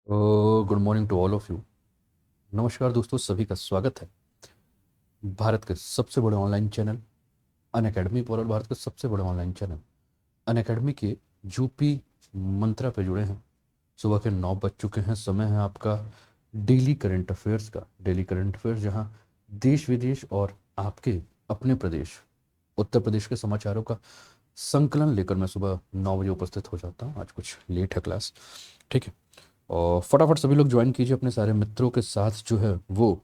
Good morning to all of you. नमस्कार दोस्तों, सभी का स्वागत है भारत के सबसे बड़े ऑनलाइन चैनल अनअकैडमी पर। और भारत के सबसे बड़े ऑनलाइन चैनल अनअकैडमी के यूपी मंत्रा पे जुड़े हैं। सुबह के 9 बज चुके हैं। समय है आपका डेली करंट अफेयर्स का। डेली करंट अफेयर्स जहां देश विदेश और आपके अपने प्रदेश उत्तर प्रदेश के समाचारों का संकलन लेकर मैं सुबह 9 बजे उपस्थित हो जाता हूँ। आज कुछ लेट है क्लास, ठीक है। और फटाफट सभी लोग ज्वाइन कीजिए अपने सारे मित्रों के साथ, जो है वो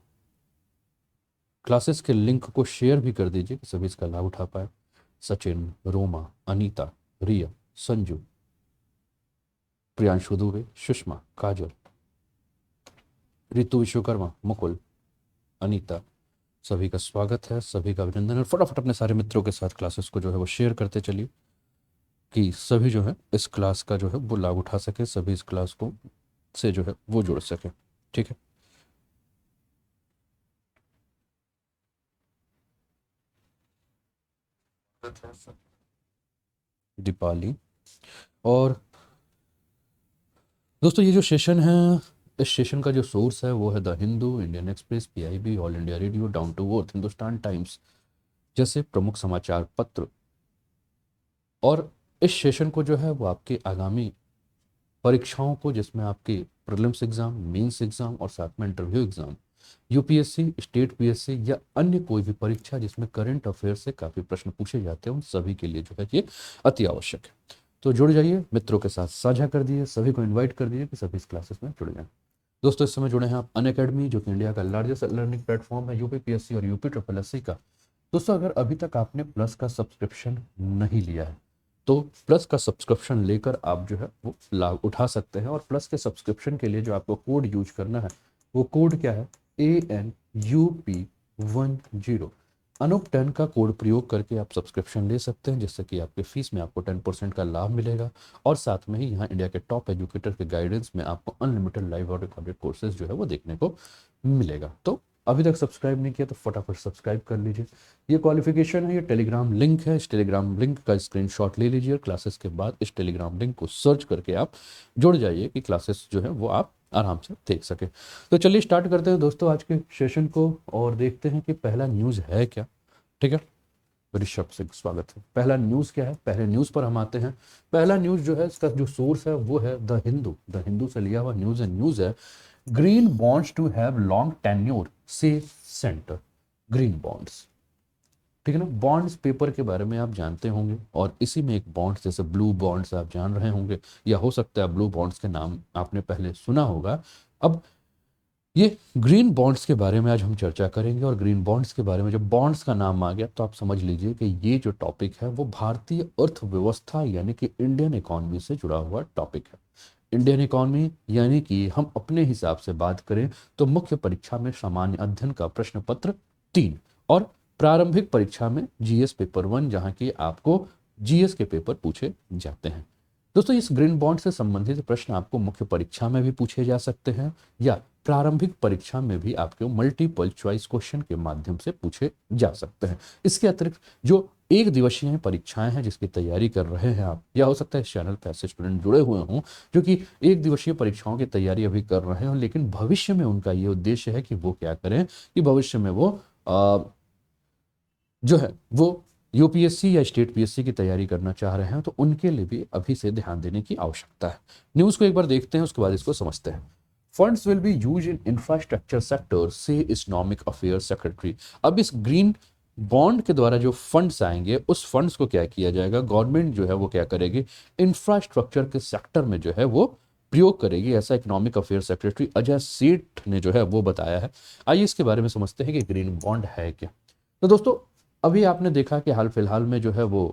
क्लासेस के लिंक को शेयर भी कर दीजिए कि सभी इसका लाभ उठा पाए। सचिन, रोमा, अनीता, रिया, संजू, प्रियांशु दुबे, सुषमा, काजल, रितु विश्वकर्मा, मुकुल, अनीता, सभी का स्वागत है, सभी का अभिनंदन। और फटाफट अपने सारे मित्रों के साथ क्लासेस को जो है वो शेयर करते चलिए कि सभी जो है इस क्लास का जो है वो लाभ उठा सके, सभी इस क्लास को से जो है वो जुड़ सके, ठीक है। दीपाली। और दोस्तों, ये जो सेशन है, इस सेशन का जो सोर्स है वो है the Hindu, Indian Express, PIB, All India Radio, Down To Earth, Hindustan Times जैसे प्रमुख समाचार पत्र। और इस सेशन को जो है वो आपके आगामी परीक्षाओं को, जिसमें आपके प्रीलिम्स एग्जाम, मेंस एग्जाम और साथ में interview exam, UPSC, state PSC या अन्य कोई भी परीक्षा जिसमें करंट अफेयर से काफ़ी प्रश्न पूछे जाते हैं, उन सभी के लिए जो है ये अति आवश्यक है। तो जुड़ जाइए, मित्रों के साथ साझा कर दिए, सभी को इन्वाइट कर दिए कि सभी इस क्लासेस में जुड़ जाएं। दोस्तों, इस समय जुड़े हैं आप अनअकैडमी, जो कि इंडिया का लार्जेस्ट लर्निंग प्लेटफॉर्म है यूपीपीएससी और यूपी ट्रिपल एससी का। दोस्तों, अगर अभी तक आपने प्लस का सब्सक्रिप्शन नहीं लिया है तो प्लस का सब्सक्रिप्शन लेकर आप जो है वो लाभ उठा सकते हैं। और प्लस के सब्सक्रिप्शन के लिए जो आपको कोड यूज करना है, वो कोड क्या है? ANUP10। अनूप 10 का कोड प्रयोग करके आप सब्सक्रिप्शन ले सकते हैं, जिससे कि आपके फीस में आपको 10% का लाभ मिलेगा। और साथ में ही यहाँ इंडिया के टॉप एजुकेटर के गाइडेंस में आपको अनलिमिटेड लाइव और रिकॉर्डेड कोर्सेज जो है वो देखने को मिलेगा। तो अभी तक सब्सक्राइब नहीं किया तो फटाफट सब्सक्राइब कर लीजिए। ये क्वालिफिकेशन है, ये टेलीग्राम लिंक है। इस टेलीग्राम लिंक का स्क्रीनशॉट ले लीजिए और क्लासेस के बाद इस टेलीग्राम लिंक को सर्च करके आप जुड़ जाइए कि क्लासेस जो है वो आप आराम से देख सके। तो चलिए स्टार्ट करते हैं दोस्तों आज के सेशन को और देखते हैं कि पहला न्यूज़ है क्या, ठीक है। ऋषभ सिंह, स्वागत है। पहला न्यूज़ क्या है, पहले न्यूज़ पर हम आते हैं। पहला न्यूज़ जो है, इसका जो सोर्स है वो है द हिंदू। द हिंदू से लिया हुआ न्यूज़ है। न्यूज़ है, green bonds to have long tenure से सेंटर। ग्रीन बॉन्ड्स, ठीक है ना। बॉन्ड्स पेपर के बारे में आप जानते होंगे, और इसी में एक बॉन्ड्स जैसे ब्लू बॉन्ड्स आप जान रहे होंगे, या हो सकता है ब्लू बॉन्ड्स के नाम आपने पहले सुना होगा। अब ये ग्रीन बॉन्ड्स के बारे में आज हम चर्चा करेंगे। और ग्रीन बॉन्ड्स के बारे में जब बॉन्ड्स का नाम आ गया तो आप समझ लीजिए कि ये जो टॉपिक है वो भारतीय अर्थव्यवस्था यानी कि इंडियन इकोनॉमी से जुड़ा हुआ टॉपिक है। इंडियन इकोनॉमी यानी कि हम अपने हिसाब से बात करें तो मुख्य परीक्षा में सामान्य अध्ययन का प्रश्न पत्र 3 और प्रारंभिक परीक्षा में जीएस पेपर 1, जहाँ की आपको जीएस के पेपर पूछे जाते हैं। दोस्तों, इस ग्रीन बॉन्ड से संबंधित प्रश्न आपको मुख्य परीक्षा में भी पूछे जा सकते हैं या प्रारंभिक परीक्षा में भी आपके मल्टीपल चॉइस क्वेश्चन के माध्यम से पूछे जा सकते हैं। इसके अतिरिक्त जो एक दिवसीय परीक्षाएं हैं जिसकी तैयारी कर रहे हैं आप, या हो सकता है इस चैनल पर ऐसे स्टूडेंट जुड़े हुए हों जो कि एक दिवसीय परीक्षाओं की तैयारी अभी कर रहे हैं, लेकिन भविष्य में उनका ये उद्देश्य है कि वो क्या करें कि भविष्य में वो जो है वो यूपीएससी या स्टेट पीएससी की तैयारी करना चाह रहे हैं, तो उनके लिए भी अभी से ध्यान देने की आवश्यकता है। न्यूज़ को एक बार देखते हैं, उसके बाद इसको समझते हैं। Funds will be use in infrastructure sector से इकोनॉमिक अफेयर्स सेक्रेटरी। अब इस ग्रीन बॉन्ड के द्वारा जो फंड्स आएंगे, उस फंड्स को क्या किया जाएगा, गवर्नमेंट जो है वो क्या करेगी, इंफ्रास्ट्रक्चर के सेक्टर में जो है वो प्रयोग करेगी, ऐसा इकोनॉमिक अफेयर सेक्रेटरी अजय सेठ ने जो है वो बताया है। आइए इसके बारे में समझते हैं कि ग्रीन बॉन्ड है क्या। तो दोस्तों, अभी आपने देखा कि हाल फिलहाल में जो है वो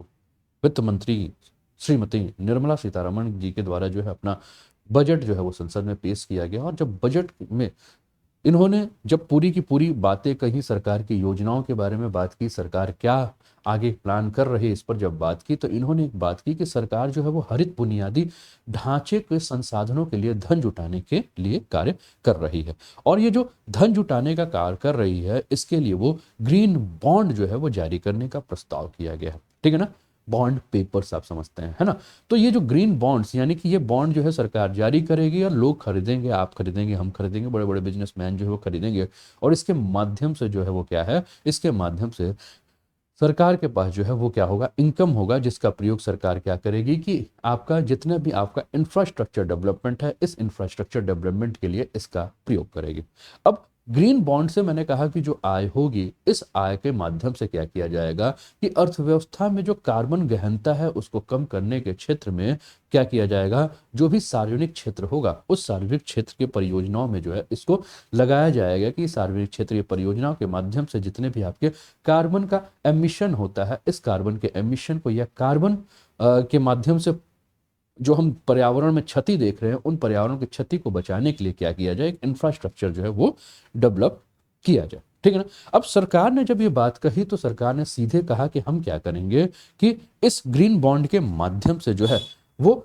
वित्त मंत्री श्रीमती निर्मला सीतारमण जी के द्वारा जो है अपना बजट जो है वो संसद में पेश किया गया। और जब बजट में इन्होंने जब पूरी की पूरी बातें कही, सरकार की योजनाओं के बारे में बात की, सरकार क्या आगे प्लान कर रही है इस पर जब बात की, तो इन्होंने एक बात की कि सरकार जो है वो हरित बुनियादी ढांचे के संसाधनों के लिए धन जुटाने के लिए कार्य कर रही है। और ये जो धन जुटाने का कार्य कर रही है, इसके लिए वो ग्रीन बॉन्ड जो है वो जारी करने का प्रस्ताव किया गया है, ठीक है ना। बॉन्ड पेपर्स आप समझते हैं, है ना। तो ये जो ग्रीन बॉन्ड्स यानी कि ये बॉन्ड जो है सरकार जारी करेगी और लोग खरीदेंगे, आप खरीदेंगे, हम खरीदेंगे, बड़े बड़े बिजनेसमैन जो है वो खरीदेंगे, और इसके माध्यम से जो है वो क्या है, इसके माध्यम से सरकार के पास जो है वो क्या होगा, इनकम होगा, जिसका प्रयोग सरकार क्या करेगी कि आपका जितना भी आपका इंफ्रास्ट्रक्चर डेवलपमेंट है, इस इंफ्रास्ट्रक्चर डेवलपमेंट के लिए इसका प्रयोग करेगी। अब ग्रीन बॉन्ड से मैंने कहा कि जो आय होगी, इस आय के माध्यम से क्या किया जाएगा कि अर्थव्यवस्था में जो कार्बन गहनता है उसको कम करने के क्षेत्र में क्या किया जाएगा, जो भी सार्वजनिक क्षेत्र होगा उस सार्वजनिक क्षेत्र के परियोजनाओं में जो है इसको लगाया जाएगा कि सार्वजनिक क्षेत्रीय परियोजनाओं के माध्यम से जितने भी आपके कार्बन का एमिशन होता है, इस कार्बन के एमिशन को या कार्बन के माध्यम से जो हम पर्यावरण में क्षति देख रहे हैं, उन पर्यावरण की क्षति को बचाने के लिए क्या किया जाए, एक इंफ्रास्ट्रक्चर जो है वो डेवलप किया जाए, ठीक है ना। अब सरकार ने जब ये बात कही तो सरकार ने सीधे कहा कि हम क्या करेंगे कि इस ग्रीन बॉन्ड के माध्यम से जो है वो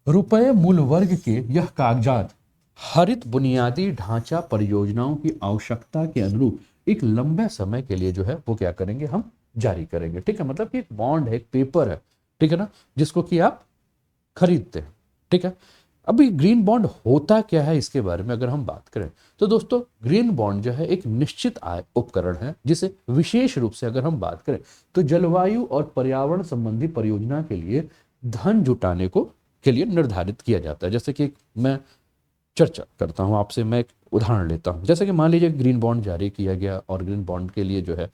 रुपये मूल वर्ग के यह कागजात हरित बुनियादी ढांचा परियोजनाओं की आवश्यकता के अनुरूप एक लंबे समय के लिए जो है वो क्या करेंगे, हम जारी करेंगे, ठीक है। मतलब कि एक बॉन्ड है, एक पेपर है, ठीक है ना, जिसको कि आप खरीदते हैं, ठीक है। अभी ग्रीन बॉन्ड होता क्या है इसके बारे में अगर हम बात करें तो दोस्तों, ग्रीन बॉन्ड जो है एक निश्चित आय उपकरण है, जिसे विशेष रूप से अगर हम बात करें तो जलवायु और पर्यावरण संबंधी परियोजना के लिए धन जुटाने को के लिए निर्धारित किया जाता है। जैसे कि मैं चर्चा करता हूं आपसे, मैं एक उदाहरण लेता हूं। जैसे कि मान लीजिए ग्रीन बॉन्ड जारी किया गया और ग्रीन बॉन्ड के लिए जो है,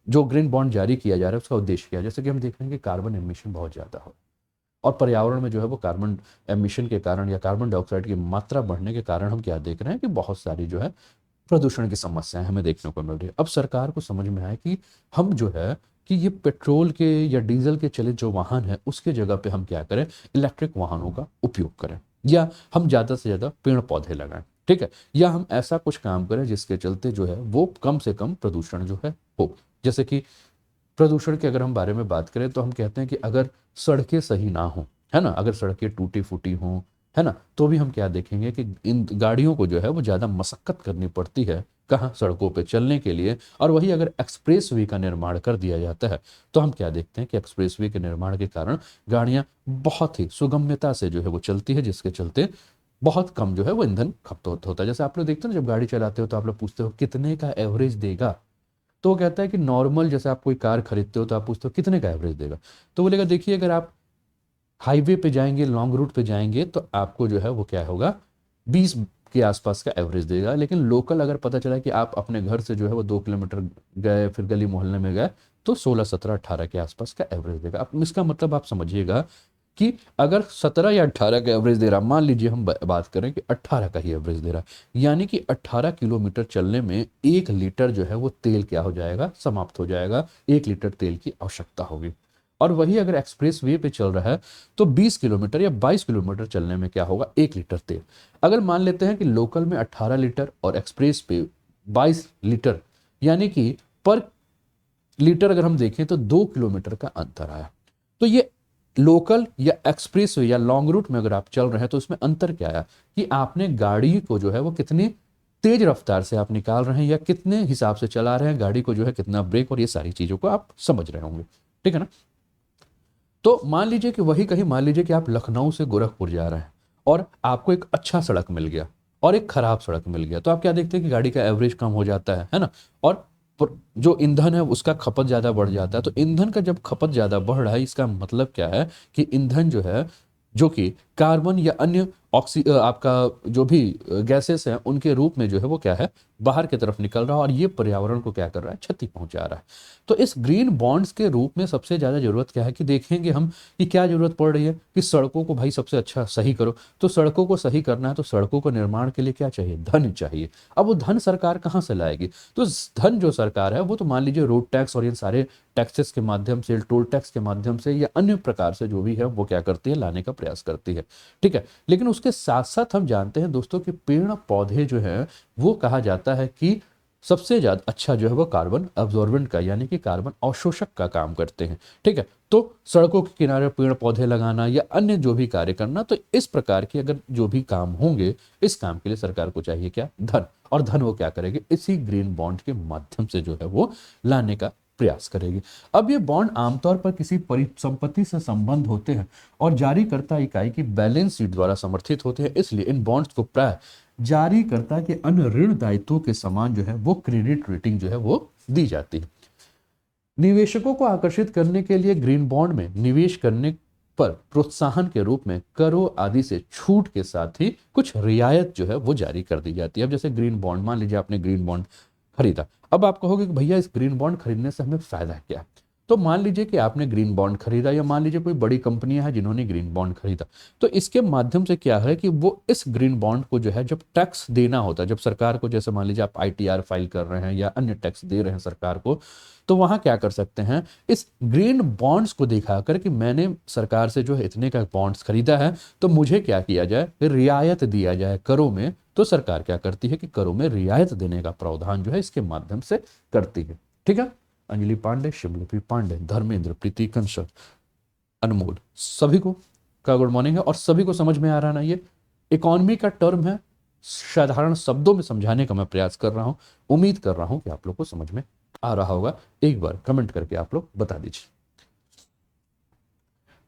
जो ग्रीन बॉन्ड जारी किया जा रहा है उसका उद्देश्य क्या है। जैसे कि हम देख रहे हैं कि कार्बन एमिशन बहुत ज़्यादा हो और पर्यावरण में जो है वो कार्बन एमिशन के कारण या कार्बन डाइऑक्साइड की मात्रा बढ़ने के कारण हम क्या देख रहे हैं कि बहुत सारी जो है प्रदूषण की समस्याएं हमें देखने को मिल रही है। अब सरकार को समझ में आया कि हम जो है कि ये पेट्रोल के या डीजल के चलित जो वाहन है उसके जगह पे हम क्या करें, इलेक्ट्रिक वाहनों का उपयोग करें, या हम ज़्यादा से ज़्यादा पेड़ पौधे लगाएं, ठीक है, या हम ऐसा कुछ काम करें जिसके चलते जो है वो कम से कम प्रदूषण जो है हो। जैसे कि प्रदूषण के अगर हम बारे में बात करें तो हम कहते हैं कि अगर सड़कें सही ना हो, है ना, अगर सड़कें टूटी फूटी हों, है ना, तो भी हम क्या देखेंगे कि इन गाड़ियों को जो है वो ज़्यादा मशक्कत करनी पड़ती है कहाँ, सड़कों पे चलने के लिए। और वही अगर एक्सप्रेस वे का निर्माण कर दिया जाता है तो हम क्या देखते हैं कि एक्सप्रेस वे के निर्माण के कारण गाड़ियाँ बहुत ही सुगम्यता से जो है वो चलती है, जिसके चलते बहुत कम जो है वो ईंधन खपत होता है। जैसे आप लोग देखते हैं ना, जब गाड़ी चलाते हो तो आप लोग पूछते हो कितने का एवरेज देगा, तो वो कहता है कि नॉर्मल, जैसे आप कोई कार खरीदते हो तो आप पूछते हो कितने का एवरेज देगा, तो बोलेगा देखिए अगर आप हाईवे पे जाएंगे, लॉन्ग रूट पे जाएंगे तो आपको जो है वो क्या होगा, 20 के आसपास का एवरेज देगा। लेकिन लोकल अगर पता चला कि आप अपने घर से जो है वो 2 किलोमीटर गए, फिर गली मोहल्ले में गए, तो 16, 17, 18 के आसपास का एवरेज देगा। अब इसका मतलब आप समझिएगा कि अगर 17 या 18 का एवरेज दे रहा, मान लीजिए हम बात करें कि 18 का ही एवरेज दे रहा, यानी कि 18 किलोमीटर चलने में 1 लीटर जो है वो तेल क्या हो जाएगा, समाप्त हो जाएगा, 1 लीटर तेल की आवश्यकता होगी। और वही अगर एक्सप्रेस वे पे चल रहा है तो 20 किलोमीटर या 22 किलोमीटर चलने में क्या होगा, 1 लीटर तेल। अगर मान लेते हैं कि लोकल में 18 लीटर और एक्सप्रेस पे 22 लीटर, यानी कि पर लीटर अगर हम देखें तो 2 किलोमीटर का अंतर आया। तो ये लोकल या एक्सप्रेस वे या लॉन्ग रूट में अगर आप चल रहे हैं तो इसमें अंतर क्या आया कि आपने गाड़ी को जो है वो कितनी तेज रफ्तार से आप निकाल रहे हैं या कितने हिसाब से चला रहे हैं गाड़ी को, जो है कितना ब्रेक, और ये सारी चीज़ों को आप समझ रहे होंगे, ठीक है ना। तो मान लीजिए कि वही कहीं, मान लीजिए कि आप लखनऊ से गोरखपुर जा रहे हैं और आपको एक अच्छा सड़क मिल गया और एक खराब सड़क मिल गया, तो आप क्या देखते हैं कि गाड़ी का एवरेज कम हो जाता है ना, और जो ईंधन है उसका खपत ज़्यादा बढ़ जाता है। तो ईंधन का जब खपत ज़्यादा बढ़ रहा है, इसका मतलब क्या है कि ईंधन जो है, जो कि कार्बन या अन्य आपका जो भी गैसेस हैं उनके रूप में जो है वो क्या है, बाहर की तरफ निकल रहा है, और ये पर्यावरण को क्या कर रहा है, क्षति पहुंचा रहा है। तो इस ग्रीन बॉन्ड्स के रूप में सबसे ज़्यादा जरूरत क्या है कि देखेंगे हम कि क्या जरूरत पड़ रही है कि सड़कों को भाई सबसे अच्छा सही करो। तो सड़कों को सही करना है तो सड़कों को निर्माण के लिए क्या चाहिए, धन चाहिए। अब वो धन सरकार कहाँ से लाएगी, तो धन जो सरकार है वो तो मान लीजिए रोड टैक्स और ये सारे टैक्सेस के माध्यम से, टोल टैक्स के माध्यम से या अन्य प्रकार से जो भी है वो क्या करती है, लाने का प्रयास करती है, ठीक है। लेकिन उसके साथ साथ हम जानते हैं दोस्तों कि पेड़ पौधे जो है वो कहा जाता है कि सबसे ज्यादा अच्छा जो है वो कार्बन अब्जॉर्बेंट का यानी कि कार्बन अवशोषक का काम करते हैं, ठीक है। तो सड़कों के किनारे पेड़ पौधे लगाना या अन्य जो भी कार्य करना, तो इस प्रकार के अगर जो भी काम होंगे, इस काम के लिए सरकार को चाहिए क्या, धन। और धन वो क्या करेगी, इसी ग्रीन बॉन्ड के माध्यम से जो है वो लाने का प्रयास करेगी। अब ये बॉन्ड आमतौर पर किसी परिसंपत्ति से संबंध होते हैं और जारीकर्ता इकाई की बैलेंस शीट द्वारा समर्थित होते हैं, इसलिए इन बॉन्ड्स को प्राय जारीकर्ता के अन्य ऋण दायित्वों के समान जो है वो क्रेडिट रेटिंग जो है वो दी जाती है। निवेशकों को आकर्षित करने के लिए ग्रीन बॉन्ड में निवेश करने पर प्रोत्साहन के रूप में करों आदि से छूट के साथ ही कुछ रियायत जो है वो जारी कर दी जाती है। अब जैसे ग्रीन बॉन्ड, मान लीजिए आपने ग्रीन बॉन्ड खरीदा, अब आप कहोगे कि भैया इस ग्रीन बॉन्ड खरीदने से हमें फायदा क्या है। तो मान लीजिए कि आपने ग्रीन बॉन्ड खरीदा, या मान लीजिए कोई बड़ी कंपनियां हैं जिन्होंने ग्रीन बॉन्ड खरीदा, तो इसके माध्यम से क्या है कि वो इस ग्रीन बॉन्ड को जो है जब टैक्स देना होता है, जब सरकार को, जैसे मान लीजिए आप आईटीआर फाइल कर रहे हैं या अन्य टैक्स दे रहे हैं सरकार को, तो वहां क्या कर सकते हैं, इस ग्रीन बॉन्ड्स को दिखाकर कि मैंने सरकार से जो है इतने का बॉन्ड्स खरीदा है, तो मुझे क्या किया जाए, रियायत दिया जाए करों में। तो सरकार क्या करती है कि करों में रियायत देने का प्रावधान जो है इसके माध्यम से करती है। ठीक है, अंजलि पांडे, शिवलिपि पांडे, धर्मेंद्र, प्रीति कंसल, अनमोल, सभी को का गुड मॉर्निंग है। और सभी को समझ में आ रहा ना, ये इकोनॉमी का टर्म है, साधारण शब्दों में समझाने का मैं प्रयास कर रहा हूं। उम्मीद कर रहा हूं कि आप लोग को समझ में आ रहा होगा। एक बार कमेंट करके आप लोग बता दीजिए।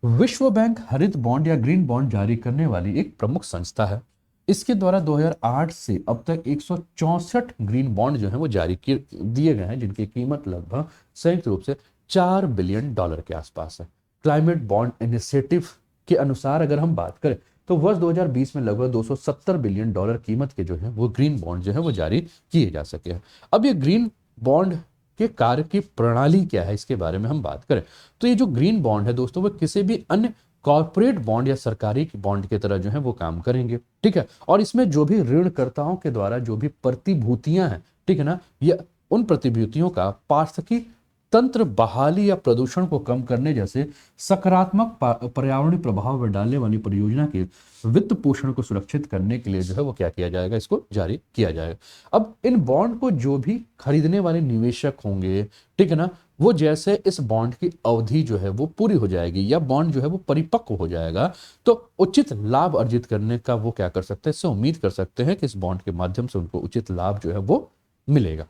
विश्व बैंक हरित बॉन्ड या ग्रीन बॉन्ड जारी करने वाली एक प्रमुख संस्था है। इसके द्वारा 2008 से अब तक 164 ग्रीन बॉन्ड जो है वो जारी दिए गए हैं, जिनकी कीमत लगभग संयुक्त रूप से $4 बिलियन के आसपास है। क्लाइमेट बॉन्ड इनिशिएटिव के अनुसार अगर हम बात करें तो वर्ष 2020 में लगभग $270 बिलियन कीमत के जो है वो ग्रीन बॉन्ड जो है वो जारी किए जा सके हैं। अब ये ग्रीन बॉन्ड के कार्य की प्रणाली क्या है, इसके बारे में हम बात करें तो ये जो ग्रीन बॉन्ड है दोस्तों, वो किसी भी अन्य कॉर्पोरेट बॉन्ड या सरकारी बॉन्ड की तरह जो है वो काम करेंगे। ठीक है, और इसमें जो भी ऋणकर्ताओं के द्वारा जो भी प्रतिभूतियां हैं, ठीक है ना, ये उन प्रतिभूतियों का पारिस्थितिकी तंत्र बहाली या प्रदूषण को कम करने जैसे सकारात्मक पर्यावरणीय प्रभाव में डालने वाली परियोजना के वित्त पोषण को सुरक्षित करने के लिए जो है वो क्या किया जाएगा, इसको जारी किया जाएगा। अब इन बॉन्ड को जो भी खरीदने वाले निवेशक होंगे, ठीक है ना, वो जैसे इस बॉन्ड की अवधि जो है वो पूरी हो जाएगी या बॉन्ड जो है वो परिपक्व हो जाएगा, तो उचित लाभ अर्जित करने का वो क्या कर सकते हैं, इससे उम्मीद कर सकते हैं कि इस बॉन्ड के माध्यम से उनको उचित लाभ जो है वो मिलेगा।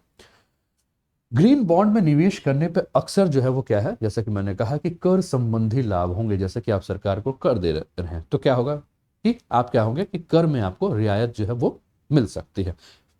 ग्रीन बॉन्ड में निवेश करने पे अक्सर जो है वो क्या है, जैसा कि मैंने कहा कि कर संबंधी लाभ होंगे। जैसे कि आप सरकार को कर दे रहे हैं तो क्या होगा कि आप क्या होंगे कि कर में आपको रियायत जो है वो मिल सकती है।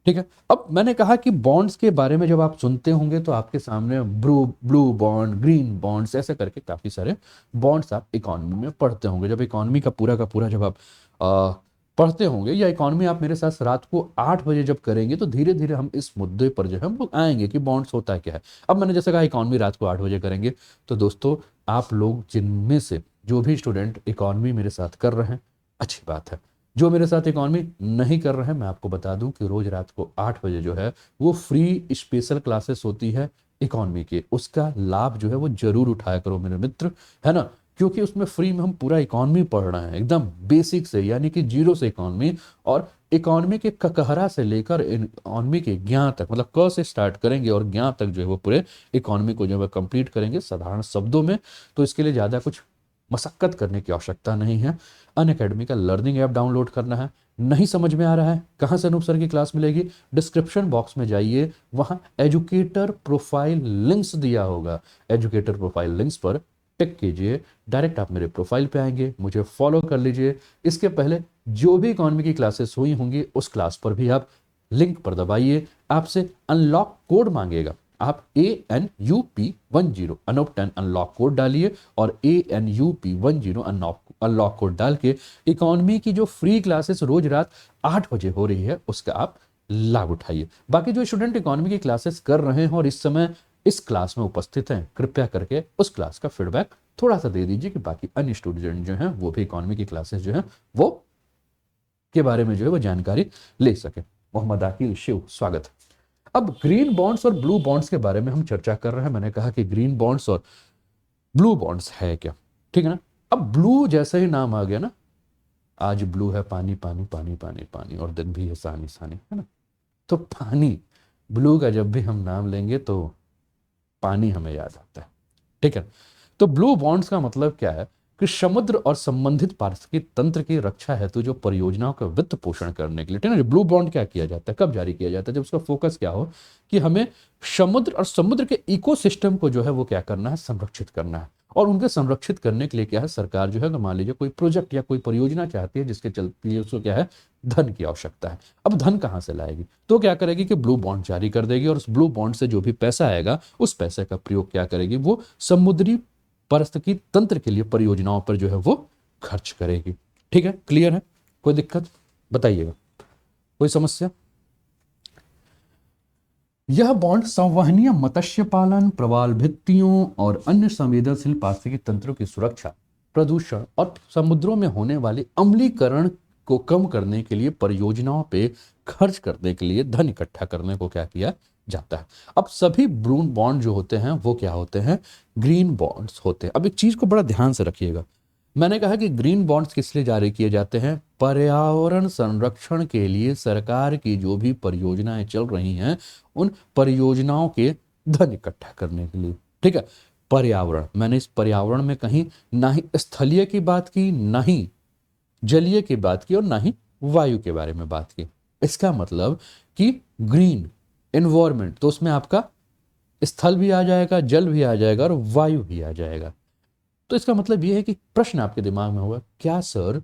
ठीक है, अब मैंने कहा कि बॉन्ड्स के बारे में जब आप सुनते होंगे तो आपके सामने ब्लू बॉन्ड, ग्रीन बॉन्ड्स, ऐसे करके काफी सारे बॉन्ड्स आप इकोनॉमी में पढ़ते होंगे। जब इकोनॉमी का पूरा जब आप पढ़ते होंगे, या इकोनॉमी आप मेरे साथ रात को 8 बजे जब करेंगे, तो धीरे धीरे हम इस मुद्दे पर जो है हम लोग आएंगे कि बॉन्ड्स होता क्या है। अब मैंने जैसे कहा इकोनॉमी रात को 8 बजे करेंगे, तो दोस्तों आप लोग जिनमें से जो भी स्टूडेंट इकोनॉमी मेरे साथ कर रहे हैं, अच्छी बात है। जो मेरे साथ इकोनॉमी नहीं कर रहे हैं, मैं आपको बता दूं कि रोज रात को 8 बजे जो है वो फ्री स्पेशल क्लासेस होती है इकोनॉमी की, उसका लाभ जो है वो जरूर उठाया करो मेरे मित्र, है ना। क्योंकि उसमें फ्री में हम पूरा इकोनॉमी पढ़ रहे हैं, एकदम बेसिक से, यानी कि जीरो से इकोनॉमी, और इकोनॉमी के ककहरा से लेकर इकोनॉमी के ज्ञान तक, मतलब क से स्टार्ट करेंगे और ज्ञान तक जो है वो पूरे इकोनॉमी को जो है कंप्लीट करेंगे साधारण शब्दों में। तो इसके लिए ज़्यादा कुछ मशक्कत करने की आवश्यकता नहीं है। अनअकैडमी का लर्निंग ऐप डाउनलोड करना है, नहीं समझ में आ रहा है कहाँ से अनूप सर की क्लास मिलेगी, डिस्क्रिप्शन बॉक्स में जाइए, वहाँ एजुकेटर प्रोफाइल लिंक्स दिया होगा, एजुकेटर प्रोफाइल लिंक्स पर टिक कीजिए, डायरेक्ट आप मेरे प्रोफाइल पे आएंगे, मुझे फॉलो कर लीजिए। इसके पहले जो भी इकोनॉमी की क्लासेस हुई होंगी उस क्लास पर भी आप लिंक पर दबाइए, आपसे अनलॉक कोड मांगेगा, आप ANUP10 अनूप 10 अनलॉक कोड डालिए और ANUP10 अनलॉक कोड डाल के इकोनॉमी की जो फ्री क्लासेस रोज रात 8 बजे हो रही है उसका आप लाभ उठाइए। बाकी जो स्टूडेंट इकोनॉमी की क्लासेस कर रहे हैं और इस समय इस क्लास में उपस्थित हैं, कृपया करके उस क्लास का फीडबैक थोड़ा सा दे दीजिए कि बाकी अन्य स्टूडेंट जो हैं वो भी इकोनॉमी की क्लासेस जो हैं वो के बारे में जो है वो जानकारी ले सके। मोहम्मद आकिल शिव, स्वागत है। अब ग्रीन बॉन्ड्स और ब्लू बॉन्ड्स के बारे में हम चर्चा कर रहे हैं। मैंने कहा कि ग्रीन बॉन्ड्स और ब्लू बॉन्ड्स है क्या, ठीक है ना। अब ब्लू जैसे ही नाम आ गया ना, आज ब्लू है पानी पानी पानी पानी पानी, और दिन भी है सानी सानी, है ना। तो पानी, ब्लू का जब भी हम नाम लेंगे तो पानी हमें याद आता है, ठीक है। तो ब्लू बॉन्ड्स का मतलब क्या है कि समुद्र और संबंधित पारिस्थितिक तंत्र की रक्षा हेतु जो परियोजनाओं का वित्त पोषण करने के लिए, ठीक है ना, ब्लू बॉन्ड क्या किया जाता है, कब जारी किया जाता है, जब उसका फोकस क्या हो कि हमें समुद्र और समुद्र के इकोसिस्टम को जो है वो क्या करना है, संरक्षित करना है। और उनके संरक्षित करने के लिए क्या है, सरकार जो है तो मान लीजिए कोई प्रोजेक्ट या कोई परियोजना चाहती है जिसके चलते उसको क्या है, धन की आवश्यकता है। अब धन कहाँ से लाएगी, तो क्या करेगी कि ब्लू बॉन्ड जारी कर देगी, और उस ब्लू बॉन्ड से जो भी पैसा आएगा उस पैसे का प्रयोग क्या करेगी, वो समुद्री पारिस्थितिकी तंत्र के लिए परियोजनाओं पर जो है वो खर्च करेगी। ठीक है, क्लियर है, कोई दिक्कत बताइएगा, कोई समस्या। यह बॉन्ड संवहनीय मत्स्य पालन, प्रवाल भित्तियों और अन्य संवेदनशील पारिस्थितिकी तंत्रों की सुरक्षा, प्रदूषण और समुद्रों में होने वाले अम्लीकरण को कम करने के लिए परियोजनाओं पे खर्च करने के लिए धन इकट्ठा करने को क्या किया जाता है। अब सभी ब्लू बॉन्ड जो होते हैं वो क्या होते हैं, ग्रीन बॉन्ड्स होते हैं। अब एक चीज को बड़ा ध्यान से रखिएगा, मैंने कहा कि ग्रीन बॉन्ड्स किस लिए जारी किए जाते हैं, पर्यावरण संरक्षण के लिए सरकार की जो भी परियोजनाएं चल रही हैं उन परियोजनाओं के धन इकट्ठा करने के लिए। ठीक है, पर्यावरण, मैंने इस पर्यावरण में कहीं ना ही स्थलीय की बात की, ना ही जलीय की बात की, और ना ही वायु के बारे में बात की। इसका मतलब कि ग्रीन एनवायरमेंट, तो उसमें आपका स्थल भी आ जाएगा, जल भी आ जाएगा और वायु भी आ जाएगा। तो इसका मतलब यह है कि प्रश्न आपके दिमाग में होगा, क्या sir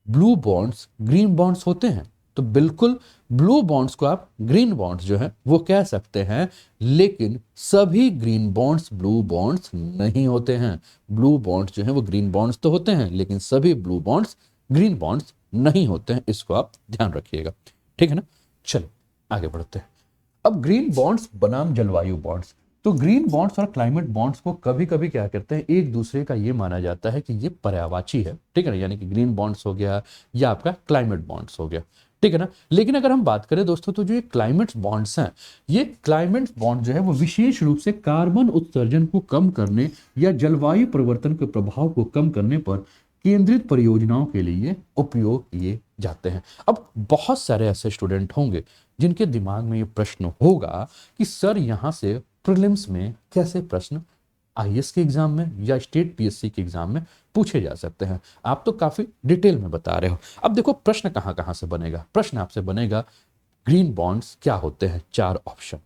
blue bonds green bonds होते हैं? तो बिल्कुल, ब्लू बॉन्ड्स को आप ग्रीन बॉन्ड्स जो है वो कह सकते हैं, लेकिन सभी ग्रीन बॉन्ड्स ब्लू बॉन्ड्स नहीं होते हैं। ब्लू बॉन्ड्स जो है वो ग्रीन बॉन्ड्स तो होते हैं, लेकिन सभी ब्लू बॉन्ड्स ग्रीन बॉन्ड्स नहीं होते हैं, इसको आप ध्यान रखिएगा। ठीक है ना, चलो आगे बढ़ते हैं। अब ग्रीन बॉन्ड्स बनाम जलवायु बॉन्ड्स, तो ग्रीन बॉन्ड्स और क्लाइमेट बॉन्ड्स को कभी कभी क्या करते हैं, एक दूसरे का ये माना जाता है कि ये पर्यायवाची है। ठीक है ना, यानी कि ग्रीन बॉन्ड्स हो गया या आपका क्लाइमेट बॉन्ड्स हो गया। ठीक है ना, लेकिन अगर हम बात करें दोस्तों, तो जो ये क्लाइमेट बॉन्ड्स हैं, ये क्लाइमेट बॉन्ड जो है वो विशेष रूप से कार्बन उत्सर्जन को कम करने या जलवायु परिवर्तन के प्रभाव को कम करने पर केंद्रित परियोजनाओं के लिए उपयोग किए जाते हैं। अब बहुत सारे ऐसे स्टूडेंट होंगे जिनके दिमाग में ये प्रश्न होगा कि सर यहाँ से प्रीलिम्स में कैसे प्रश्न आईएएस के एग्जाम में या स्टेट पीएससी के एग्जाम में पूछे जा सकते हैं। आप तो काफी डिटेल में बता रहे हो। अब देखो प्रश्न कहां कहां से बनेगा, प्रश्न आपसे बनेगा ग्रीन बॉन्ड्स क्या होते हैं, 4 ऑप्शन।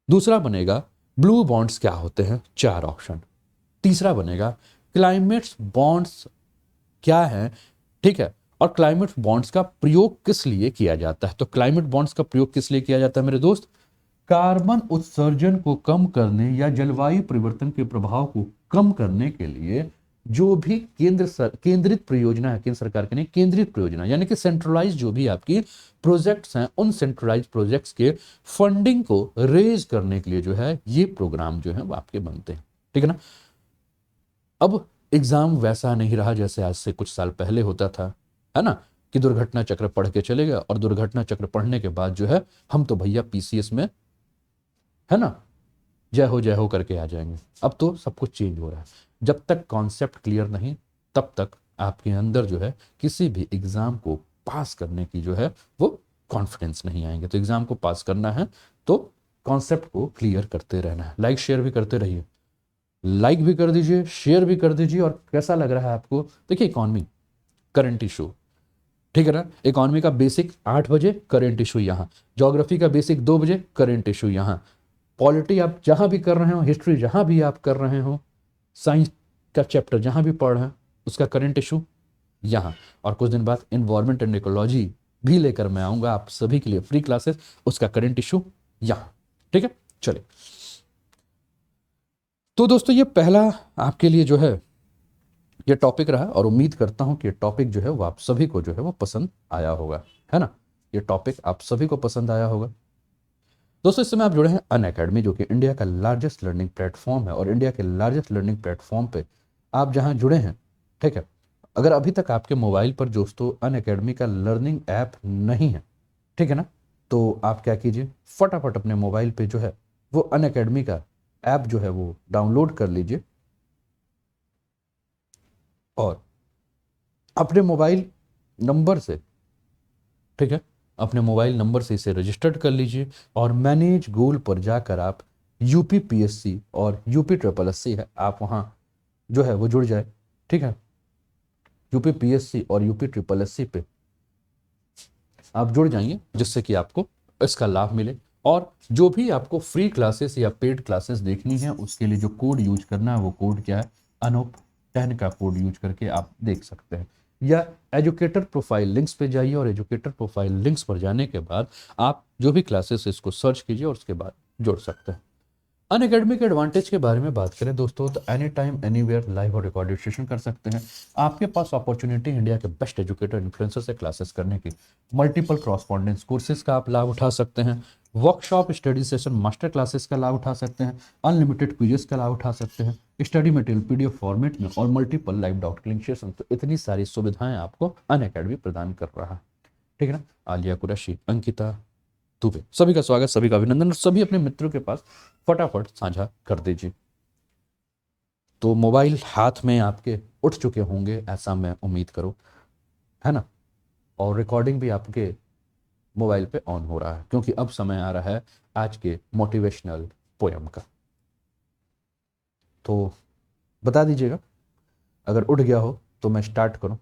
दूसरा बनेगा ब्लू बॉन्ड्स क्या होते हैं, 4 ऑप्शन। तीसरा बनेगा क्लाइमेट बॉन्ड्स क्या है, ठीक है, और क्लाइमेट बॉन्ड्स का प्रयोग किस लिए किया जाता है। तो क्लाइमेट बॉन्ड्स का प्रयोग किस लिए किया जाता है मेरे दोस्त, कार्बन उत्सर्जन को कम करने या जलवायु परिवर्तन के प्रभाव को कम करने के लिए जो भी केंद्रित परियोजना है, केंद्र सरकार की नहीं, केंद्रित परियोजना यानी कि सेंट्रलाइज जो भी आपकी प्रोजेक्ट्स हैं, उन सेंट्रलाइज प्रोजेक्ट्स के फंडिंग को रेज करने के लिए जो है ये प्रोग्राम जो है वो आपके बनते हैं। ठीक है ना। अब एग्जाम वैसा नहीं रहा जैसे आज से कुछ साल पहले होता था, है ना, कि दुर्घटना चक्र पढ़ के चले गए और दुर्घटना चक्र पढ़ने के बाद जो है हम तो भैया पीसीएस में, है ना, जय हो करके आ जाएंगे। अब तो सब कुछ चेंज हो रहा है। जब तक कॉन्सेप्ट क्लियर नहीं तब तक आपके अंदर जो है किसी भी एग्जाम को पास करने की जो है वो कॉन्फिडेंस नहीं आएंगे। तो एग्जाम को पास करना है तो कॉन्सेप्ट को क्लियर करते रहना है। लाइक शेयर भी करते रहिए, लाइक भी कर दीजिए, शेयर भी कर दीजिए। और कैसा लग रहा है आपको, देखिए इकॉनमी करंट इशू, ठीक है ना, इकॉनमी का बेसिक 8 बजे, करंट इशू यहाँ, ज्योग्राफी का बेसिक 2 बजे, करंट इशू यहाँ, पॉलिटी आप जहां भी कर रहे हो, हिस्ट्री जहां भी आप कर रहे हो, साइंस का चैप्टर जहां भी पढ़ रहे हैं उसका करंट इशू यहाँ। और कुछ दिन बाद इन्वायरमेंट एंड इकोलॉजी भी लेकर मैं आऊंगा आप सभी के लिए फ्री क्लासेस, उसका करंट इशू यहाँ। ठीक है, चलिए। तो दोस्तों ये पहला आपके लिए जो है ये टॉपिक रहा और उम्मीद करता हूं कि ये टॉपिक जो है वो आप सभी को जो है वो पसंद आया होगा, है ना, ये टॉपिक आप सभी को पसंद आया होगा। दोस्तों इस समय आप जुड़े हैं अनअकैडमी, जो कि इंडिया का लार्जेस्ट लर्निंग प्लेटफॉर्म है। और इंडिया के लार्जेस्ट लर्निंग प्लेटफॉर्म पे आप जहां जुड़े हैं, ठीक है, अगर अभी तक आपके मोबाइल पर दोस्तों अनअकैडमी का लर्निंग ऐप नहीं है, ठीक है ना, तो आप क्या कीजिए, फटाफट अपने मोबाइल पे जो है वो अनअकैडमी का ऐप जो है वो डाउनलोड कर लीजिए और अपने मोबाइल नंबर से, ठीक है, अपने मोबाइल नंबर से इसे रजिस्टर्ड कर लीजिए और मैनेज गोल पर जाकर आप यूपी पीएससी और यूपी ट्रिपल एससी है, आप वहाँ जो है वो जुड़ जाए। ठीक है। यूपी पीएससी और यूपी ट्रिपल एससी पे आप जुड़ जाइए, जिससे कि आपको इसका लाभ मिले। और जो भी आपको फ्री क्लासेस या पेड क्लासेस देखनी है, उसके लिए जो कोड यूज करना है, वो कोड क्या है, अनूप 10 का कोड यूज करके आप देख सकते हैं। या एजुकेटर प्रोफाइल लिंक्स पे जाइए, और एजुकेटर प्रोफाइल लिंक्स पर जाने के बाद आप जो भी क्लासेस इसको सर्च कीजिए और उसके बाद जुड़ सकते हैं। अनअकैडमी के एडवांटेज के बारे में बात करें दोस्तों, तो एनी टाइम एनीवेयर लाइव और रिकॉर्डेड सेशन कर सकते हैं। आपके पास अपॉर्चुनिटी इंडिया के बेस्ट एजुकेटर इन्फ्लुएंसर से क्लासेस करने की, मल्टीपल क्रॉसपॉन्डेंस कोर्सेज का आप लाभ उठा सकते हैं, workshop, study session, master classes का लाभ उठा सकते हैं, अनलिमिटेड पीडीएफ का लाभ उठा सकते हैं, स्टडी मटेरियल पीडीएफ फॉर्मेट में, और multiple live doubt cling session. तो इतनी सारी सुविधाएं आपको अनअकैडमी प्रदान कर रहा है, ठीक है ना। आलिया कुरैशी, अंकिता दुबे, सभी का स्वागत, सभी का अभिनंदन, और सभी अपने मित्रों के पास फटाफट साझा कर दीजिए। तो मोबाइल हाथ में आपके उठ चुके होंगे, ऐसा मैं उम्मीद करूं, है ना। और रिकॉर्डिंग भी आपके मोबाइल पे ऑन हो रहा है, क्योंकि अब समय आ रहा है आज के मोटिवेशनल पोयम का। तो बता दीजिएगा अगर उठ गया हो तो मैं स्टार्ट करूं।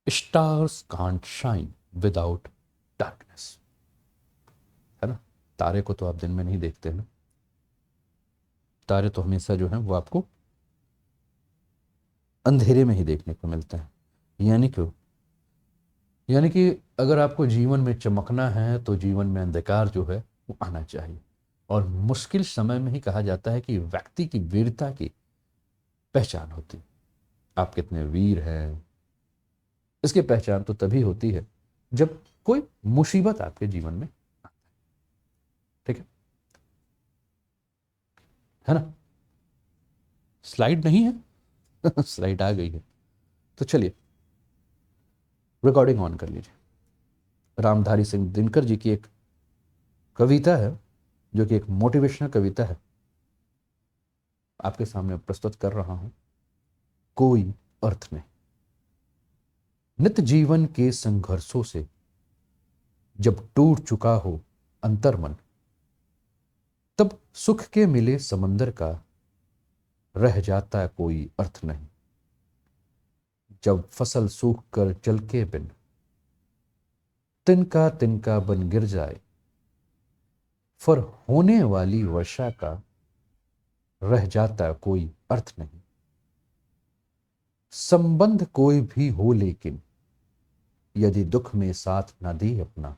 Stars can't shine without darkness, है ना। तारे को तो आप दिन में नहीं देखते ना, तारे तो हमेशा जो है वो आपको अंधेरे में ही देखने को मिलते हैं। यानी क्यों, यानी कि अगर आपको जीवन में चमकना है तो जीवन में अंधकार जो है वो आना चाहिए। और मुश्किल समय में ही कहा जाता है कि व्यक्ति की वीरता की पहचान होती है। आप कितने वीर हैं, इसकी पहचान तो तभी होती है जब कोई मुसीबत आपके जीवन में, ठीक है ना। स्लाइड नहीं है स्लाइड आ गई है, तो चलिए रिकॉर्डिंग ऑन कर लीजिए। रामधारी सिंह दिनकर जी की एक कविता है, जो कि एक मोटिवेशनल कविता है, आपके सामने प्रस्तुत कर रहा हूं। कोई अर्थ नहीं। नित्य जीवन के संघर्षों से जब टूट चुका हो अंतर्मन, तब सुख के मिले समंदर का रह जाता कोई अर्थ नहीं। जब फसल सूख कर जल के बिन तिनका तिनका बन गिर जाए, फिर होने वाली वर्षा का रह जाता कोई अर्थ नहीं। संबंध कोई भी हो लेकिन यदि दुख में साथ न दे अपना,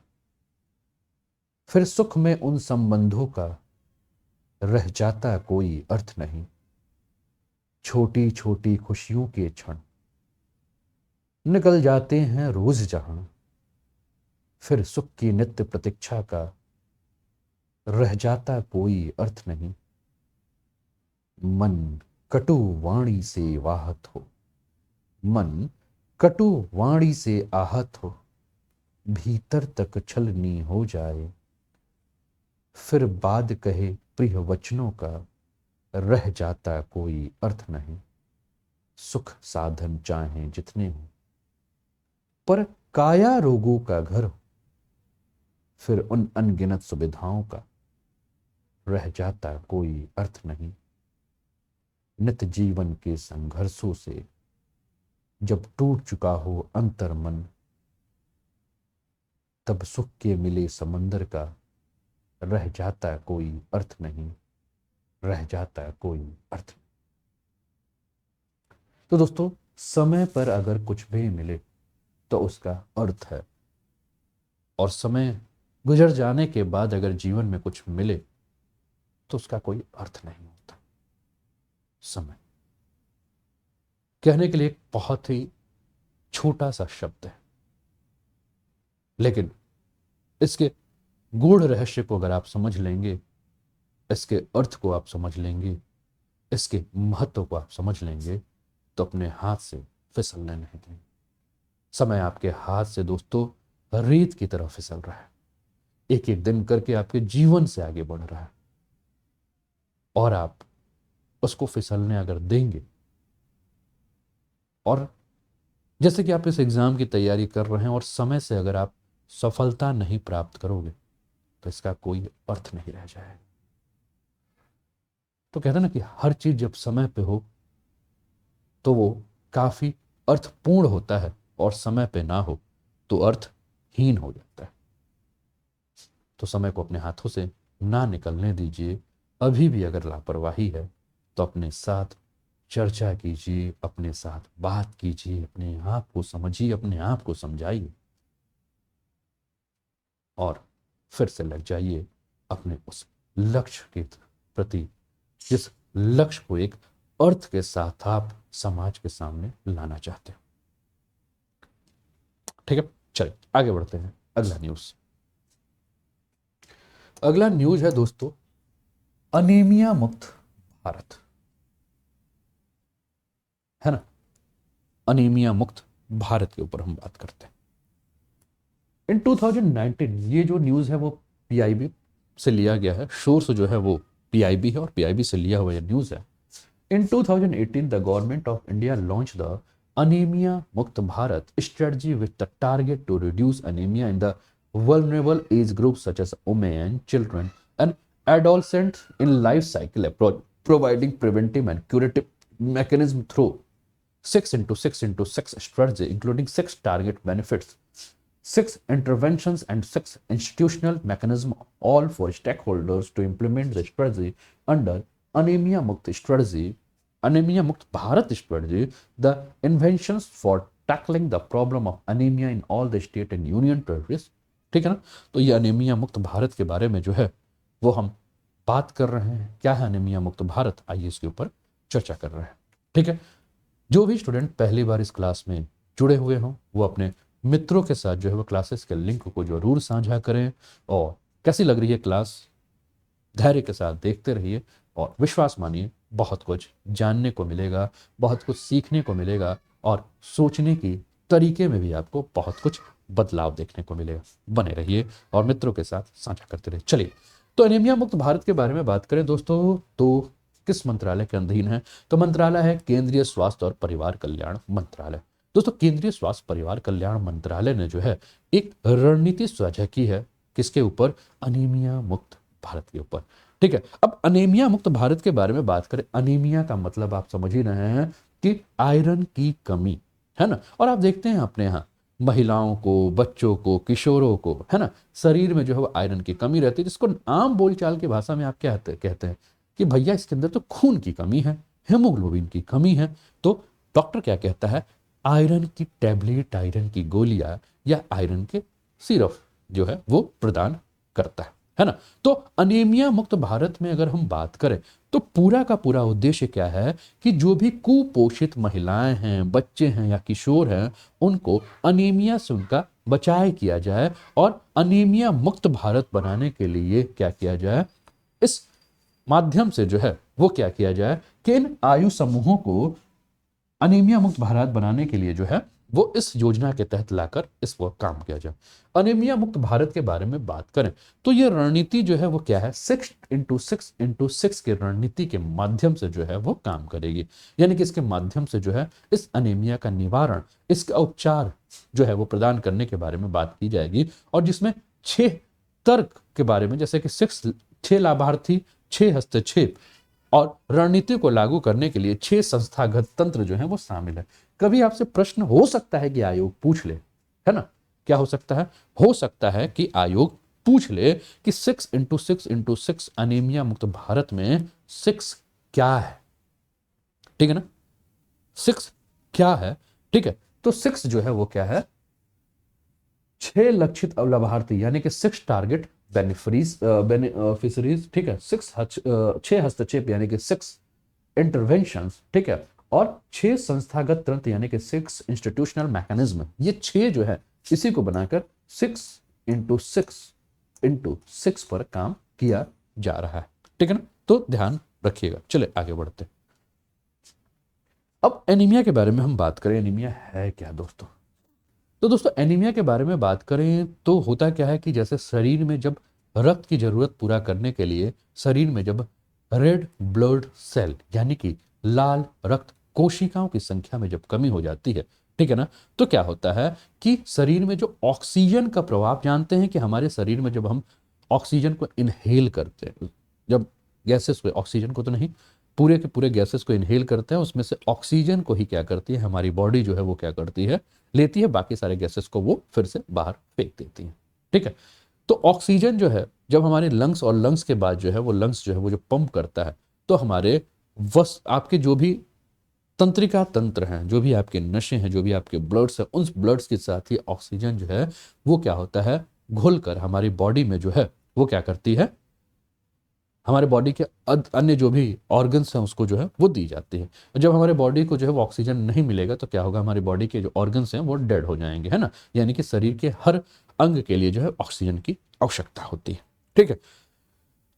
फिर सुख में उन संबंधों का रह जाता कोई अर्थ नहीं। छोटी छोटी खुशियों के क्षण निकल जाते हैं रोज जहां, फिर सुख की नित्य प्रतीक्षा का रह जाता कोई अर्थ नहीं। मन कटु वाणी से वाहत हो, मन कटु वाणी से आहत हो, भीतर तक छलनी हो जाए, फिर बाद कहे प्रिय वचनों का रह जाता कोई अर्थ नहीं। सुख साधन चाहे जितने हो, पर काया रोगों का घर हो, फिर उन अनगिनत सुविधाओं का रह जाता कोई अर्थ नहीं। नित्य जीवन के संघर्षों से जब टूट चुका हो अंतर मन, तब सुख के मिले समंदर का रह जाता कोई अर्थ नहीं, रह जाता कोई अर्थ नहीं। तो दोस्तों, समय पर अगर कुछ भी मिले तो उसका अर्थ है, और समय गुजर जाने के बाद अगर जीवन में कुछ मिले तो उसका कोई अर्थ नहीं होता। समय कहने के लिए एक बहुत ही छोटा सा शब्द है, लेकिन इसके गूढ़ रहस्य को अगर आप समझ लेंगे, इसके अर्थ को आप समझ लेंगे, इसके महत्व को आप समझ लेंगे, तो अपने हाथ से फिसलने नहीं देंगे। समय आपके हाथ से दोस्तों रेत की तरह फिसल रहा है, एक एक दिन करके आपके जीवन से आगे बढ़ रहा है, और आप उसको फिसलने अगर देंगे, और जैसे कि आप इस एग्जाम की तैयारी कर रहे हैं और समय से अगर आप सफलता नहीं प्राप्त करोगे, तो इसका कोई अर्थ नहीं रह जाए। तो कहते हैं ना कि हर चीज जब समय पे हो तो वो काफी अर्थपूर्ण होता है, और समय पे ना हो तो अर्थहीन हो जाता है। तो समय को अपने हाथों से ना निकलने दीजिए। अभी भी अगर लापरवाही है तो अपने साथ चर्चा कीजिए, अपने साथ बात कीजिए, अपने आप को समझिए, अपने आप को समझाइए, और फिर से लग जाइए अपने उस लक्ष्य के प्रति, जिस लक्ष्य को एक अर्थ के साथ आप समाज के सामने लाना चाहते हैं। ठीक है, चलिए आगे बढ़ते हैं। अगला न्यूज, अगला न्यूज है दोस्तों, अनीमिया मुक्त भारत, है ना। अनीमिया मुक्त भारत के ऊपर हम बात करते हैं। इन 2019, ये जो न्यूज है वो पीआईबी से लिया गया है, सोर्स जो है वो पीआईबी है और पीआईबी से लिया हुआ ये न्यूज है। In 2018, the government of India launched the Anemia Mukt Bharat strategy with the target to reduce anemia in the vulnerable age groups such as women, children, and adolescents in life cycle approach, providing preventive and curative mechanism through 6 into 6 into 6 strategy, including 6 target benefits, 6 interventions, and 6 institutional mechanism, all for stakeholders to implement the strategy under Anemia Mukt strategy, Anemia Mukt Bharat strategy, the inventions for tackling the problem of anemia in all the state and union territories। ठीक है ना। तो ये anaemia मुक्त भारत के बारे में जो है वो हम बात कर रहे हैं। क्या है अनेमिया मुक्त भारत, आइए इसके ऊपर चर्चा कर रहे हैं। ठीक है, जो भी स्टूडेंट पहली बार इस क्लास में जुड़े हुए हों वो अपने मित्रों के साथ जो है वो क्लासेस के लिंक को जरूर साझा करें, और कैसी लग रही है क्लास धैर्य के साथ देखते रहिए, और विश्वास मानिए बहुत कुछ जानने को मिलेगा, बहुत कुछ सीखने को मिलेगा, और सोचने की तरीके में भी आपको बहुत कुछ बदलाव देखने को मिलेगा। बने रहिए और मित्रों के साथ साझा करते रहिए। चलिए, तो अनीमिया मुक्त भारत के बारे में बात करें दोस्तों, तो किस मंत्रालय के अधीन है, तो मंत्रालय है केंद्रीय स्वास्थ्य और परिवार कल्याण मंत्रालय। दोस्तों, केंद्रीय स्वास्थ्य परिवार कल्याण मंत्रालय ने जो है एक रणनीति साझा की है, किसके ऊपर, अनीमिया मुक्त भारत के ऊपर। ठीक है, अब अनीमिया मुक्त भारत के बारे में बात करें, अनीमिया का मतलब आप समझ ही रहे हैं कि आयरन की कमी, है ना। और आप देखते हैं अपने यहाँ महिलाओं को, बच्चों को, किशोरों को, है ना, शरीर में जो है वो आयरन की कमी रहती है, जिसको आम बोलचाल की भाषा में आप क्या कहते हैं कि भैया इसके अंदर तो खून की कमी है, हेमोग्लोबिन की कमी है। तो डॉक्टर क्या कहता है, आयरन की टैबलेट, आयरन की गोलियां या आयरन के सिरप जो है वो प्रदान करता है ना। तो अनीमिया मुक्त भारत में अगर हम बात करें तो पूरा का पूरा उद्देश्य क्या है कि जो भी कुपोषित महिलाएं हैं, बच्चे हैं या किशोर हैं, उनको अनीमिया से उनका बचाव किया जाए, और अनीमिया मुक्त भारत बनाने के लिए क्या किया जाए, इस माध्यम से जो है वो क्या किया जाए कि इन आयु समूहों को अनीमिया मुक्त भारत बनाने के लिए जो है वो इस योजना के तहत लाकर इस पर काम किया जाए। अनीमिया मुक्त भारत के बारे में बात करें तो ये रणनीति जो है वो क्या है, 6 into 6 into 6 की रणनीति के माध्यम से जो है वो काम करेगी। यानी कि इसके माध्यम से जो है इस अनीमिया का निवारण, इसका उपचार जो है वो प्रदान करने के बारे में बात की जाएगी, और जिसमें 6 तर्क के बारे में, जैसे कि 6 लाभार्थी, 6 हस्तक्षेप और रणनीति को लागू करने के लिए 6 संस्थागत तंत्र जो है वो शामिल है। कभी आपसे प्रश्न हो सकता है कि आयोग पूछ ले, है ना, क्या हो सकता है कि आयोग पूछ ले कि 6 into 6 into 6 अनीमिया मुक्त भारत में 6 क्या है। ठीक है ना, 6 क्या है। ठीक है, तो 6 जो है वो क्या है, 6 लक्षित लाभार्थी, यानी कि 6 टारगेट बेनिफिशरीज, ठीक है, 6 हस्तक्षेप यानी कि 6 इंटरवेंशंस, ठीक है, और 6 संस्थागत तंत्र यानी कि 6 इंस्टीट्यूशनल मैकेनिज्म। ये 6 जो है इसी को बनाकर 6 into 6 into 6 पर काम किया जा रहा है। ठीक है ना, तो ध्यान रखिएगा। चले आगे बढ़ते हैं। अब एनीमिया के बारे में हम बात करें, एनीमिया है क्या दोस्तों। तो दोस्तों एनीमिया के बारे में बात करें तो होता क्या है कि जैसे शरीर में जब रक्त की जरूरत पूरा करने के लिए शरीर में जब रेड ब्लड सेल यानी कि लाल रक्त कोशिकाओं की संख्या में जब कमी हो जाती है, ठीक है ना, तो क्या होता है कि शरीर में जो ऑक्सीजन का प्रभाव, जानते हैं कि हमारे शरीर में जब हम ऑक्सीजन को इनहेल करते हैं, जब गैसेस को, ऑक्सीजन को तो नहीं, पूरे के पूरे गैसेस को इनहेल करते हैं, उसमें से ऑक्सीजन को ही क्या करती है हमारी बॉडी जो है वो क्या करती है, लेती है, बाकी सारे गैसेस को वो फिर से बाहर फेंक देती है। ठीक है, तो ऑक्सीजन जो है जब हमारे लंग्स, और लंग्स के बाद जो है वो लंग्स जो है वो जो पंप करता है, तो हमारे आपके जो भी तंत्रिका तंत्र हैं, जो भी आपके नशे हैं, जो भी आपके ब्लड्स हैं, उन ब्लड्स के साथ ही ऑक्सीजन जो है वो क्या होता है, घुलकर हमारी बॉडी में जो है वो क्या करती है, हमारे बॉडी के अन्य जो भी ऑर्गन्स हैं उसको जो है वो दी जाती है। जब हमारे बॉडी को जो है वो ऑक्सीजन नहीं मिलेगा तो क्या होगा, हमारी बॉडी के जो ऑर्गन्स हैं वो डेड हो जाएंगे, है ना, यानी कि शरीर के हर अंग के लिए जो है ऑक्सीजन की आवश्यकता होती है। ठीक है,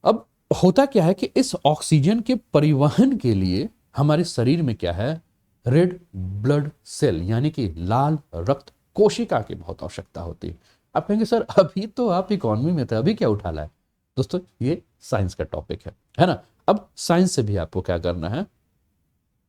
अब होता क्या है कि इस ऑक्सीजन के परिवहन के लिए हमारे शरीर में क्या है, रेड ब्लड सेल यानी कि लाल रक्त कोशिका की बहुत आवश्यकता होती है। आप कहेंगे सर अभी तो आप इकोनॉमी में थे, अभी क्या उठा लाए। दोस्तों ये साइंस का टॉपिक है ना। अब साइंस से भी आपको क्या करना है,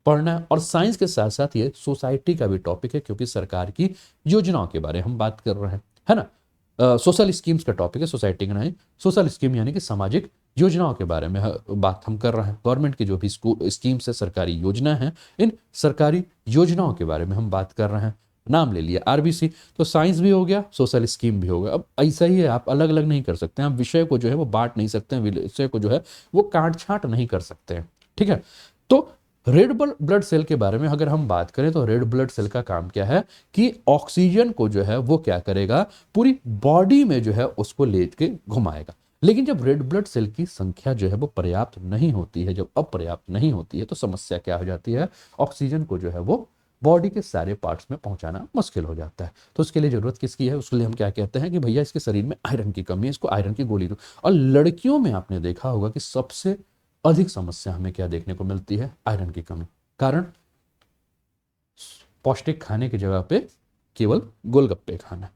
पढ़ना है, और साइंस के साथ साथ ये सोसाइटी का भी टॉपिक है, क्योंकि सरकार की योजनाओं के बारे में हम बात कर रहे हैं, है ना। सोशल स्कीम्स का टॉपिक है, सोसाइटी का नहीं, सोशल स्कीम यानी कि सामाजिक योजनाओं के बारे में बात हम कर रहे हैं। गवर्नमेंट की जो भी स्कीम्स है, सरकारी योजना है, इन सरकारी योजनाओं के बारे में हम बात कर रहे हैं। नाम ले लिया आरबीसी, तो साइंस भी हो गया, सोशल स्कीम भी हो गया। अब ऐसा ही है, आप अलग अलग नहीं कर सकते हैं, आप विषय को जो है वो बांट नहीं सकते हैं, विषय को जो है वो काट छांट नहीं कर सकते हैं। ठीक है, तो रेड ब्लड सेल के बारे में अगर हम बात करें तो रेड ब्लड सेल का काम क्या है कि ऑक्सीजन को जो है वो क्या करेगा, पूरी बॉडी में जो है उसको लेके घुमाएगा। लेकिन जब रेड ब्लड सेल की संख्या जो है वो पर्याप्त नहीं होती है, जब अपर्याप्त नहीं होती है, तो समस्या क्या हो जाती है, ऑक्सीजन को जो है वो बॉडी के सारे पार्ट्स में पहुंचाना मुश्किल हो जाता है। तो उसके लिए जरूरत किसकी है, उसके लिए हम क्या कहते हैं कि भैया इसके शरीर में आयरन की कमी है, इसको आयरन की गोली दो। और लड़कियों में आपने देखा होगा कि सबसे अधिक समस्या हमें क्या देखने को मिलती है, आयरन की कमी। कारण पौष्टिक खाने की जगह पे केवल गोलगप्पे खाना,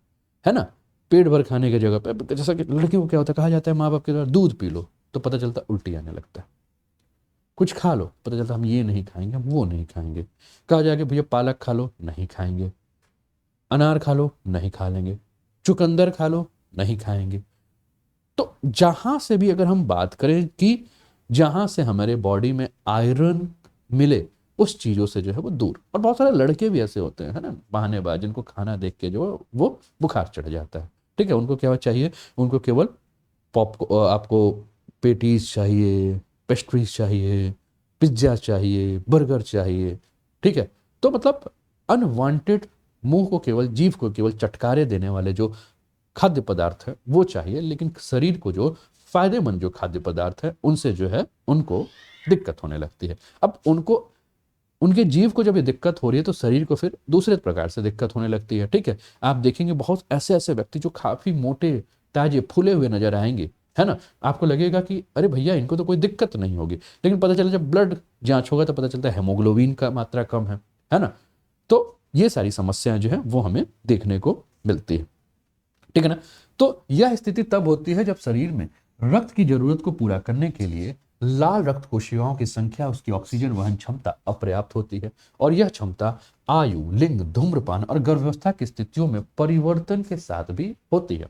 है ना, पेट भर खाने की जगह पे, जैसा कि लड़की को क्या होता है, कहा जाता है माँ बाप के द्वारा दूध पी लो, तो पता चलता उल्टी आने लगता है। कुछ खा लो, पता चलता हम ये नहीं खाएंगे, हम वो नहीं खाएंगे। कहा जाएगा भैया पालक खा लो, नहीं खाएंगे। अनार खा लो, नहीं खा लेंगे। चुकंदर खा लो, नहीं खाएंगे। तो जहां से भी अगर हम बात करें कि जहां से हमारे बॉडी में आयरन मिले, उस चीजों से जो है वो दूर। और बहुत सारे लड़के भी ऐसे होते हैं, है ना, बहानेबाज, जिनको खाना देख के जो वो बुखार चढ़ जाता है। ठीक है, उनको क्या चाहिए, उनको केवल आपको पेटीज चाहिए, पेस्ट्रीज चाहिए, पिज्ज़ा चाहिए, बर्गर चाहिए। ठीक है, तो मतलब अनवांटेड, मुंह को केवल, जीभ को केवल चटकारे देने वाले जो खाद्य पदार्थ है वो चाहिए, लेकिन शरीर को जो फायदेमंद जो खाद्य पदार्थ है उनसे जो है उनको दिक्कत होने लगती है। अब उनको, उनके जीव को जब ये दिक्कत हो रही है तो शरीर को फिर दूसरे प्रकार से दिक्कत होने लगती है। ठीक है, आप देखेंगे बहुत ऐसे ऐसे व्यक्ति जो काफी मोटे ताजे फूले हुए नजर आएंगे, है ना, आपको लगेगा कि अरे भैया इनको तो कोई दिक्कत नहीं होगी, लेकिन पता चला जब ब्लड जांच होगा तो पता चलता है हेमोग्लोबिन का मात्रा कम है ना। तो ये सारी समस्याएं जो है वो हमें देखने को मिलती है। ठीक है ना, तो यह स्थिति तब होती है जब शरीर में रक्त की जरूरत को पूरा करने के लिए लाल रक्त कोशिकाओं की संख्या, उसकी ऑक्सीजन वहन क्षमता अपर्याप्त होती है। और यह क्षमता आयु, लिंग, धूम्रपान और गर्भावस्था की स्थितियों में परिवर्तन के साथ भी होती है।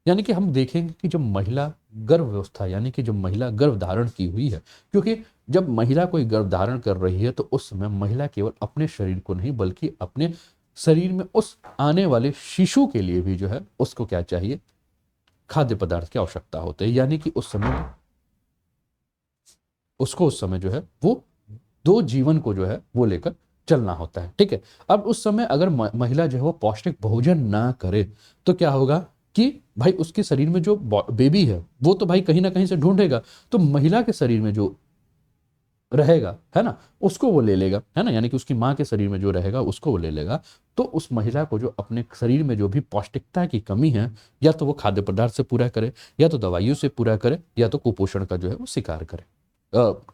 यानी कि हम देखेंगे कि जब महिला गर्भावस्था, यानी कि जब महिला गर्भ धारण की हुई है, क्योंकि जब महिला कोई गर्भ धारण कर रही है तो उस समय महिला केवल अपने शरीर को नहीं बल्कि अपने शरीर में उस आने वाले शिशु के लिए भी जो है उसको क्या चाहिए, खाद्य पदार्थ की आवश्यकता होती है। यानी कि उस समय उसको, उस समय जो है वो दो जीवन को जो है वो लेकर चलना होता है। ठीक है, अब उस समय अगर महिला जो है वो पौष्टिक भोजन ना करे तो क्या होगा कि भाई उसके शरीर में जो बेबी है वो तो भाई कहीं ना कहीं से ढूंढेगा, तो महिला के शरीर में जो रहेगा, है ना, उसको वो ले लेगा, है ना, यानी कि उसकी माँ के शरीर में जो रहेगा उसको वो ले लेगा। तो उस महिला को जो अपने शरीर में जो भी पौष्टिकता की कमी है, या तो वो खाद्य पदार्थ से पूरा करे, या तो दवाइयों से पूरा करे, या तो कुपोषण का जो है वो शिकार करे,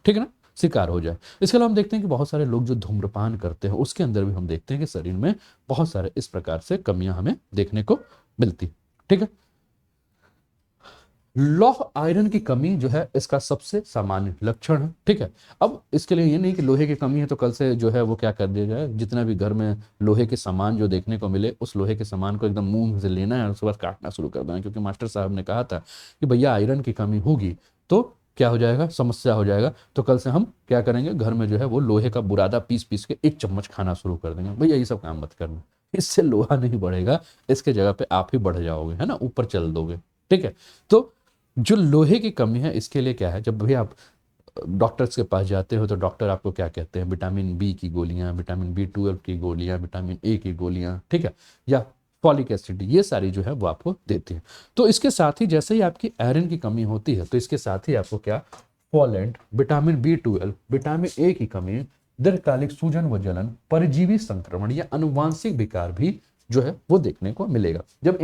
ठीक है ना, शिकार हो जाए। इसके अलावा हम देखते हैं कि बहुत सारे लोग जो धूम्रपान करते हैं उसके अंदर भी हम देखते हैं कि शरीर में बहुत सारे इस प्रकार से कमियां हमें देखने को मिलती। ठीक है, लौह आयरन की कमी जो है इसका सबसे सामान्य लक्षण है। ठीक है, अब इसके लिए ये नहीं कि लोहे की कमी है तो कल से जो है वो क्या कर दिया जाए, जितना भी घर में लोहे के सामान जो देखने को मिले उस लोहे के सामान को एकदम मुंह से लेना है और उसके बाद काटना शुरू कर देना है, क्योंकि मास्टर साहब ने कहा था कि भैया आयरन की कमी होगी तो क्या हो जाएगा, समस्या हो जाएगा। तो कल से हम क्या करेंगे, घर में जो है वो लोहे का बुरादा पीस पीस के 1 चम्मच खाना शुरू कर देंगे। भैया ये सब काम मत करना, इससे लोहा नहीं बढ़ेगा, इसके जगह पे आप ही बढ़ जाओगे, है ना, ऊपर चल दोगे। ठीक है, तो जो लोहे की कमी है इसके लिए क्या है, जब भी आप डॉक्टर्स के पास जाते हो तो डॉक्टर आपको क्या कहते हैं, विटामिन बी की गोलियां, विटामिन B12 की गोलियां, विटामिन ए की गोलियां, ठीक है, या फॉलिक एसिड, ये सारी जो है वो आपको देते हैं। तो इसके साथ ही जैसे ही आपकी आयरन की कमी होती है तो इसके साथ ही आपको क्या, folate, vitamin B12, vitamin A की कमी, दीर्घकालिक सूजन व जलन, परजीवी संक्रमण या अनुवांशिक विकार भी जो है वो देखने को मिलेगा। जब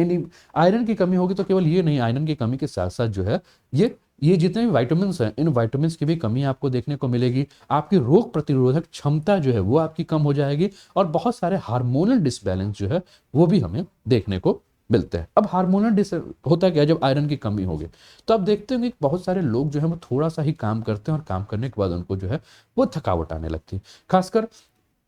आयरन की कमी होगी तो केवल ये नहीं, आयरन की कमी के साथ साथ जो है ये जितने भी वाइटामिन हैं इन वाइटामिन की भी कमी आपको देखने को मिलेगी। आपकी रोग प्रतिरोधक क्षमता जो है वो आपकी कम हो जाएगी और बहुत सारे हार्मोनल डिसबैलेंस जो है वो भी हमें देखने को मिलते हैं। अब हार्मोनल डिस होता क्या है, जब आयरन की कमी होगी तो आप देखते होंगे कि बहुत सारे लोग जो है वो थोड़ा सा ही काम करते हैं और काम करने के बाद उनको जो है वो थकावट आने लगती है। खासकर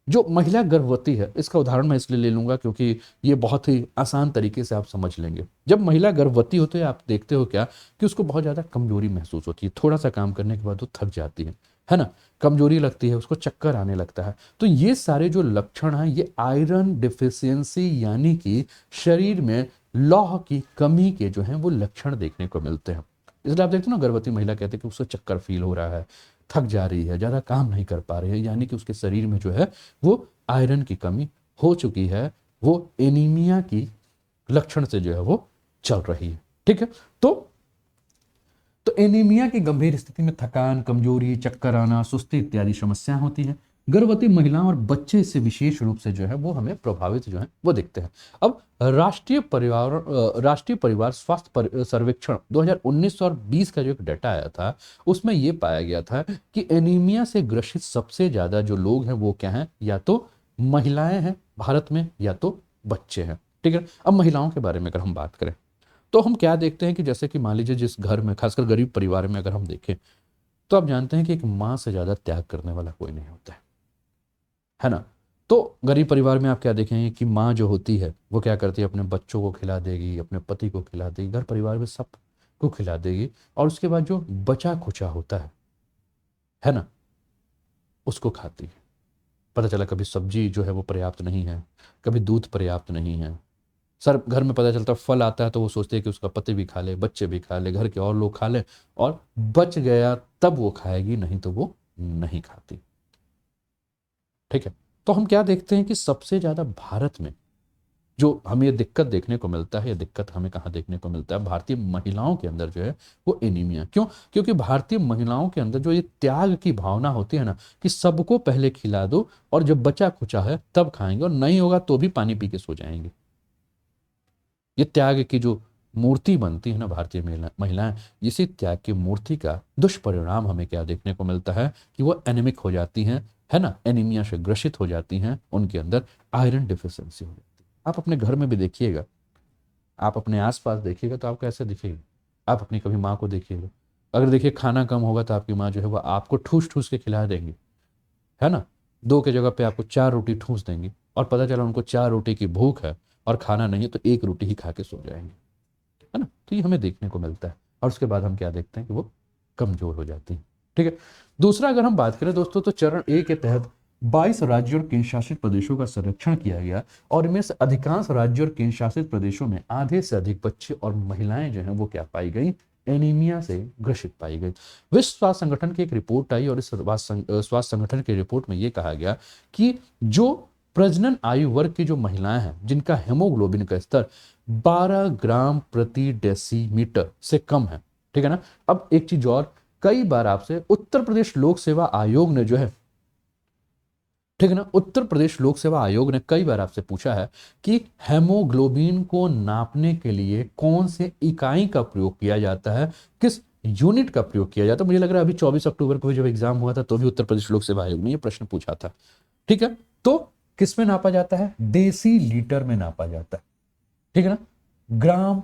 जो महिला गर्भवती है, इसका उदाहरण मैं इसलिए ले लूंगा क्योंकि ये बहुत ही आसान तरीके से आप समझ लेंगे। जब महिला गर्भवती होती है आप देखते हो क्या कि उसको बहुत ज़्यादा कमजोरी महसूस होती है, थोड़ा सा काम करने के बाद वो थक जाती है ना, कमजोरी लगती है, उसको चक्कर आने लगता है। तो ये सारे जो लक्षण हैं ये आयरन डिफिशियंसी यानी कि शरीर में लौह की कमी के जो हैं वो लक्षण देखने को मिलते हैं। इसलिए आप देखते हो ना, गर्भवती महिला कहते हैं कि उसको चक्कर फील हो रहा है, थक जा रही है, ज़्यादा काम नहीं कर पा रही है, यानी कि उसके शरीर में जो है वो आयरन की कमी हो चुकी है, वो एनीमिया की लक्षण से जो है वो चल रही है। ठीक है, तो एनीमिया की गंभीर स्थिति में थकान, कमजोरी, चक्कर आना, सुस्ती इत्यादि समस्याएं होती हैं। गर्भवती महिलाओं और बच्चे इससे विशेष रूप से जो है वो हमें प्रभावित जो है वो दिखते हैं। अब राष्ट्रीय परिवार स्वास्थ्य सर्वेक्षण 2019 और 20 का जो एक डाटा आया था उसमें ये पाया गया था कि एनीमिया से ग्रसित सबसे ज्यादा जो लोग हैं वो क्या हैं, या तो महिलाएं हैं भारत में या तो बच्चे हैं। ठीक है, अब महिलाओं के बारे में अगर हम बात करें तो हम क्या देखते हैं कि जैसे कि मान लीजिए जिस घर में, खासकर गरीब परिवार में अगर हम देखें तो आप जानते हैं कि एक माँ से ज्यादा त्याग करने वाला कोई नहीं होता है ना। तो गरीब परिवार में आप क्या देखेंगे कि माँ जो होती है वो क्या करती है, अपने बच्चों को खिला देगी, अपने पति को खिला देगी, घर परिवार में सबको खिला देगी, और उसके बाद जो बचा खुचा होता है ना, उसको खाती है। पता चला कभी सब्जी जो है वो पर्याप्त नहीं है, कभी दूध पर्याप्त नहीं है, सर घर में पता चलता फल आता है तो वो सोचते हैं कि उसका पति भी खा ले, बच्चे भी खा ले, घर के और लोग खा ले, और बच गया तब वो खाएगी, नहीं तो वो नहीं खाती। ठीक है, तो हम क्या देखते हैं कि सबसे ज्यादा भारत में जो हमें ये दिक्कत देखने को मिलता है, ये दिक्कत हमें कहाँ देखने को मिलता है, भारतीय महिलाओं के अंदर जो है वो एनीमिया। क्यों? क्योंकि भारतीय महिलाओं के अंदर जो ये त्याग की भावना होती है ना, कि सबको पहले खिला दो और जब बचा खुचा है तब खाएंगे, और नहीं होगा तो भी पानी पी के सो जाएंगे। ये त्याग की जो मूर्ति बनती है ना भारतीय महिलाएं, इसी त्याग की मूर्ति का दुष्परिणाम हमें क्या देखने को मिलता है कि वो एनीमिक हो जाती हैं, है ना, एनीमिया से ग्रसित हो जाती हैं, उनके अंदर आयरन डिफिशियंसी हो जाती है। आप अपने घर में भी देखिएगा, आप अपने आसपास देखिएगा तो आपको ऐसे दिखेगा। आप अपनी कभी माँ को देखिएगा, अगर देखिए खाना कम होगा तो आपकी माँ जो है वो आपको ठूस ठूस के खिला देंगी, है ना, 2 की जगह पे आपको 4 रोटी ठूस देंगी, और पता चला उनको 4 रोटी की भूख है और खाना नहीं है तो 1 रोटी ही खा के सो जाएंगे, है ना। तो ये हमें देखने को मिलता है, और उसके बाद हम क्या देखते हैं कि वो कमजोर हो जाती है। ठीक है, दूसरा अगर हम बात करें दोस्तों तो चरण ए के तहत 22 राज्यों और केंद्र शासित प्रदेशों का सर्वेक्षण किया गया, और इनमें से अधिकांश राज्यों और केंद्र शासित प्रदेशों में आधे से अधिक बच्चे और महिलाएं जो हैं वो क्या पाई गई, एनीमिया से ग्रसित पाई गई। विश्व स्वास्थ्य संगठन की एक रिपोर्ट आई, और इस स्वास्थ्य संगठन की रिपोर्ट में यह कहा गया कि जो प्रजनन आयु वर्ग की जो महिलाएं हैं जिनका हेमोग्लोबिन का स्तर 12 ग्राम प्रति डेसीमीटर से कम है, ठीक है ना। अब एक चीज और, कई बार आपसे उत्तर प्रदेश लोक सेवा आयोग ने जो है, ठीक है ना, उत्तर प्रदेश लोक सेवा आयोग ने कई बार आपसे पूछा है कि हेमोग्लोबिन को नापने के लिए कौन से इकाई का प्रयोग किया जाता है, किस यूनिट का प्रयोग किया जाता है। मुझे लग रहा है अभी 24 अक्टूबर को जब एग्जाम हुआ था तो भी उत्तर प्रदेश लोक सेवा आयोग ने यह प्रश्न पूछा था। ठीक है, तो किस में नापा जाता है, डेसी लीटर में नापा जाता है, ठीक है ना, ग्राम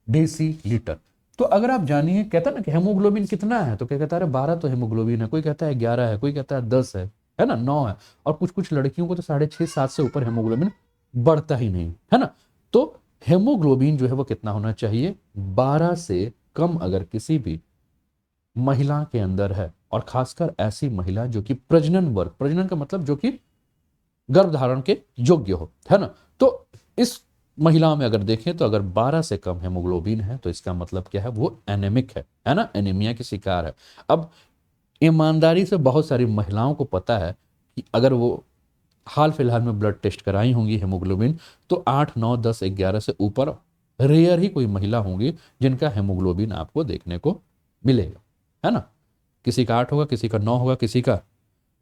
डेसी लीटर। तो अगर आप जानिए, कहता है ना कि हेमोग्लोबिन कितना है, तो क्या कहता है, अरे 12 तो हेमोग्लोबिन है, कोई कहता है 11 है, कोई कहता है 10 है ना, 9 है, और कुछ कुछ लड़कियों को तो 6.5-7 से ऊपर हेमोग्लोबिन बढ़ता ही नहीं है ना। तो हेमोग्लोबिन जो है वो कितना होना चाहिए, 12 से कम अगर किसी भी महिला के अंदर है, और खासकर ऐसी महिला जो कि प्रजनन वर्ग, प्रजनन का मतलब जो कि गर्भ धारण के योग्य हो, है ना। तो इस महिला में अगर देखें तो अगर 12 से कम हेमोग्लोबिन है तो इसका मतलब क्या है, वो एनेमिक है ना, एनीमिया की शिकार है। अब ईमानदारी से बहुत सारी महिलाओं को पता है कि अगर वो हाल फिलहाल में ब्लड टेस्ट कराई होंगी हेमोग्लोबिन, तो 8, 9, 10, 11 से ऊपर रेयर ही कोई महिला होंगी जिनका हेमोग्लोबिन आपको देखने को मिलेगा, है ना। किसी का 8 होगा, किसी का 9 होगा, किसी का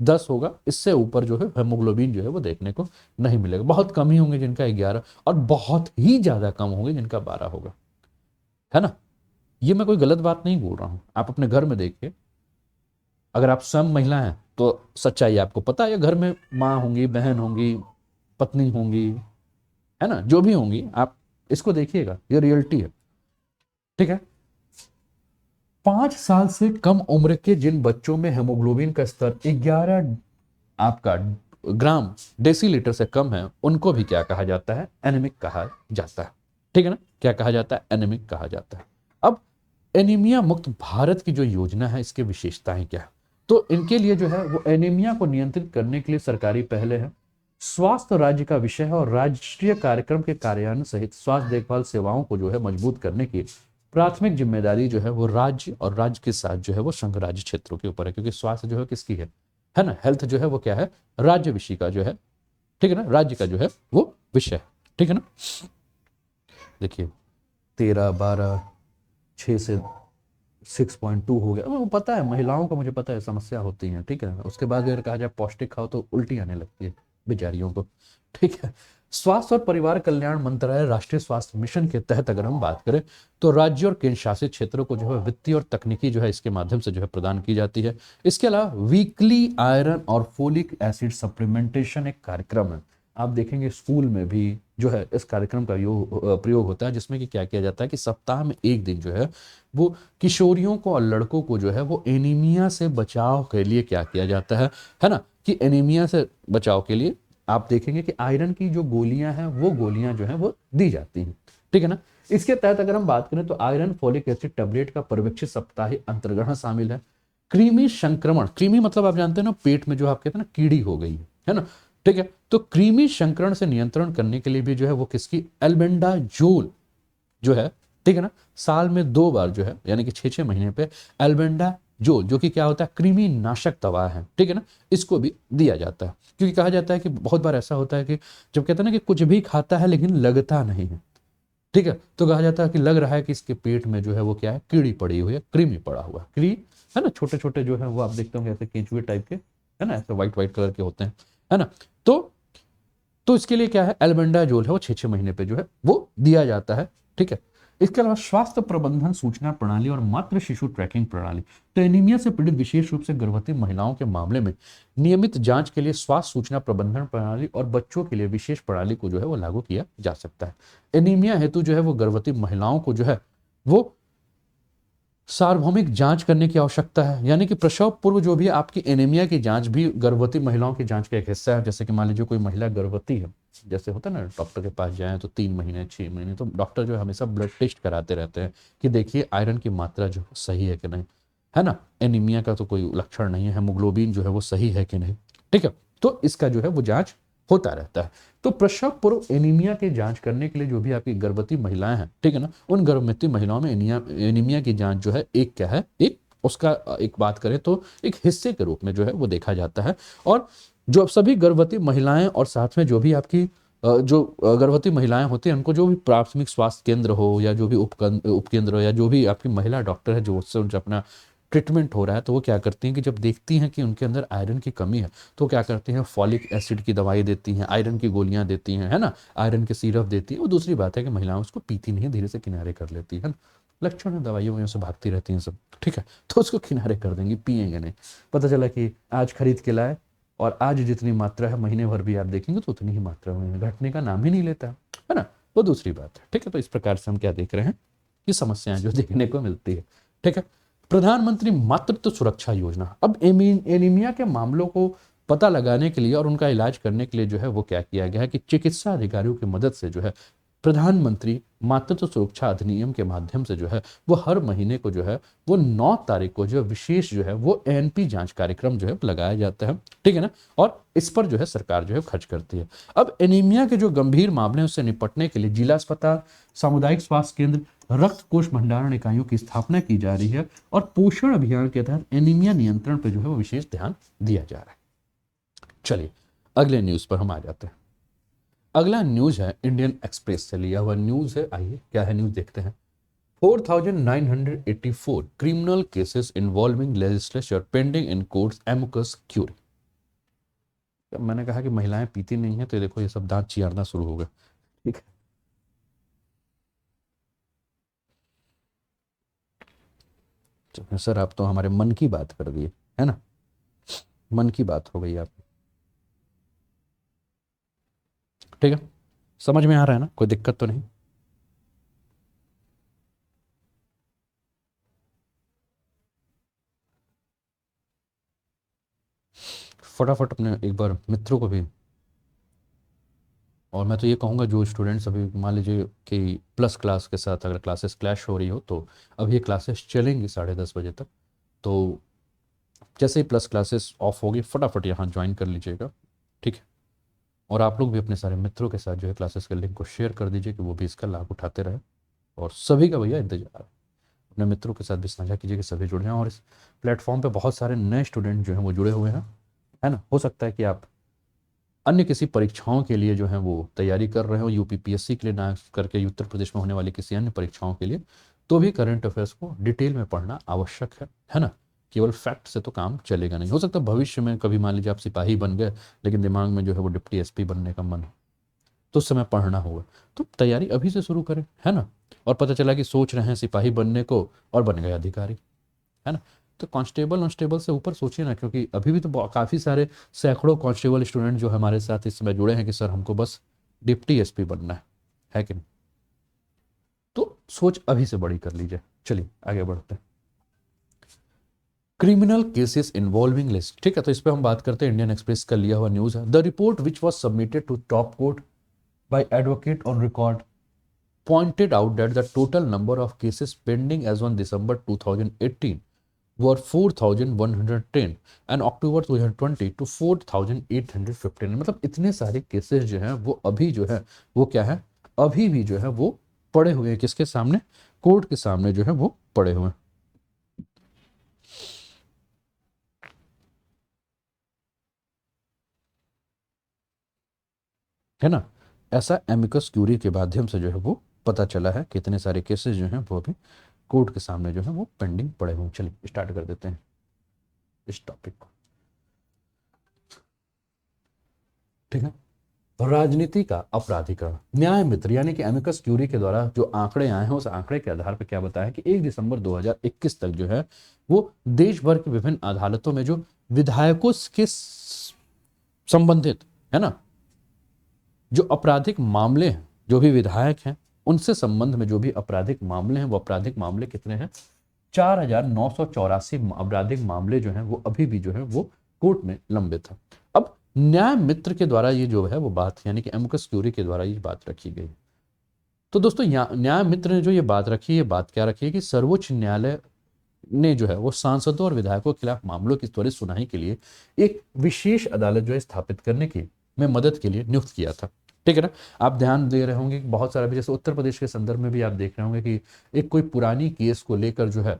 10 होगा, इससे ऊपर जो है हेमोग्लोबिन जो है वो देखने को नहीं मिलेगा। बहुत कम ही होंगे जिनका 11, और बहुत ही ज़्यादा कम होंगे जिनका 12 होगा, है ना। ये मैं कोई गलत बात नहीं बोल रहा हूँ, आप अपने घर में देखिए, अगर आप स्वयं महिला हैं तो सच्चाई आपको पता है, घर में माँ होंगी, बहन होंगी, पत्नी होंगी, है ना, जो भी होंगी, आप इसको देखिएगा, ये रियलिटी है, ठीक है। 5 साल से कम उम्र के जिन बच्चों में हेमोग्लोबिन का स्तर 11 आपका ग्राम डेसीलीटर से कम है, उनको भी क्या कहा जाता है, एनीमिक कहा जाता है, ठीक है ना। क्या कहा जाता है, एनीमिक कहा जाता है। अब एनीमिया मुक्त भारत की जो योजना है, इसकी विशेषताएं क्या है, तो इनके लिए जो है वो एनीमिया को नियंत्रित करने के लिए सरकारी पहले है, स्वास्थ्य राज्य का विषय है, और राष्ट्रीय कार्यक्रम के कार्यान्वयन सहित स्वास्थ्य देखभाल सेवाओं को जो है मजबूत करने की प्राथमिक जिम्मेदारी जो है वो राज्य, और राज्य के साथ जो है वो संघ राज्य क्षेत्रों के ऊपर है, क्योंकि स्वास्थ्य जो है किसकी है ना, हेल्थ जो है वो क्या है, राज्य विषय का जो है, ठीक है ना, राज्य का जो है वो विषय है, ठीक है ना। देखिए 13, 12, 6 से 6.2 हो गया, वो पता है महिलाओं को, मुझे पता है समस्या होती है, ठीक है। उसके बाद अगर कहा जाए पौष्टिक खाओ तो उल्टी आने लगती है बेचारियों को, ठीक है। स्वास्थ्य और परिवार कल्याण मंत्रालय राष्ट्रीय स्वास्थ्य मिशन के तहत अगर हम बात करें तो राज्य और केंद्र शासित क्षेत्रों को जो है वित्तीय और तकनीकी जो है इसके माध्यम से जो है प्रदान की जाती है। इसके अलावा वीकली आयरन और फोलिक एसिड सप्लीमेंटेशन एक कार्यक्रम है, आप देखेंगे स्कूल में भी जो है इस कार्यक्रम का प्रयोग होता है, जिसमें कि क्या किया जाता है कि सप्ताह में एक दिन जो है वो किशोरियों को और लड़कों को जो है वो एनीमिया से बचाव के लिए क्या किया जाता है ना, कि एनीमिया से बचाव के लिए आप देखेंगे कि आयरन की जो गोलियां हैं वो गोलियां जो हैं वो दी जाती हैं, ठीक है ना। इसके तहत अगर हम बात करें तो आयरन फोलिक एसिड टैबलेट का पर्यवेक्षित साप्ताहिक अंतर्ग्रहण शामिल है। कृमि संक्रमण, कृमि मतलब आप जानते हैं ना, पेट में जो आप कहते हैं ना कीड़ी हो गई है ना, ठीक है। तो कृमि संक्रमण से नियंत्रण करने के लिए भी जो है वो किसकी, एल्बेंडाजोल जो है, ठीक है ना, साल में 2 बार जो है यानी कि 6-6 महीने पे एल्बेंडाजोल जो कि क्या होता है, कृमि नाशक दवा है, ठीक है ना, इसको भी दिया जाता है। क्योंकि कहा जाता है कि बहुत बार ऐसा होता है कि जब कहते हैं ना कि कुछ भी खाता है लेकिन लगता नहीं है, ठीक है, तो कहा जाता है कि लग रहा है कि इसके पेट में जो है वो क्या है, कीड़ी पड़ी हुई है, कृमि पड़ा हुआ है, है ना, छोटे छोटे जो है वो आप देखते होंगे ऐसे केंचुए टाइप के, है ना, ऐसे व्हाइट व्हाइट कलर के होते हैं, है ना। तो इसके लिए क्या है, एल्बेंडाजोल है वो 6-6 महीने पे जो है वो दिया जाता है, ठीक है। इसके अलावा स्वास्थ्य प्रबंधन सूचना प्रणाली और मातृ शिशु ट्रैकिंग प्रणाली, तो एनीमिया से पीड़ित विशेष रूप से गर्भवती महिलाओं के मामले में नियमित जांच के लिए स्वास्थ्य सूचना प्रबंधन प्रणाली और बच्चों के लिए विशेष प्रणाली को जो है वो लागू किया जा सकता है। एनीमिया हेतु जो है वो गर्भवती महिलाओं को जो है वो सार्वभौमिक जांच करने की आवश्यकता है, यानी कि प्रसव पूर्व जो भी आपकी एनीमिया की जांच भी गर्भवती महिलाओं की जांच का एक हिस्सा है। जैसे कि मान लीजिए कोई महिला गर्भवती है, जैसे होता है ना, डॉक्टर के पास जाएं तो 3 महीने 6 महीने तो डॉक्टर जो है हमेशा ब्लड टेस्ट कराते रहते हैं कि देखिए आयरन की मात्रा जो सही है कि नहीं, है ना, एनीमिया का तो कोई लक्षण नहीं है, हेमोग्लोबिन जो है वो सही है कि नहीं, ठीक है। तो इसका जो है वो जांच होता रहता है। तो प्रसव पूर्व एनीमिया की जांच करने के लिए जो भी आपकी गर्भवती महिलाएं हैं, ठीक है ना, उन गर्भवती महिलाओं में एनीमिया की जांच जो है एक क्या है, एक उसका एक बात करें तो एक हिस्से के रूप में जो है वो देखा जाता है। और जो सभी गर्भवती महिलाएं और साथ में जो भी आपकी जो गर्भवती महिलाएं होती हैं उनको जो भी प्राथमिक स्वास्थ्य केंद्र हो या जो भी उपकेंद्र हो या जो भी आपकी महिला डॉक्टर है जो उससे उनसे अपना ट्रीटमेंट हो रहा है, तो वो क्या करती हैं कि जब देखती हैं कि उनके अंदर आयरन की कमी है तो क्या करती हैं, फॉलिक एसिड की दवाई देती हैं, आयरन की गोलियां देती हैं, है ना, आयरन के सिरप देती हैं। वो दूसरी बात है कि महिलाएं उसको पीती नहीं, धीरे से किनारे कर लेती है ना, लक्षण है, दवाइयों में से भागती रहती हैं सब, ठीक है, तो उसको किनारे कर देंगी, पिएंगे नहीं। पता चला कि आज खरीद के लाए और आज जितनी मात्रा है महीने भर भी आप देखेंगे तो उतनी ही मात्रा में घटने का नाम ही नहीं लेता, है ना, वो दूसरी बात है, ठीक है। तो इस प्रकार से हम क्या देख रहे हैं, की समस्याएं जो देखने को मिलती है। ठीक है, प्रधानमंत्री मातृत्व सुरक्षा योजना, अब एनीमिया के मामलों को पता लगाने के लिए और उनका इलाज करने के लिए जो है वो क्या किया गया है कि चिकित्सा अधिकारियों की मदद से जो है प्रधानमंत्री मातृत्व सुरक्षा अधिनियम के माध्यम से जो है वो हर महीने को जो है वो 9 तारीख को जो विशेष जो है वो एएनपी जांच कार्यक्रम जो है लगाया जाता है। ठीक है ना, और इस पर जो है सरकार जो है खर्च करती है। अब एनीमिया के जो गंभीर मामले हैं उससे निपटने के लिए जिला अस्पताल, सामुदायिक स्वास्थ्य केंद्र, रक्त कोष भंडारण इकाइयों की स्थापना की जा रही है और पोषण अभियान के तहत एनीमिया नियंत्रण पर जो है वो विशेष ध्यान दिया जा रहा है। चलिए अगले न्यूज पर हम आ जाते हैं। अगला न्यूज है इंडियन एक्सप्रेस से लिया हुआ न्यूज है। आइए क्या है न्यूज देखते हैं। 4984 criminal cases involving legislature pending in courts amicus curiae. मैंने कहा कि महिलाएं पीती नहीं है, तो देखो ये सब दांत चियारना शुरू हो गए। ठीक है, सर आप तो हमारे मन की बात कर दिए, है ना, मन की बात हो गई आपकी। ठीक है, समझ में आ रहा है ना, कोई दिक्कत तो नहीं। फटाफट अपने एक बार मित्रों को भी, और मैं तो ये कहूँगा जो स्टूडेंट्स अभी मान लीजिए कि प्लस क्लास के साथ अगर क्लासेस क्लैश हो रही हो तो अब ये क्लासेस चलेंगी 10:30 बजे तक। तो जैसे ही प्लस क्लासेस ऑफ होगी फटाफट यहाँ ज्वाइन कर लीजिएगा। ठीक है, और आप लोग भी अपने सारे मित्रों के साथ जो है क्लासेस के लिंक को शेयर कर दीजिए कि वो भी इसका लाभ उठाते रहे। और सभी का भैया इंतजार है, अपने मित्रों के साथ भी साझा कीजिए कि सभी जुड़ जाएं। और इस प्लेटफॉर्म पे बहुत सारे नए स्टूडेंट जो हैं वो जुड़े हुए हैं, है ना। हो सकता है कि आप अन्य किसी परीक्षाओं के लिए जो है वो तैयारी कर रहे हो, यूपीपीएससी के लिए ना करके उत्तर प्रदेश में होने वाली किसी अन्य परीक्षाओं के लिए, तो भी करंट अफेयर्स को डिटेल में पढ़ना आवश्यक है ना। केवल फैक्ट से तो काम चलेगा नहीं। हो सकता है भविष्य में कभी मान लीजिए आप सिपाही बन गए लेकिन दिमाग में जो है वो डिप्टी एसपी बनने का मन हो, तो उस समय पढ़ना होगा। तो तैयारी अभी से शुरू करें, है ना। और पता चला कि सोच रहे हैं सिपाही बनने को और बन गए अधिकारी, है ना। तो कांस्टेबल वॉन्स्टेबल से ऊपर सोचिए ना, क्योंकि अभी भी तो काफ़ी सारे सैकड़ों कांस्टेबल स्टूडेंट जो हमारे साथ इस समय जुड़े हैं कि सर हमको बस डिप्टी एसपी बनना है कि नहीं। तो सोच अभी से बड़ी कर लीजिए। चलिए आगे बढ़ते हैं। क्रिमिनल केसेस इन्वॉल्विंग लिस्ट, ठीक है, तो इस पर हम बात करते हैं। इंडियन एक्सप्रेस का लिया हुआ न्यूज है। The report which was submitted to top court by advocate on record pointed out that the total number of cases pending as on December 2018 were 4,110 and October 2020 to 4,815। मतलब इतने सारे cases जो हैं वो अभी जो है वो क्या है, अभी भी जो है वो पड़े हुए हैं। किसके सामने? कोर्ट के सामने जो है वो पड़े हुए हैं, है ना। ऐसा एमिकस क्यूरी के माध्यम से जो है वो पता चला है कि इतने सारे केसेस जो हैं वो अभी कोर्ट के सामने जो है वो पेंडिंग पड़े हुए हैं। चलिए स्टार्ट कर देते हैं इस टॉपिक को। ठीक है, राजनीति का अपराधीकरण। न्याय मित्र यानी कि एमिकस क्यूरी के द्वारा जो आंकड़े आए हैं उस आंकड़े के आधार पर क्या बताया कि 1 दिसंबर 2021 तक जो है वो देश भर की विभिन्न अदालतों में जो विधायकों के संबंधित, है ना, जो आपराधिक मामले हैं, जो भी विधायक हैं उनसे संबंध में जो भी आपराधिक मामले हैं, वो आपराधिक मामले कितने हैं? 4,984 आपराधिक मामले जो हैं वो अभी भी जो है वो कोर्ट में लंबित है। अब न्याय मित्र के द्वारा ये जो है वो बात, यानी कि एमिकस क्यूरी के द्वारा ये बात रखी गई। तो दोस्तों न्याय मित्र ने जो ये बात रखी, ये बात क्या रखी है कि सर्वोच्च न्यायालय ने जो है वो सांसदों और विधायकों के खिलाफ मामलों की त्वरित सुनवाई के लिए एक विशेष अदालत जो है स्थापित करने की में मदद के लिए नियुक्त किया था। ठीक है ना। आप ध्यान दे रहे होंगे कि बहुत सारा भी, जैसे उत्तर प्रदेश के संदर्भ में भी आप देख रहे होंगे कि एक कोई पुरानी केस को लेकर जो है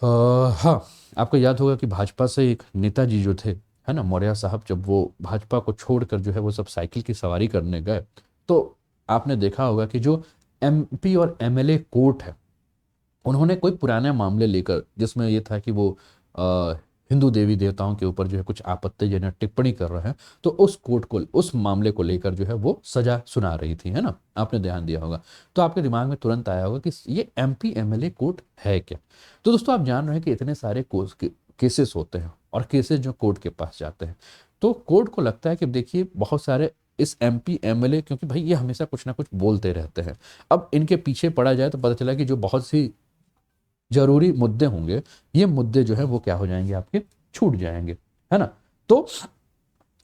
हाँ, आपको याद होगा कि भाजपा से एक नेताजी जो थे, है ना, मौर्य साहब, जब वो भाजपा को छोड़कर जो है वो सब साइकिल की सवारी करने गए, तो आपने देखा होगा कि जो एमपी और एमएलए कोर्ट है उन्होंने कोई पुराने मामले लेकर, जिसमें ये था कि वो हिंदू देवी देवताओं के ऊपर जो है कुछ आपत्तिजनक टिप्पणी कर रहे हैं, तो उस कोर्ट को, उस मामले को लेकर जो है वो सजा सुना रही थी, है ना। आपने ध्यान दिया होगा, तो आपके दिमाग में तुरंत आया होगा कि ये एमपी एमएलए कोर्ट है क्या। तो दोस्तों आप जान रहे हैं कि इतने सारे केसेस होते हैं और केसेस जो कोर्ट के पास जाते हैं, तो कोर्ट को लगता है कि देखिए बहुत सारे इस एमपी एमएलए, क्योंकि भाई ये हमेशा कुछ ना कुछ बोलते रहते हैं, अब इनके पीछे पड़ा जाए तो पता चला कि जो बहुत सी जरूरी मुद्दे होंगे, ये मुद्दे जो है वो क्या हो जाएंगे, आपके छूट जाएंगे, है ना। तो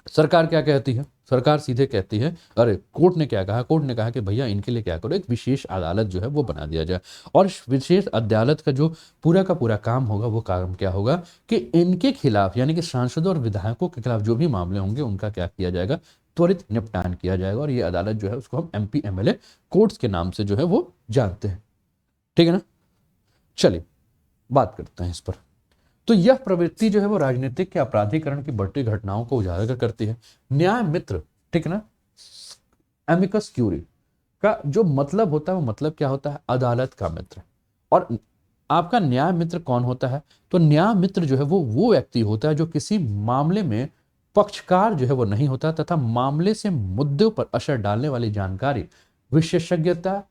सरकार क्या कहती है, सरकार सीधे कहती है, अरे कोर्ट ने क्या कहा, कोर्ट ने कहा कि भैया इनके लिए क्या करो, एक विशेष अदालत जो है वो बना दिया जाए। और इस विशेष अदालत का जो पूरा का पूरा काम होगा, वो काम क्या होगा कि इनके खिलाफ, यानी कि सांसदों और विधायकों के खिलाफ जो भी मामले होंगे उनका क्या किया जाएगा, त्वरित निपटान किया जाएगा। और ये अदालत जो है उसको हम एमपी एमएलए कोर्ट्स के नाम से जो है वो जानते हैं, ठीक है ना। चलिए बात करते हैं इस पर। तो यह प्रवृत्ति जो है वो राजनीतिक के अपराधीकरण की बढ़ती घटनाओं को उजागर करती है। न्याय मित्र, ठीक है ना, एमिकस क्यूरी का जो मतलब होता है, वो मतलब क्या होता है, अदालत का मित्र। और आपका न्याय मित्र कौन होता है, तो न्याय मित्र जो है वो व्यक्ति होता है जो किसी मामले में पक्षकार जो है वो नहीं होता, तथा मामले से मुद्दों पर असर डालने वाली जानकारी, विशेषज्ञता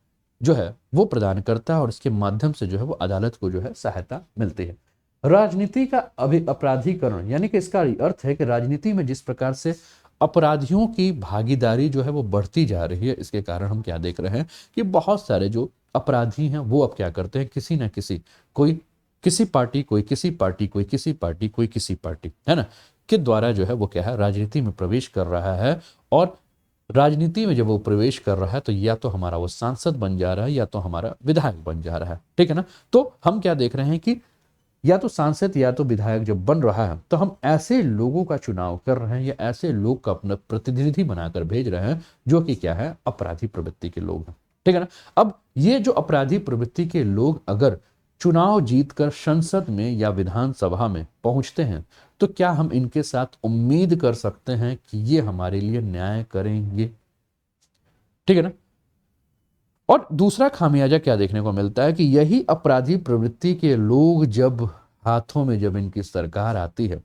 जो है वो प्रदान करता है, और इसके माध्यम से जो है वो अदालत को जो है सहायता मिलती है। राजनीति का अपराधीकरण, यानी कि इसका अर्थ है कि राजनीति में जिस प्रकार से अपराधियों की भागीदारी जो है वो बढ़ती जा रही है, इसके कारण हम क्या देख रहे हैं कि बहुत सारे जो अपराधी हैं वो अब क्या करते हैं, किसी ना किसी, कोई किसी पार्टी, कोई किसी पार्टी, कोई किसी पार्टी, कोई किसी पार्टी, है ना, के द्वारा जो है वो क्या है, राजनीति में प्रवेश कर रहा है। और राजनीति में जब वो प्रवेश कर रहा है तो या तो हमारा वो सांसद बन जा रहा है, या तो हमारा विधायक बन जा रहा है, ठीक है ना। तो हम क्या देख रहे हैं कि या तो सांसद या तो विधायक जब बन रहा है, तो हम ऐसे लोगों का चुनाव कर रहे हैं, या ऐसे लोग का अपना प्रतिनिधि बनाकर भेज रहे हैं जो कि क्या है, अपराधी प्रवृत्ति के लोग हैं, ठीक है ना। अब ये जो अपराधी प्रवृत्ति के लोग अगर चुनाव जीतकर संसद में या विधानसभा में पहुंचते हैं, तो क्या हम इनके साथ उम्मीद कर सकते हैं कि ये हमारे लिए न्याय करेंगे, ठीक है ना। और दूसरा खामियाजा क्या देखने को मिलता है कि यही अपराधी प्रवृत्ति के लोग जब हाथों में जब इनकी सरकार आती है,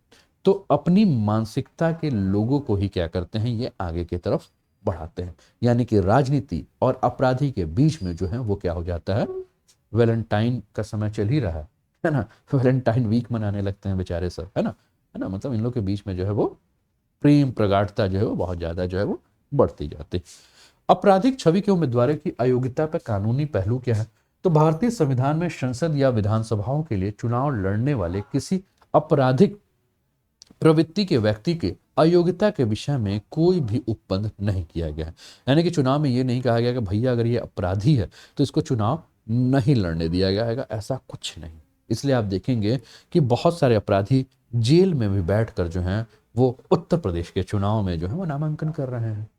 तो अपनी मानसिकता के लोगों को ही क्या करते हैं, ये आगे की तरफ बढ़ाते हैं। यानी कि राजनीति और अपराधी के बीच में जो है वो क्या हो जाता है, वैलेंटाइन का समय चल ही रहा है ना, वैलेंटाइन वीक मनाने लगते हैं बेचारे सब, है ना, मतलब इन लोग के बीच में जो है वो प्रेम प्रगाढ़ता जो है वो बहुत ज्यादा जो है वो बढ़ती जाती है। आपराधिक छवि के उम्मीदवारों की अयोग्यता पर कानूनी पहलू क्या है, तो भारतीय संविधान में संसद या विधानसभाओं के लिए चुनाव लड़ने वाले किसी आपराधिक प्रवृत्ति के व्यक्ति के अयोग्यता के विषय में कोई भी उपबंध नहीं किया गया है। यानी कि चुनाव में ये नहीं कहा गया कि भैया अगर ये अपराधी है तो इसको चुनाव नहीं लड़ने दिया जाएगा, ऐसा कुछ नहीं। इसलिए आप देखेंगे कि बहुत सारे अपराधी जेल में भी बैठकर जो हैं वो उत्तर प्रदेश के चुनाव में जो है वो नामांकन कर रहे हैं।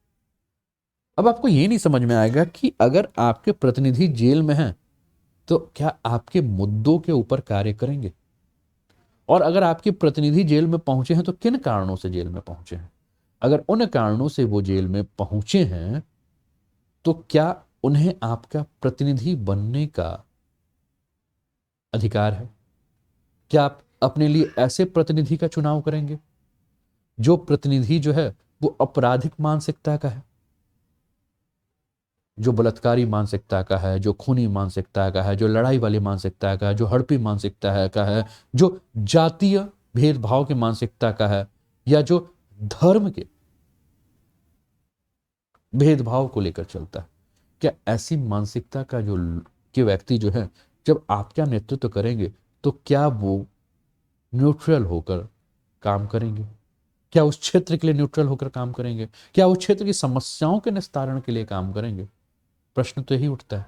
अब आपको ये नहीं समझ में आएगा कि अगर आपके प्रतिनिधि जेल में हैं तो क्या आपके मुद्दों के ऊपर कार्य करेंगे, और अगर आपके प्रतिनिधि जेल में पहुंचे हैं तो किन कारणों से जेल में पहुंचे हैं। अगर उन कारणों से वो जेल में पहुंचे हैं तो क्या उन्हें आपका प्रतिनिधि बनने का अधिकार है। क्या आप अपने लिए ऐसे प्रतिनिधि का चुनाव करेंगे जो प्रतिनिधि जो है वो आपराधिक मानसिकता का है, जो बलात्कारी मानसिकता का है, जो खूनी मानसिकता का है, जो लड़ाई वाली मानसिकता का है, जो हड़पी मानसिकता है का है, जो जातीय भेदभाव की मानसिकता का है, या जो धर्म के भेदभाव को लेकर चलता है। क्या ऐसी मानसिकता का जो के व्यक्ति जो है जब आपका नेतृत्व करेंगे तो क्या वो न्यूट्रल होकर काम करेंगे, क्या उस क्षेत्र के लिए न्यूट्रल होकर काम करेंगे, क्या उस क्षेत्र की समस्याओं के निस्तारण के लिए काम करेंगे। प्रश्न तो यही उठता है।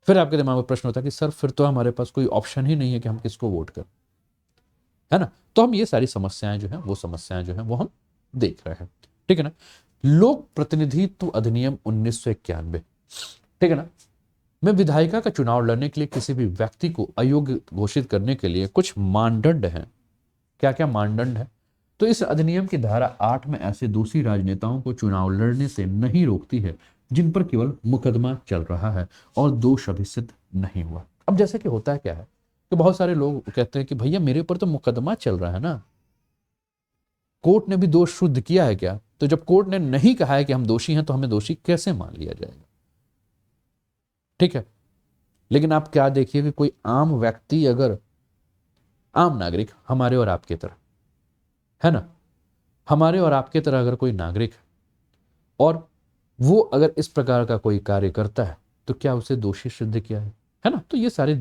फिर आपके दिमाग में प्रश्न होता है कि सर फिर तो हमारे पास कोई ऑप्शन ही नहीं है कि हम किसको वोट करें, है ना। तो हम ये सारी समस्याएं जो है वो समस्याएं जो है वो हम देख रहे हैं, ठीक है ना। लोक प्रतिनिधित्व अधिनियम 1991, ठीक है ना, में विधायिका का चुनाव लड़ने के लिए किसी भी व्यक्ति को अयोग्य घोषित करने के लिए कुछ मानदंड हैं। क्या क्या मानदंड है, तो इस अधिनियम की धारा 8 में ऐसे दूसरी राजनेताओं को चुनाव लड़ने से नहीं रोकती है जिन पर केवल मुकदमा चल रहा है और दोष अभी सिद्ध नहीं हुआ। अब जैसे कि होता है क्या है कि बहुत सारे लोग कहते हैं कि भैया मेरे ऊपर तो मुकदमा चल रहा है ना, कोर्ट ने भी दोष सिद्ध किया है क्या, तो जब कोर्ट ने नहीं कहा है कि हम दोषी हैं तो हमें दोषी कैसे मान लिया जाएगा, ठीक है। लेकिन आप क्या देखिए कि कोई आम व्यक्ति, अगर आम नागरिक हमारे और आपके तरह, है ना, हमारे और आपके तरह अगर कोई नागरिक और वो अगर इस प्रकार का कोई कार्य करता है तो क्या उसे दोषी सिद्ध किया है ना? तो ये सारे,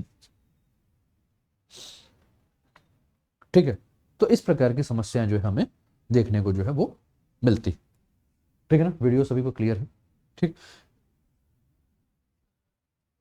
ठीक है, तो इस प्रकार की समस्याएं जो है हमें देखने को जो है वो मिलती, ठीक है ना? वीडियो सभी को क्लियर है? ठीक।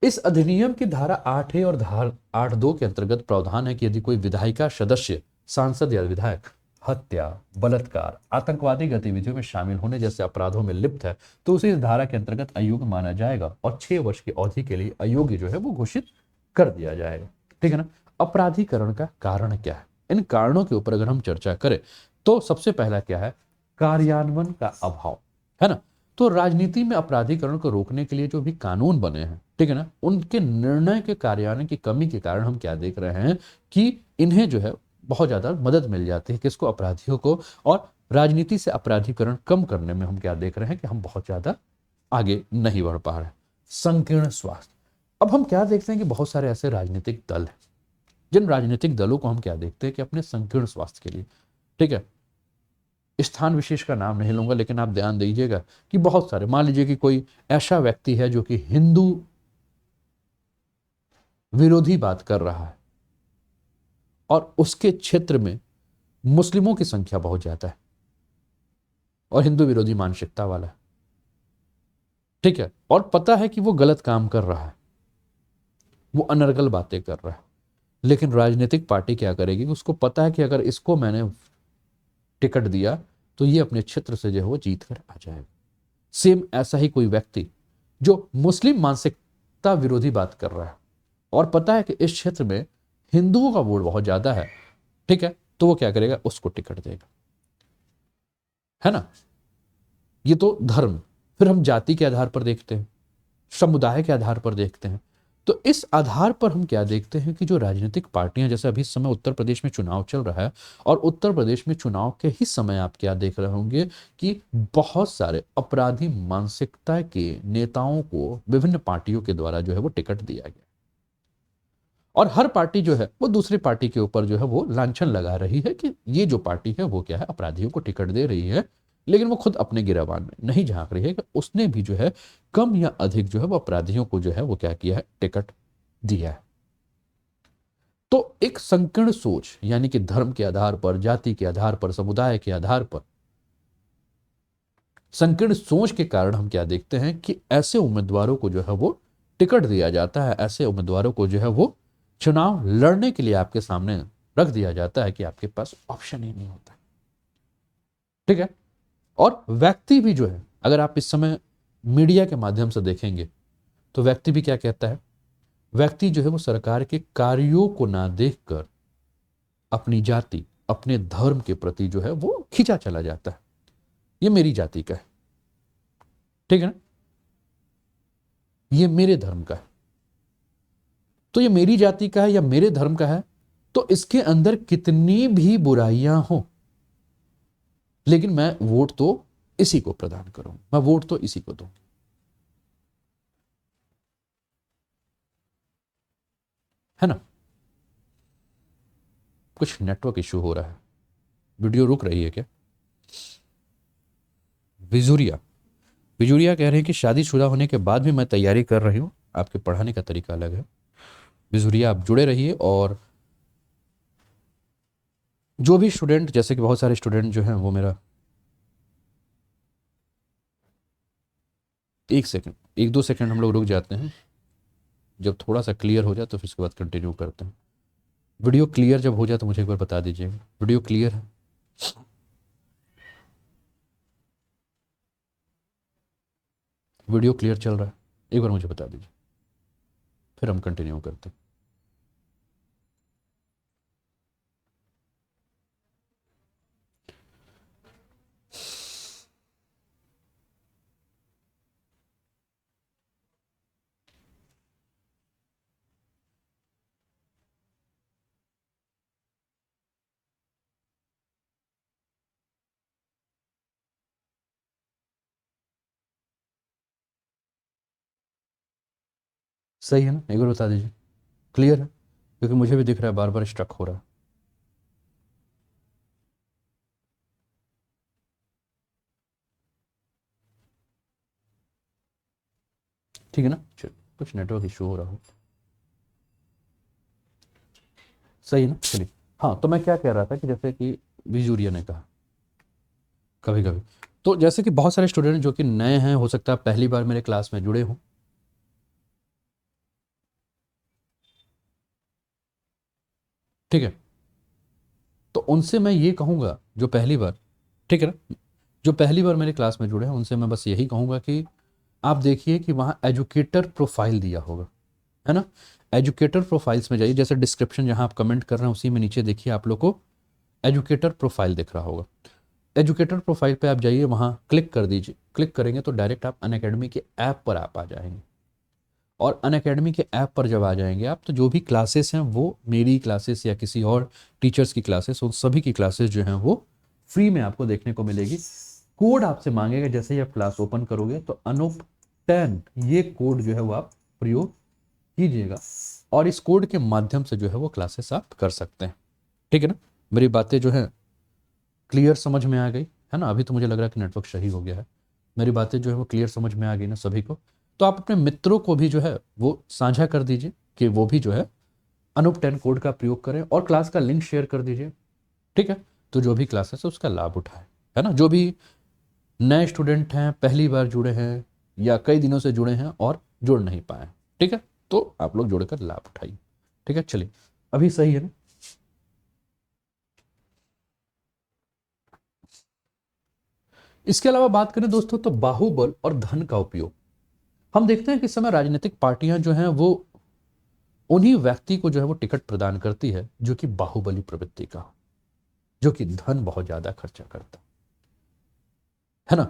इस अधिनियम की धारा 8 और धारा 8(2) के अंतर्गत प्रावधान है कि यदि कोई विधायिका सदस्य, सांसद या विधायक हत्या, बलात्कार, आतंकवादी गतिविधियों में शामिल होने जैसे अपराधों में लिप्त है तो उसे इस धारा के अंतर्गत अयोग्य माना जाएगा और 6 वर्ष की अवधि के लिए अयोग्य जो है वो घोषित कर दिया जाएगा, ठीक है ना? अपराधीकरण का कारण क्या है? इन कारणों के ऊपर अगर हम चर्चा करें तो सबसे पहला क्या है? कार्यान्वयन का अभाव, है ना? तो राजनीति में अपराधीकरण को रोकने के लिए जो भी कानून बने हैं, ठीक है ना, उनके निर्णय के कार्यान्वयन की कमी के कारण हम क्या देख रहे हैं कि इन्हें जो है बहुत ज्यादा मदद मिल जाती है, किसको? अपराधियों को। और राजनीति से अपराधीकरण कम करने में हम क्या देख रहे हैं कि हम बहुत ज्यादा आगे नहीं बढ़ पा रहे हैं। संकीर्ण स्वास्थ्य, अब हम क्या देखते हैं कि बहुत सारे ऐसे राजनीतिक दल हैं जिन राजनीतिक दलों को हम क्या देखते हैं कि अपने संकीर्ण स्वास्थ्य के लिए, ठीक है, स्थान विशेष का नाम नहीं लूंगा लेकिन आप ध्यान दीजिएगा कि बहुत सारे, मान लीजिए कि कोई ऐसा व्यक्ति है जो कि हिंदू विरोधी बात कर रहा है और उसके क्षेत्र में मुस्लिमों की संख्या बहुत ज्यादा है और हिंदू विरोधी मानसिकता वाला है, ठीक है, और पता है कि वो गलत काम कर रहा है, वो अनर्गल बातें कर रहा है, लेकिन राजनीतिक पार्टी क्या करेगी? उसको पता है कि अगर इसको मैंने टिकट दिया तो ये अपने क्षेत्र से जो है वो जीत कर आ जाएगा। सेम ऐसा ही कोई व्यक्ति जो मुस्लिम मानसिकता विरोधी बात कर रहा है और पता है कि इस क्षेत्र में हिंदुओं का वोट बहुत ज्यादा है, ठीक है, तो वो क्या करेगा? उसको टिकट देगा, है ना? ये तो धर्म। फिर हम जाति के आधार पर देखते हैं, समुदाय के आधार पर देखते हैं। तो इस आधार पर हम क्या देखते हैं कि जो राजनीतिक पार्टियां, जैसे अभी इस समय उत्तर प्रदेश में चुनाव चल रहा है और उत्तर प्रदेश में चुनाव के ही समय आप क्या देख रहे होंगे कि बहुत सारे अपराधी मानसिकता के नेताओं को विभिन्न पार्टियों के द्वारा जो है वो टिकट दिया गया और हर पार्टी जो है वो दूसरी पार्टी के ऊपर जो है वो लांछन लगा रही है कि ये जो पार्टी है वो क्या है? अपराधियों को टिकट दे रही है, लेकिन वो खुद अपने गिरावान में नहीं झांक रही है कि उसने भी जो है कम या अधिक जो है वो अपराधियों को जो है वो क्या किया है? टिकट दिया है। तो एक संकीर्ण सोच, यानी कि धर्म के आधार पर, जाति के आधार पर, समुदाय के आधार पर संकीर्ण सोच के कारण हम क्या देखते हैं कि ऐसे उम्मीदवारों को जो है वो टिकट दिया जाता है, ऐसे उम्मीदवारों को जो है वो चुनाव लड़ने के लिए आपके सामने रख दिया जाता है कि आपके पास ऑप्शन ही नहीं होता, ठीक है। और व्यक्ति भी जो है, अगर आप इस समय मीडिया के माध्यम से देखेंगे तो व्यक्ति भी क्या कहता है? व्यक्ति जो है वो सरकार के कार्यों को ना देखकर अपनी जाति, अपने धर्म के प्रति जो है वो खींचा चला जाता है। ये मेरी जाति का है, ठीक है ना, ये मेरे धर्म का है, तो ये मेरी जाति का है या मेरे धर्म का है, तो इसके अंदर कितनी भी बुराइयां हो, लेकिन मैं वोट तो इसी को प्रदान करूंगा, मैं वोट तो इसी को दूंगा, है ना? कुछ नेटवर्क इशू हो रहा है, वीडियो रुक रही है क्या? विजुरिया, विजुरिया कह रहे हैं कि शादीशुदा होने के बाद भी मैं तैयारी कर रही हूं, आपके पढ़ाने का तरीका अलग है। विजुरिया, आप जुड़े रहिए। और जो भी स्टूडेंट, जैसे कि बहुत सारे स्टूडेंट जो हैं वो मेरा, एक सेकंड, 1-2 सेकंड हम लोग रुक जाते हैं, जब थोड़ा सा क्लियर हो जाए तो फिर उसके बाद कंटिन्यू करते हैं। वीडियो क्लियर जब हो जाए तो मुझे एक बार बता दीजिएगा, वीडियो क्लियर है? वीडियो क्लियर चल रहा है? एक बार मुझे बता दीजिए, फिर हम कंटिन्यू करते हैं। सही है ना? एक बार बता दीजिए, क्लियर है? क्योंकि मुझे भी दिख रहा है बार बार स्ट्रक हो रहा है। ठीक है ना। चलिए, कुछ नेटवर्क इशू हो रहा हो, सही है ना। चलिए, हाँ तो मैं क्या कह रहा था कि जैसे कि विजूरिया ने कहा कभी कभी, तो जैसे कि बहुत सारे स्टूडेंट जो कि नए हैं, हो सकता है पहली बार मेरे क्लास में जुड़े हों, ठीक है, तो उनसे मैं ये कहूँगा जो पहली बार, ठीक है ना, जो पहली बार मेरे क्लास में जुड़े हैं उनसे मैं बस यही कहूँगा कि आप देखिए कि वहाँ एजुकेटर प्रोफाइल दिया होगा, है ना। एजुकेटर प्रोफाइल्स में जाइए, जैसे डिस्क्रिप्शन जहाँ आप कमेंट कर रहे हैं उसी में नीचे देखिए आप लोग को एजुकेटर प्रोफाइल दिख रहा होगा। एजुकेटर प्रोफाइल पे आप जाइए, वहाँ क्लिक कर दीजिए, क्लिक करेंगे तो डायरेक्ट आप अनअकैडमी के ऐप पर आप आ जाएंगे। और अनअकैडमी के ऐप पर जब आ जाएंगे आप, तो जो भी क्लासेस हैं वो मेरी क्लासेस या किसी और टीचर्स की क्लासेस, उन सभी की क्लासेस जो हैं वो फ्री में आपको देखने को मिलेगी। कोड आपसे मांगेगा, जैसे ही आप क्लास ओपन करोगे तो अनूप 10 ये कोड जो है वो आप प्रयोग कीजिएगा, और इस कोड के माध्यम से जो है वो क्लासेस आप कर सकते हैं, ठीक है ना। मेरी बातें जो है क्लियर समझ में आ गई है ना। अभी तो मुझे लग रहा है कि नेटवर्क सही हो गया है। मेरी बातें जो है वो क्लियर समझ में आ गई ना सभी को। तो आप अपने मित्रों को भी जो है वो साझा कर दीजिए कि वो भी जो है अनूप 10 कोड का प्रयोग करें, और क्लास का लिंक शेयर कर दीजिए, ठीक है। तो जो भी क्लासेस है उसका लाभ उठाए, है ना। जो भी नए स्टूडेंट हैं, पहली बार जुड़े हैं या कई दिनों से जुड़े हैं और जुड़ नहीं पाए, ठीक है, तो आप लोग जुड़कर लाभ उठाइए, ठीक है। चलिए, अभी सही है ना। इसके अलावा बात करें दोस्तों, तो बाहुबल और धन का उपयोग हम देखते हैं कि इस समय राजनीतिक पार्टियां जो हैं वो उन्हीं व्यक्ति को जो है वो टिकट प्रदान करती है जो कि बाहुबली प्रवृत्ति का हो, जो कि धन बहुत ज्यादा खर्चा करता है ना।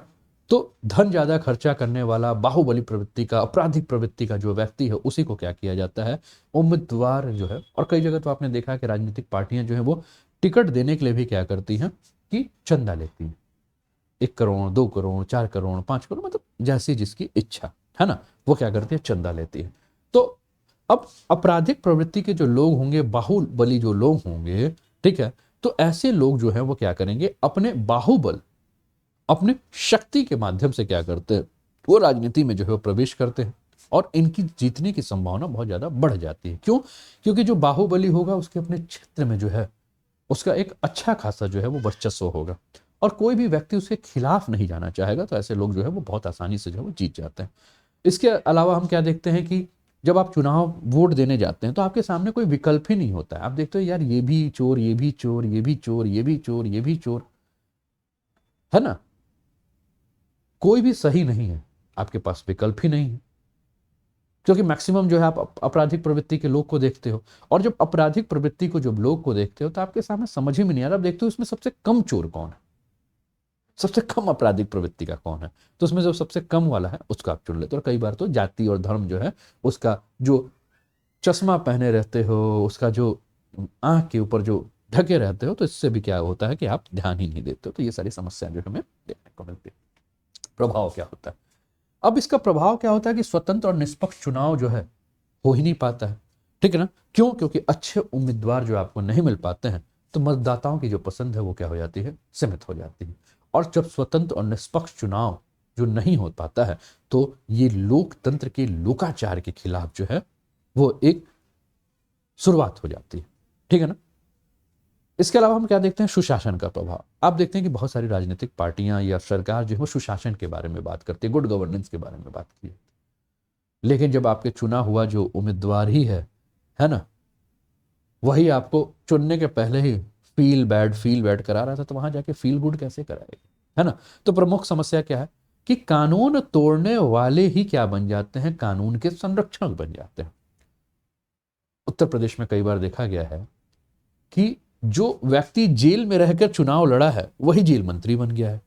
तो धन ज्यादा खर्चा करने वाला बाहुबली प्रवृत्ति का, आपराधिक प्रवृत्ति का जो व्यक्ति है, उसी को क्या किया जाता है, उम्मीदवार जो है। और कई जगह तो आपने देखा है कि राजनीतिक पार्टियां जो है वो टिकट देने के लिए भी क्या करती हैं कि चंदा लेती हैं, 1 करोड़, 2 करोड़, 4 करोड़, 5 करोड़, मतलब जैसी जिसकी इच्छा, है ना, वो क्या करती है, चंदा लेती है। तो अब आपराधिक प्रवृत्ति के जो लोग होंगे, बाहुबली जो लोग होंगे, ठीक है, तो ऐसे लोग जो है वो क्या करेंगे, अपने बाहुबल, अपने शक्ति के माध्यम से क्या करते हैं, वो राजनीति में जो है वो प्रवेश करते हैं, और इनकी जीतने की संभावना बहुत ज्यादा बढ़ जाती है। क्यों? क्योंकि जो बाहुबली होगा उसके अपने क्षेत्र में जो है उसका एक अच्छा खासा जो है वो वर्चस्व होगा, और कोई भी व्यक्ति उसके खिलाफ नहीं जाना चाहेगा, तो ऐसे लोग जो है वो बहुत आसानी से जो है वो जीत जाते हैं। इसके अलावा हम क्या देखते हैं कि जब आप चुनाव वोट देने जाते हैं तो आपके सामने कोई विकल्प ही नहीं होता है। आप देखते हो यार, ये भी चोर, ये भी चोर, ये भी चोर, ये भी चोर, ये भी चोर, है ना, कोई भी सही नहीं है, आपके पास विकल्प ही नहीं है। क्योंकि मैक्सिमम जो है आप आपराधिक प्रवृत्ति के लोग को देखते हो, और जब आपराधिक प्रवृत्ति को जब लोग को देखते हो तो आपके सामने समझ ही में नहीं आ रहा। आप देखते हो इसमें सबसे कम चोर कौन है, सबसे कम आपराधिक प्रवृत्ति का कौन है, तो उसमें जो सबसे कम वाला है उसका आप चुन लेते हो। और कई बार तो जाति और धर्म जो है उसका जो चश्मा पहने रहते हो, उसका जो आंख के ऊपर जो ढके रहते हो, तो इससे भी क्या होता है कि आप ध्यान ही नहीं देते हो। तो ये सारी समस्याएं जो हमें देखने को मिलती है। प्रभाव क्या होता है, अब इसका प्रभाव क्या होता है कि स्वतंत्र और निष्पक्ष चुनाव जो है हो ही नहीं पाता है, ठीक है ना। क्यों? क्योंकि अच्छे उम्मीदवार जो आपको नहीं मिल पाते हैं, तो मतदाताओं की जो पसंद है वो क्या हो जाती है, सीमित हो जाती है। और जब स्वतंत्र और निष्पक्ष चुनाव जो नहीं हो पाता है, तो ये लोकतंत्र के लोकाचार के खिलाफ जो है वो एक शुरुआत हो जाती है, ठीक है ना। इसके अलावा हम क्या देखते हैं, सुशासन का प्रभाव। आप देखते हैं कि बहुत सारी राजनीतिक पार्टियां या सरकार जो है वो सुशासन के बारे में बात करती है, गुड गवर्नेंस के बारे में बात की है। लेकिन जब आपके चुना हुआ जो उम्मीदवार ही है ना, वही आपको चुनने के पहले ही फील बैड करा रहा था, तो वहां जाके फील गुड कैसे कराएगा, है ना। तो प्रमुख समस्या क्या है कि कानून तोड़ने वाले ही क्या बन जाते हैं, कानून के संरक्षक बन जाते हैं। उत्तर प्रदेश में कई बार देखा गया है कि जो व्यक्ति जेल में रहकर चुनाव लड़ा है वही जेल मंत्री बन गया है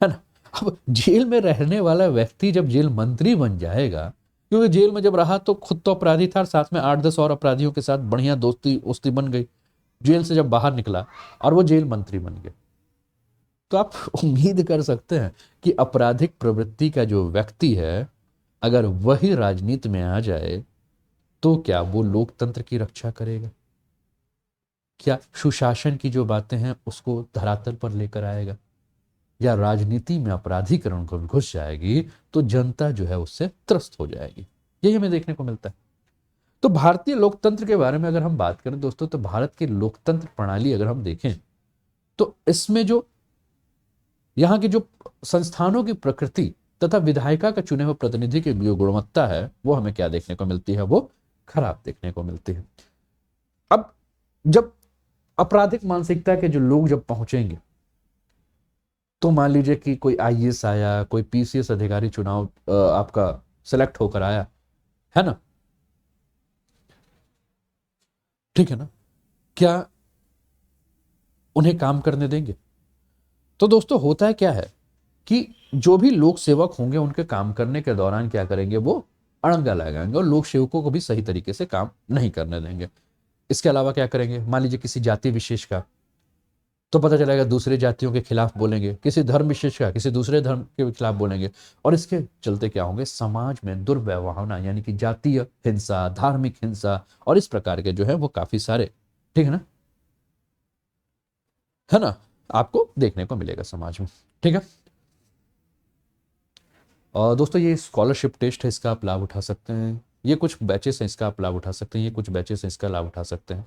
ना। अब जेल में रहने वाला व्यक्ति जब जेल मंत्री बन जाएगा, क्योंकि जेल में जब रहा तो खुद तो अपराधी था, साथ में 8-10 और अपराधियों के साथ बढ़िया दोस्ती उस्ती बन गई, जेल से जब बाहर निकला और वो जेल मंत्री बन गया, तो आप उम्मीद कर सकते हैं कि आपराधिक प्रवृत्ति का जो व्यक्ति है, अगर वही राजनीति में आ जाए तो क्या वो लोकतंत्र की रक्षा करेगा, क्या सुशासन की जो बातें हैं उसको धरातल पर लेकर आएगा। या राजनीति में अपराधीकरण को घुस जाएगी तो जनता जो है उससे त्रस्त हो जाएगी। यही हमें देखने को मिलता है। तो भारतीय लोकतंत्र के बारे में अगर हम बात करें दोस्तों, तो भारत की लोकतंत्र प्रणाली अगर हम देखें तो इसमें जो यहाँ की जो संस्थानों की प्रकृति तथा विधायिका का चुने हुए प्रतिनिधि की जो गुणवत्ता है वो हमें क्या देखने को मिलती है, वो खराब देखने को मिलती है। अब जब आपराधिक मानसिकता के जो लोग जब पहुंचेंगे, तो मान लीजिए कि कोई आईएएस आया, कोई पीसीएस अधिकारी चुनाव आपका सेलेक्ट होकर आया है ना, ठीक है ना, क्या उन्हें काम करने देंगे? तो दोस्तों होता है क्या है कि जो भी लोक सेवक होंगे उनके काम करने के दौरान क्या करेंगे, वो अड़ंगा लगाएंगे और लोक सेवकों को भी सही तरीके से काम नहीं करने देंगे। इसके अलावा क्या करेंगे, मान लीजिए किसी जाति विशेष का, तो पता चलेगा दूसरे जातियों के खिलाफ बोलेंगे, किसी धर्म विशेष का किसी दूसरे धर्म के खिलाफ बोलेंगे, और इसके चलते क्या होंगे, समाज में दुर्व्यवहार यानी कि जातीय हिंसा, धार्मिक हिंसा और इस प्रकार के जो है वो काफी सारे, ठीक है ना, आपको देखने को मिलेगा समाज में। ठीक है, और दोस्तों ये स्कॉलरशिप टेस्ट है, इसका आप लाभ उठा सकते हैं। ये कुछ बैचेस हैं, इसका आप लाभ उठा सकते हैं। ये कुछ बैचेस हैं, इसका लाभ उठा सकते हैं।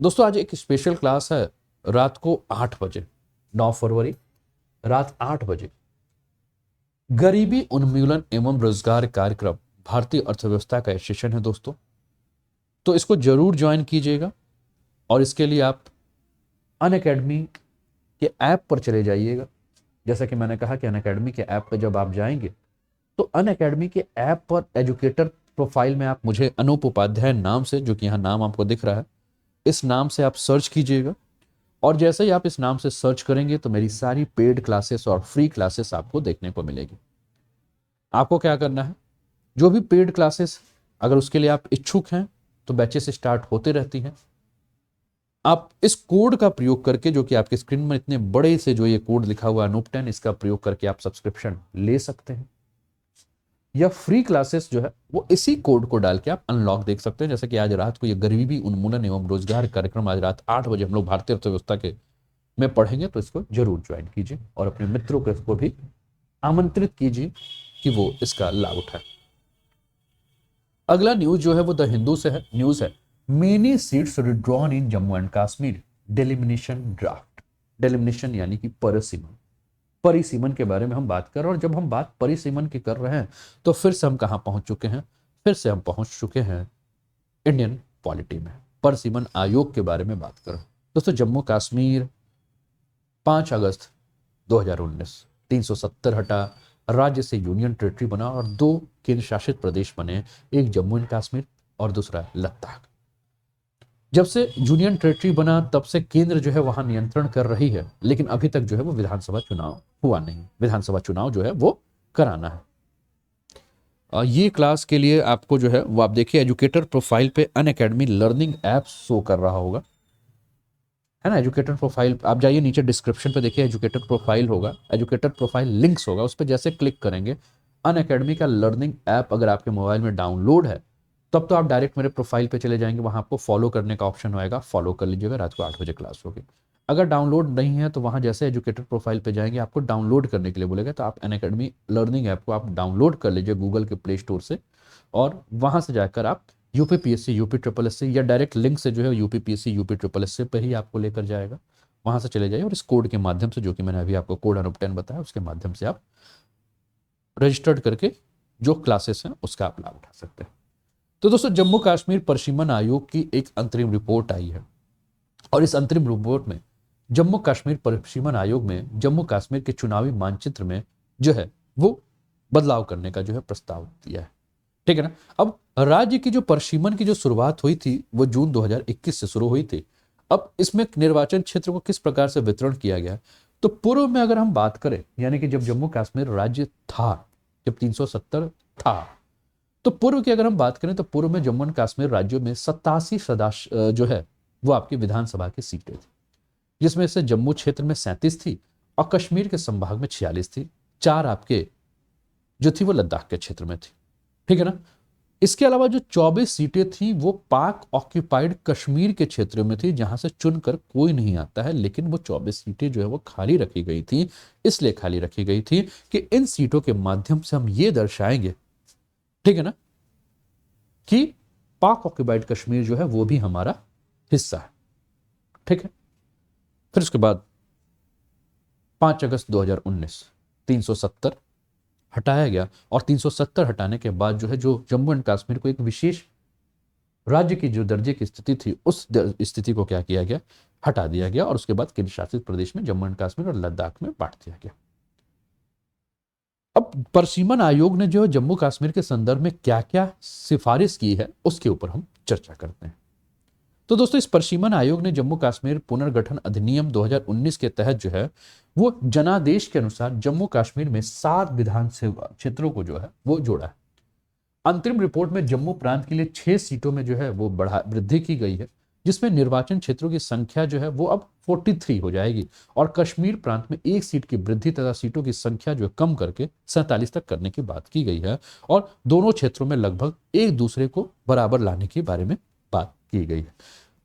दोस्तों आज एक स्पेशल क्लास है रात को 8 बजे, 9 फरवरी रात 8 बजे, गरीबी उन्मूलन एवं रोजगार कार्यक्रम भारतीय अर्थव्यवस्था का सेशन है दोस्तों। तो इसको जरूर ज्वाइन कीजिएगा, और इसके लिए आप अनअकैडमी के ऐप पर चले जाइएगा। जैसा कि मैंने कहा कि अनअकैडमी के ऐप पर जब आप जाएंगे तो अनअकैडमी के ऐप पर एजुकेटर प्रोफाइल में आप मुझे अनूप उपाध्याय नाम से, जो कि यहाँ नाम आपको दिख रहा है, इस नाम से आप सर्च कीजिएगा। और जैसे ही आप इस नाम से सर्च करेंगे तो मेरी सारी पेड क्लासेस और फ्री क्लासेस आपको देखने को मिलेगी। आपको क्या करना है, जो भी पेड क्लासेस अगर उसके लिए आप इच्छुक हैं तो बैचेस स्टार्ट होते रहती हैं। आप इस कोड का प्रयोग करके, जो कि आपके स्क्रीन में इतने बड़े से जो ये कोड लिखा हुआ है अनूप 10, इसका प्रयोग करके आप सब्सक्रिप्शन ले सकते हैं, या फ्री क्लासेस जो है वो इसी कोड को डाल के आप अनलॉक देख सकते हैं। जैसे कि आज रात को ये गरीबी उन्मूलन एवं रोजगार कार्यक्रम आज रात 8 बजे हम लोग भारतीय अर्थव्यवस्था के में पढ़ेंगे, तो इसको जरूर ज्वाइन कीजिए और अपने मित्रों को इसको भी आमंत्रित कीजिए कि वो इसका लाभ उठाए। अगला न्यूज जो है वो द हिंदू से है, न्यूज है many seats withdrawn in Jammu and Kashmir, delimitation draft. Delimitation यानी कि परिसीमन, परिसीमन के बारे में हम बात कर रहे हैं। और जब हम बात परिसीमन की कर रहे हैं तो फिर से हम कहां पहुंच चुके हैं, फिर से हम पहुंच चुके हैं इंडियन पॉलिटी में। परिसीमन आयोग के बारे में बात करें दोस्तों, जम्मू कश्मीर 5 अगस्त 2019 370 हटा, राज्य से यूनियन टेरिटरी बना और 2 केंद्र शासित प्रदेश बने, एक जम्मू एंड कश्मीर और दूसरा लद्दाख। जब से यूनियन टेरिटरी बना तब से केंद्र जो है वहां नियंत्रण कर रही है, लेकिन अभी तक जो है वो विधानसभा चुनाव हुआ नहीं। विधानसभा चुनाव जो है वो कराना है। ये क्लास के लिए आपको जो है वो आप देखिए एजुकेटर प्रोफाइल पे अनअकैडमी लर्निंग ऐप शो कर रहा होगा, है ना। एजुकेटर प्रोफाइल आप जाइए, नीचे डिस्क्रिप्शन पे देखिए एजुकेटर प्रोफाइल होगा, एजुकेटर प्रोफाइल लिंक्स होगा, उस पर जैसे क्लिक करेंगे अनअकैडमी का लर्निंग ऐप अगर आपके मोबाइल में डाउनलोड है तब तो आप डायरेक्ट मेरे प्रोफाइल पे चले जाएंगे, वहां आपको फॉलो करने का ऑप्शन होएगा, फॉलो कर लीजिएगा। रात को 8 बजे क्लास होगी। अगर डाउनलोड नहीं है तो वहां जैसे एजुकेटर प्रोफाइल पे जाएंगे आपको डाउनलोड करने के लिए बोलेगा, तो आप अनअकैडमी लर्निंग ऐप को आप डाउनलोड कर लीजिए गूगल के प्ले स्टोर से, और वहां से जाकर आप UPPSC, UP triple S C या डायरेक्ट लिंक से जो है UPPSC, UP triple S C पर ही आपको लेकर जाएगा। वहां से चले जाइए और इस कोड के माध्यम से, जो कि मैंने अभी आपको कोड अनूप 10 बताया, उसके माध्यम से आप रजिस्टर्ड करके जो क्लासेस हैं उसका आप लाभ उठा सकते हैं। तो दोस्तों जम्मू कश्मीर परिसीमन आयोग की एक अंतरिम रिपोर्ट आई है, और इस अंतरिम रिपोर्ट में जम्मू कश्मीर परिसीमन आयोग में जम्मू कश्मीर के चुनावी मानचित्र में जो है वो बदलाव करने का जो है प्रस्ताव दिया है। ठीक है ना। अब राज्य की जो परिसीमन की जो शुरुआत हुई थी वो जून 2021 से शुरू हुई थी। अब इसमें निर्वाचन क्षेत्र को किस प्रकार से वितरण किया गया, तो पूर्व में अगर हम बात करें, यानी कि जब जम्मू कश्मीर राज्य था, जब 370 था, तो पूर्व की अगर हम बात करें तो पूर्व में जम्मू एंड कश्मीर राज्यों में 87 सदस्य जो है वो आपकी विधानसभा की सीटें थी, जिसमें से जम्मू क्षेत्र में 37 थी और कश्मीर के संभाग में 46 थी। 4 आपके जो थी वो लद्दाख के क्षेत्र में थी। ठीक है ना। इसके अलावा जो 24 सीटें थी वो पाक ऑक्यूपाइड कश्मीर के क्षेत्र में थी, जहां से चुनकर कोई नहीं आता है, लेकिन वो 24 सीटें जो है वो खाली रखी गई थी। इसलिए खाली रखी गई थी कि इन सीटों के माध्यम से हम ये दर्शाएंगे, ठीक है ना, कि पाक ऑक्यूपाइड कश्मीर जो है वो भी हमारा हिस्सा है। ठीक है। फिर उसके बाद 5 अगस्त 2019 370 हटाया गया, और 370 हटाने के बाद जो है जो जम्मू एंड कश्मीर को एक विशेष राज्य की जो दर्जे की स्थिति थी उस स्थिति को क्या किया गया, हटा दिया गया, और उसके बाद केंद्र शासित प्रदेश में जम्मू एंड कश्मीर और लद्दाख में बांट दिया गया। अब परसीमन आयोग ने जो जम्मू कश्मीर के संदर्भ में क्या क्या सिफारिश की है उसके ऊपर हम चर्चा करते हैं। तो दोस्तों, इस परसीमन आयोग ने जम्मू कश्मीर पुनर्गठन अधिनियम 2019 के तहत जो है वो जनादेश के अनुसार जम्मू कश्मीर में 7 विधानसभा क्षेत्रों को जो है वो जोड़ा है। अंतरिम रिपोर्ट में जम्मू प्रांत के लिए 6 सीटों में जो है वो वृद्धि की गई है, जिसमें निर्वाचन क्षेत्रों की संख्या जो है वो अब 43 हो जाएगी, और कश्मीर प्रांत में 1 सीट की वृद्धि तथा सीटों की संख्या जो है कम करके 47 तक करने की बात की गई है, और दोनों क्षेत्रों में लगभग एक दूसरे को बराबर लाने के बारे में बात की गई है।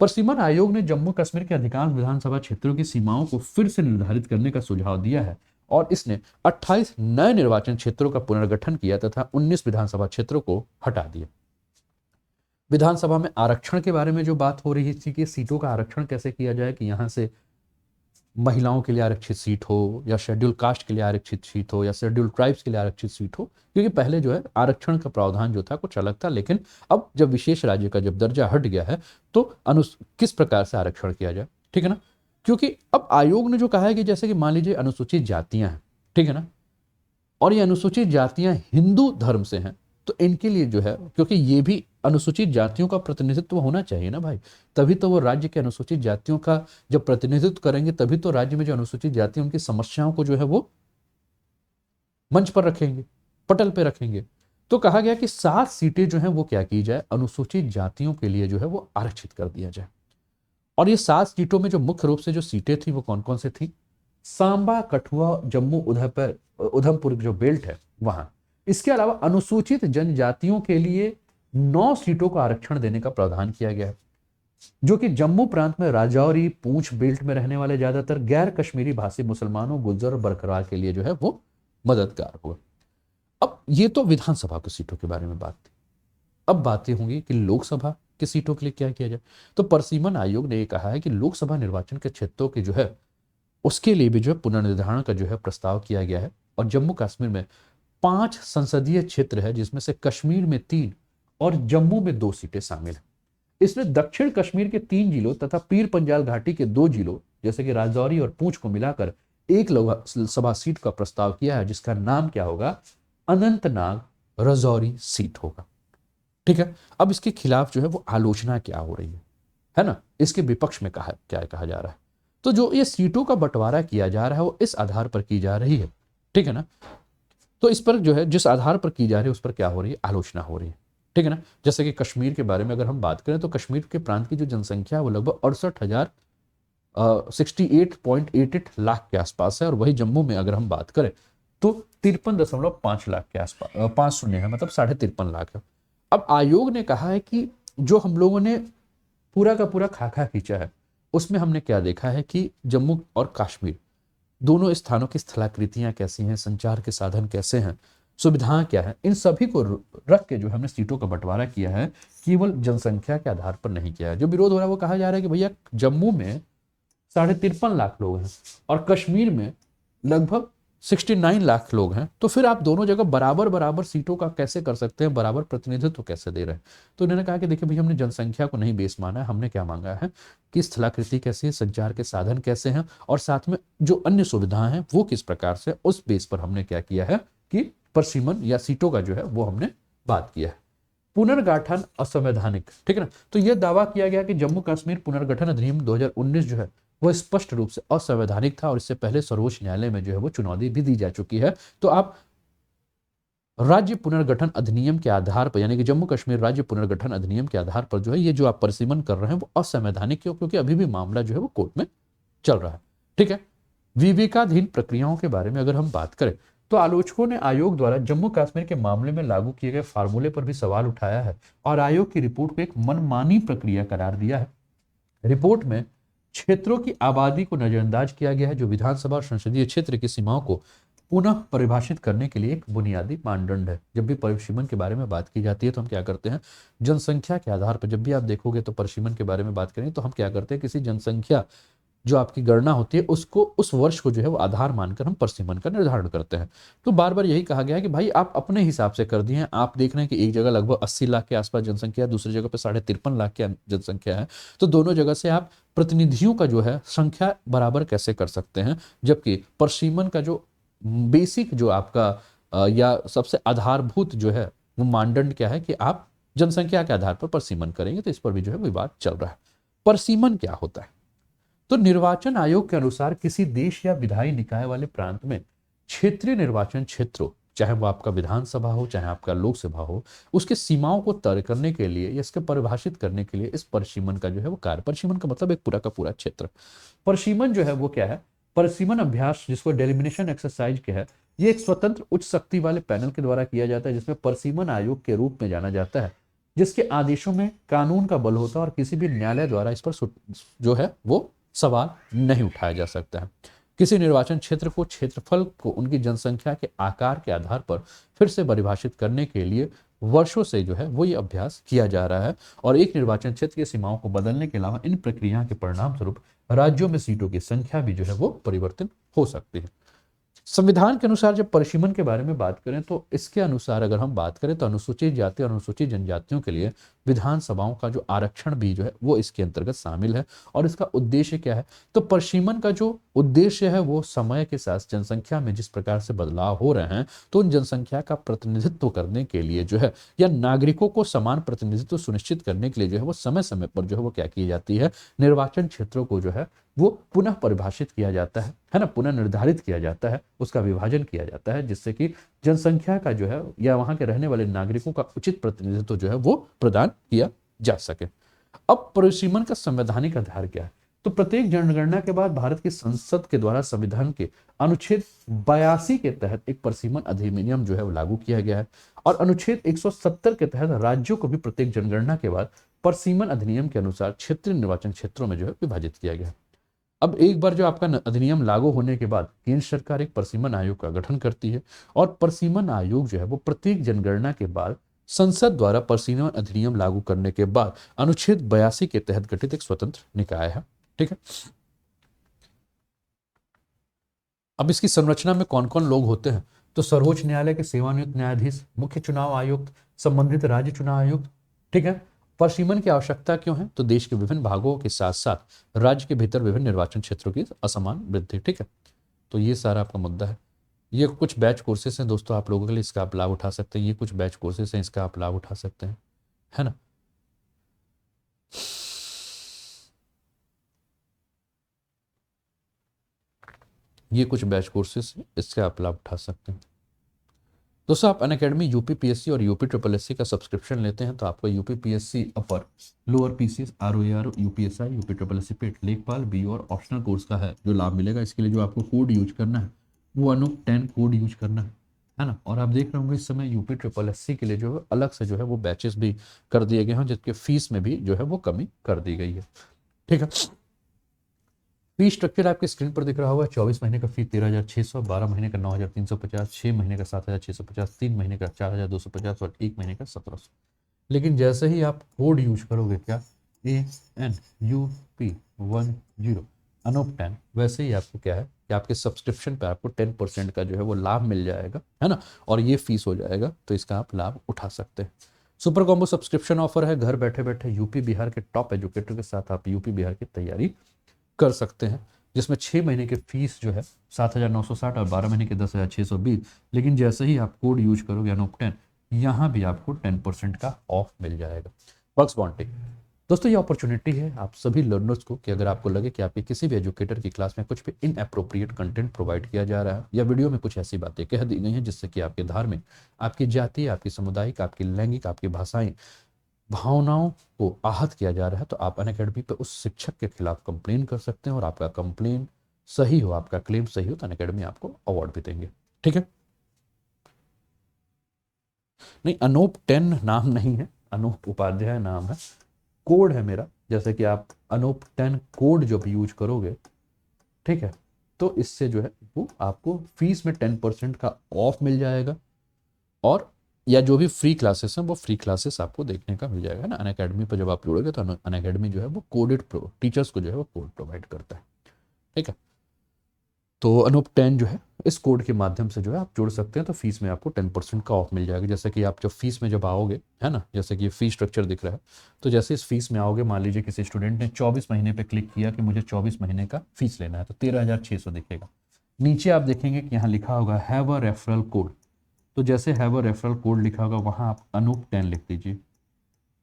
परसीमन आयोग ने जम्मू कश्मीर के अधिकांश विधानसभा क्षेत्रों की सीमाओं को फिर से निर्धारित करने का सुझाव दिया है, और इसने 28 नए निर्वाचन क्षेत्रों का पुनर्गठन किया तथा 19 विधानसभा क्षेत्रों को हटा दिया। विधानसभा में आरक्षण के बारे में जो बात हो रही थी कि सीटों का आरक्षण कैसे किया जाए, कि यहां से महिलाओं के लिए आरक्षित सीट हो, या शेड्यूल कास्ट के लिए आरक्षित सीट हो, या शेड्यूल ट्राइब्स के लिए आरक्षित सीट हो, क्योंकि पहले जो है आरक्षण का प्रावधान जो था कुछ अलग था, लेकिन अब जब विशेष राज्य का जब दर्जा हट गया है तो किस प्रकार से आरक्षण किया जाए, ठीक है ना। क्योंकि अब आयोग ने जो कहा है कि जैसे कि मान लीजिए अनुसूचित जातियां हैं, ठीक है ना, और ये अनुसूचित जातियां हिंदू धर्म से हैं, तो इनके लिए जो है, क्योंकि ये भी अनुसूचित जातियों का प्रतिनिधित्व होना चाहिए ना भाई, तभी तो वो राज्य के अनुसूचित जातियों का जब प्रतिनिधित्व करेंगे, तभी तो राज्य में जो अनुसूचित जाति उनकी समस्याओं को जो है वो मंच पर रखेंगे, पटल पे रखेंगे। तो कहा गया कि 7 सीटें जो है वो क्या की जाए, अनुसूचित जातियों के लिए जो है वो आरक्षित कर दिया जाए। और ये 7 सीटों में जो मुख्य रूप से जो सीटें थी वो कौन कौन से थी, सांबा, कठुआ, जम्मू, उधमपुर जो बेल्ट है वहां। इसके अलावा अनुसूचित जनजातियों के लिए 9 सीटों का आरक्षण देने का प्रावधान किया गया है, जो कि जम्मू प्रांत में राजौरी, पूंछ बेल्ट में रहने वाले ज्यादातर गैर कश्मीरी भाषी मुसलमानों, गुर्जर और बरकरार के लिए जो है वो मददगार होगा। अब ये तो विधानसभा की सीटों के बारे में बात थी। अब बातें होंगी कि लोकसभा की सीटों के लिए क्या किया जाए। तो परसीमन आयोग ने यह कहा है कि लोकसभा निर्वाचन के क्षेत्रों के जो है उसके लिए भी जो है पुनर्निर्धारण का जो है प्रस्ताव किया गया है, और जम्मू कश्मीर में 5 संसदीय क्षेत्र है, जिसमें से कश्मीर में 3 और जम्मू में 2 सीटें शामिल हैं। इसमें दक्षिण कश्मीर के 3 जिलों तथा पीर पंजाल घाटी के 2 जिलों जैसे कि राजौरी और पूंछ को मिलाकर एक लोकसभा सीट का प्रस्ताव किया है, जिसका नाम क्या होगा, अनंतनाग राजौरी सीट होगा। ठीक है। अब इसके खिलाफ जो है वो आलोचना क्या हो रही है ना, इसके विपक्ष में क्या कहा जा रहा है। तो जो ये सीटों का बंटवारा किया जा रहा है वो इस आधार पर की जा रही है, ठीक है ना। तो इस पर जो है जिस आधार पर की जा रही है उस पर क्या हो रही है, आलोचना हो रही है, ठीक है ना। जैसे कि कश्मीर के बारे में अगर हम बात करें तो कश्मीर के प्रांत की जो जनसंख्या है वो लगभग 68.88 लाख के आसपास है, और वही जम्मू में अगर हम बात करें तो 53.5 लाख के आसपास 5 है, मतलब 53.5 लाख है। अब आयोग ने कहा है कि जो हम लोगों ने पूरा का पूरा खाका खींचा है उसमें हमने क्या देखा है कि जम्मू और कश्मीर दोनों स्थानों की स्थलाकृतियां कैसी हैं, संचार के साधन कैसे हैं, सुविधाएं क्या है, इन सभी को रख के जो हमने सीटों का बंटवारा किया है, केवल जनसंख्या के आधार पर नहीं किया है। जो विरोध हो रहा है वो कहा जा रहा है कि भैया जम्मू में 53.5 लाख लोग हैं और कश्मीर में लगभग 69 लाख लोग हैं, तो फिर आप दोनों जगह बराबर बराबर सीटों का कैसे कर सकते हैं, बराबर प्रतिनिधित्व कैसे दे रहे हैं। तो उन्होंने कहा कि देखिए भैया हमने जनसंख्या को नहीं बेस माना है, हमने क्या मांगा है कि स्थलाकृति कैसी है, संचार के साधन कैसे हैं, और साथ में जो अन्य सुविधाएं हैं वो किस प्रकार से, उस बेस पर हमने क्या किया है कि परसीमन या सीटों का जो है वो हमने बात किया है। पुनर्गठन असंवैधानिक, ठीक है ना। तो यह दावा किया गया कि जम्मू कश्मीर पुनर्गठन अधिनियम 2019 जो है वह स्पष्ट रूप से असंवैधानिक था, और इससे पहले सर्वोच्च न्यायालय में जो है वो चुनौती भी दी जा चुकी है। तो आप राज्य पुनर्गठन अधिनियम के आधार पर, यानी कि जम्मू कश्मीर राज्य पुनर्गठन अधिनियम के आधार पर जो है ये जो आप परसीमन कर रहे हैं वो असंवैधानिक क्यों, क्योंकि अभी भी मामला जो है वो कोर्ट में चल रहा है, ठीक है। विवेकाधीन प्रक्रियाओं के बारे में अगर हम बात करें तो आलोचकों ने आयोग द्वारा जम्मू कश्मीर के मामले में लागू किए गए फार्मूले पर भी सवाल उठाया है और आयोग की रिपोर्ट को एक मनमानी प्रक्रिया करार दिया है। रिपोर्ट में क्षेत्रों की आबादी को नजरअंदाज किया गया है जो विधानसभा और संसदीय क्षेत्र की सीमाओं को पुनः परिभाषित करने के लिए एक बुनियादी मानदंड है। जब भी परिसीमन के बारे में बात की जाती है तो हम क्या करते हैं, जनसंख्या के आधार पर, जब भी आप देखोगे तो परिसीमन के बारे में बात करेंगे तो हम क्या करते हैं, किसी जनसंख्या जो आपकी गणना होती है उसको, उस वर्ष को जो है वो आधार मानकर हम परिसीमन का निर्धारण करते हैं। तो बार बार यही कहा गया है कि भाई आप अपने हिसाब से कर दिए हैं। आप देख रहे हैं कि एक जगह लगभग 80 लाख के आसपास जनसंख्या है, दूसरी जगह पे 53.5 लाख की जनसंख्या है, तो दोनों जगह से आप प्रतिनिधियों का जो है संख्या बराबर कैसे कर सकते हैं, जबकि परिसीमन का जो बेसिक जो आपका या सबसे आधारभूत जो है वो मानदंड क्या है कि आप जनसंख्या के आधार पर परिसीमन करेंगे। तो इस पर भी जो है विवाद चल रहा है। परिसीमन क्या होता है? तो निर्वाचन आयोग के अनुसार किसी देश या विधायी निकाय वाले प्रांत में क्षेत्रीय निर्वाचन क्षेत्रों, चाहे वो आपका विधानसभा हो चाहे आपका लोकसभा हो, उसके सीमाओं को तय करने के लिए या इसके परिभाषित करने के लिए इस परिसीमन का जो है वो कार्य, परिसीमन का मतलब एक पूरा का पूरा क्षेत्र। परिसीमन जो है वो क्या है? परिसीमन अभ्यास, जिसको डेलिमिनेशन एक्सरसाइज के है, ये एक स्वतंत्र उच्च शक्ति वाले पैनल के द्वारा किया जाता है जिसमें परिसीमन आयोग के रूप में जाना जाता है, जिसके आदेशों में कानून का बल होता है और किसी भी न्यायालय द्वारा इस पर जो है वो सवाल नहीं उठाया जा सकता है। किसी निर्वाचन क्षेत्र को, क्षेत्रफल को उनकी जनसंख्या के आकार के आधार पर फिर से परिभाषित करने के लिए वर्षों से जो है वो ये अभ्यास किया जा रहा है और एक निर्वाचन क्षेत्र की सीमाओं को बदलने के अलावा इन प्रक्रिया के परिणाम स्वरूप राज्यों में सीटों की संख्या भी जो है वो परिवर्तन हो सकती है। संविधान के अनुसार जब परिसीमन के बारे में बात करें तो इसके अनुसार अगर हम बात करें तो अनुसूचित जाति और अनुसूचित जनजातियों के लिए विधानसभाओं का जो आरक्षण भी जो है वो इसके अंतर्गत शामिल है। और इसका उद्देश्य क्या है? तो परिसीमन का जो उद्देश्य है वो समय के साथ जनसंख्या में जिस प्रकार से बदलाव हो रहे हैं तो उन जनसंख्या का प्रतिनिधित्व करने के लिए जो है, या नागरिकों को समान प्रतिनिधित्व सुनिश्चित करने के लिए जो है वो समय समय पर जो है वो क्या की जाती है, निर्वाचन क्षेत्रों को जो है वो पुनः परिभाषित किया जाता है ना, पुनः निर्धारित किया जाता है, उसका विभाजन किया जाता है जिससे कि जनसंख्या का जो है या वहां के रहने वाले नागरिकों का उचित प्रतिनिधित्व जो है वो प्रदान किया जा सके। अब परिसीमन का संवैधानिक आधार क्या है? तो प्रत्येक जनगणना के बाद भारत की संसद के द्वारा संविधान के अनुच्छेद 82 के तहत एक परिसीमन अधिनियम जो है वो लागू किया गया है और अनुच्छेद 170 के तहत राज्यों को भी प्रत्येक जनगणना के बाद परिसीमन अधिनियम के अनुसार क्षेत्रीय निर्वाचन क्षेत्रों में जो है विभाजित किया गया है। अब एक बार जो आपका अधिनियम लागू होने के बाद केंद्र सरकार एक परिसीमन आयोग का गठन करती है और परिसीमन आयोग जो है वो प्रत्येक जनगणना के बाद संसद द्वारा परिसीमन अधिनियम लागू करने के बाद अनुच्छेद 82 के तहत गठित एक स्वतंत्र निकाय है। ठीक है। अब इसकी संरचना में कौन कौन लोग होते हैं? तो सर्वोच्च न्यायालय के सेवानिवृत्त न्यायाधीश, मुख्य चुनाव आयुक्त, संबंधित राज्य चुनाव आयुक्त। ठीक है। परिसीमन की आवश्यकता क्यों है? तो देश के विभिन्न भागों के साथ साथ राज्य के भीतर विभिन्न निर्वाचन क्षेत्रों की असमान वृद्धि। ठीक है। तो ये सारा आपका मुद्दा है। ये कुछ बैच कोर्सेस हैं दोस्तों, आप लोगों के लिए इसका आप लाभ उठा सकते हैं। ये कुछ बैच कोर्सेस हैं, इसका आप लाभ उठा सकते हैं, है ना। ये कुछ बैच कोर्सेस हैं, इससे आप लाभ उठा सकते हैं। दोस्तों आप अनअकैडमी यूपी पीएससी और यूपी ट्रिपल एससी का सब्सक्रिप्शन लेते हैं तो आपको UP PSC upper, lower PCS, RO AR, UPSI, UP triple SC PET, लेखपाल, बीओ और ऑप्शनल कोर्स का है जो लाभ मिलेगा। इसके लिए जो आपको कोड यूज करना है वो अनूप 10 कोड यूज करना है ना। और आप देख रहे होंगे इस समय यूपी ट्रिपल एससी के लिए जो है अलग से जो है वो बैचेस भी कर दिए गए हैं जिसके फीस में भी जो है वो कमी कर दी गई है। ठीक है। फी स्ट्रक्चर आपके स्क्रीन पर दिख रहा होगा। 24 महीने का फी 13,600, 12 महीने का 9,350, 6 महीने का 7,650, 3 महीने का 4,250 और 1 महीने का 1,700। लेकिन जैसे ही आप कोड यूज करोगे क्या, ANUP10 अनूप 10, वैसे ही आपको क्या है कि आपके सब्सक्रिप्शन पे आपको 10% का जो है वो लाभ मिल जाएगा, है ना। और ये फीस हो जाएगा तो इसका आप लाभ उठा सकते हैं। सुपर कॉम्बो सब्सक्रिप्शन ऑफर है। घर बैठे बैठे यूपी बिहार के टॉप एजुकेटर के साथ आप यूपी बिहार की तैयारी कर सकते हैं, जिसमें 6 महीने की फीस जो है 7,960 और 12 महीने के 10,620। लेकिन जैसे ही आप कोड यूज करोगे अनूप 10, यहाँ भी आपको 10% का ऑफ मिल जाएगा। बक्स बॉन्टिंग दोस्तों ये अपॉर्चुनिटी है आप सभी लर्नर्स को कि अगर आपको लगे कि आपके किसी भी एजुकेटर की क्लास में कुछ भी इनअप्रोप्रिएट कंटेंट प्रोवाइड किया जा रहा है या वीडियो में कुछ ऐसी बातें कह दी गई हैं जिससे कि आपके धार्मिक, आपकी जाति, आपकी सामुदायिक, आपकी लैंगिक, आपकी भाषाएं, भावनाओं को आहत किया जा रहा है, तो आप अनअकैडमी पर उस शिक्षक के खिलाफ कंप्लेन कर सकते हैं और आपका कंप्लेन सही हो, आपका क्लेम सही हो तो अनअकैडमी आपको अवार्ड भी देंगे। ठीक है। नहीं, अनूप 10 नाम नहीं है, अनूप उपाध्याय नाम है, कोड है मेरा। जैसे कि आप अनूप 10 कोड जब यूज करोगे, ठीक है, तो इससे जो है वो आपको फीस में 10% का ऑफ मिल जाएगा। और या जो भी फ्री क्लासेस हैं वो फ्री क्लासेस आपको देखने का मिल जाएगा ना। अनअकैडमी पर जब आप जुड़ोगे तो अनअकैडमी जो है वो कोडेड प्रो टीचर्स को जो है वो कोड प्रोवाइड करता है, ठीक है। तो अनूप 10 जो है इस कोड के माध्यम से जो है आप जुड़ सकते हैं, तो फीस में आपको 10% का ऑफ मिल जाएगा। जैसे कि आप जब फीस में जब आओगे, है ना, जैसे कि ये फीस स्ट्रक्चर दिख रहा है, तो जैसे इस फीस में आओगे, मान लीजिए किसी स्टूडेंट ने 24 महीने पे क्लिक किया कि मुझे 24 महीने का फीस लेना है, तो 13,600 दिखेगा। नीचे आप देखेंगे कि यहाँ लिखा होगा हैव अ रेफरल कोड। तो जैसे हैव अ रेफरल कोड लिखा होगा वहाँ आप अनूप 10 लिख दीजिए,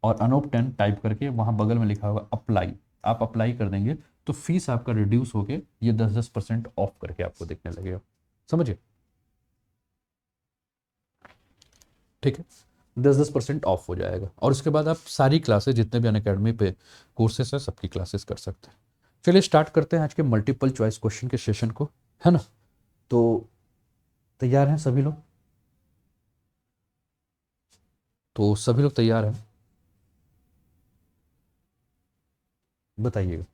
और अनूप 10 टाइप करके वहाँ बगल में लिखा होगा अप्लाई, आप अप्लाई कर देंगे, तो फीस आपका रिड्यूस होके ये 10% ऑफ करके आपको दिखने लगेगा। समझिए, ठीक है, 10% ऑफ हो जाएगा, और उसके बाद आप सारी क्लासेस जितने भी अनअकैडमी पे कोर्सेस हैं सबकी क्लासेस कर सकते हैं। चलिए स्टार्ट करते हैं आज के मल्टीपल चॉइस क्वेश्चन के सेशन को, है ना। तो तैयार हैं सभी लोग? तो सभी लोग तैयार हैं, बताइएगा।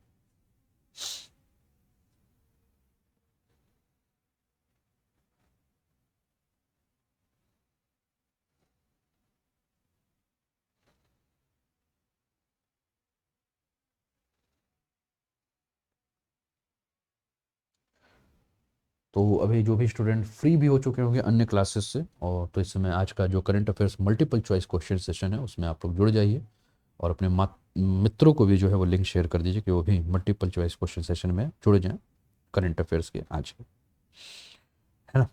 तो अभी जो भी स्टूडेंट फ्री भी हो चुके होंगे अन्य क्लासेस से, और तो इस समय आज का जो current affairs multiple choice question session है उसमें आप लोग जुड़ जाइए, और अपने मित्रों को भी जो है वो लिंक शेयर कर दीजिए कि वो भी मल्टीपल चॉइस क्वेश्चन सेशन में जुड़ जाएं, करंट अफेयर्स के आज के, है ना।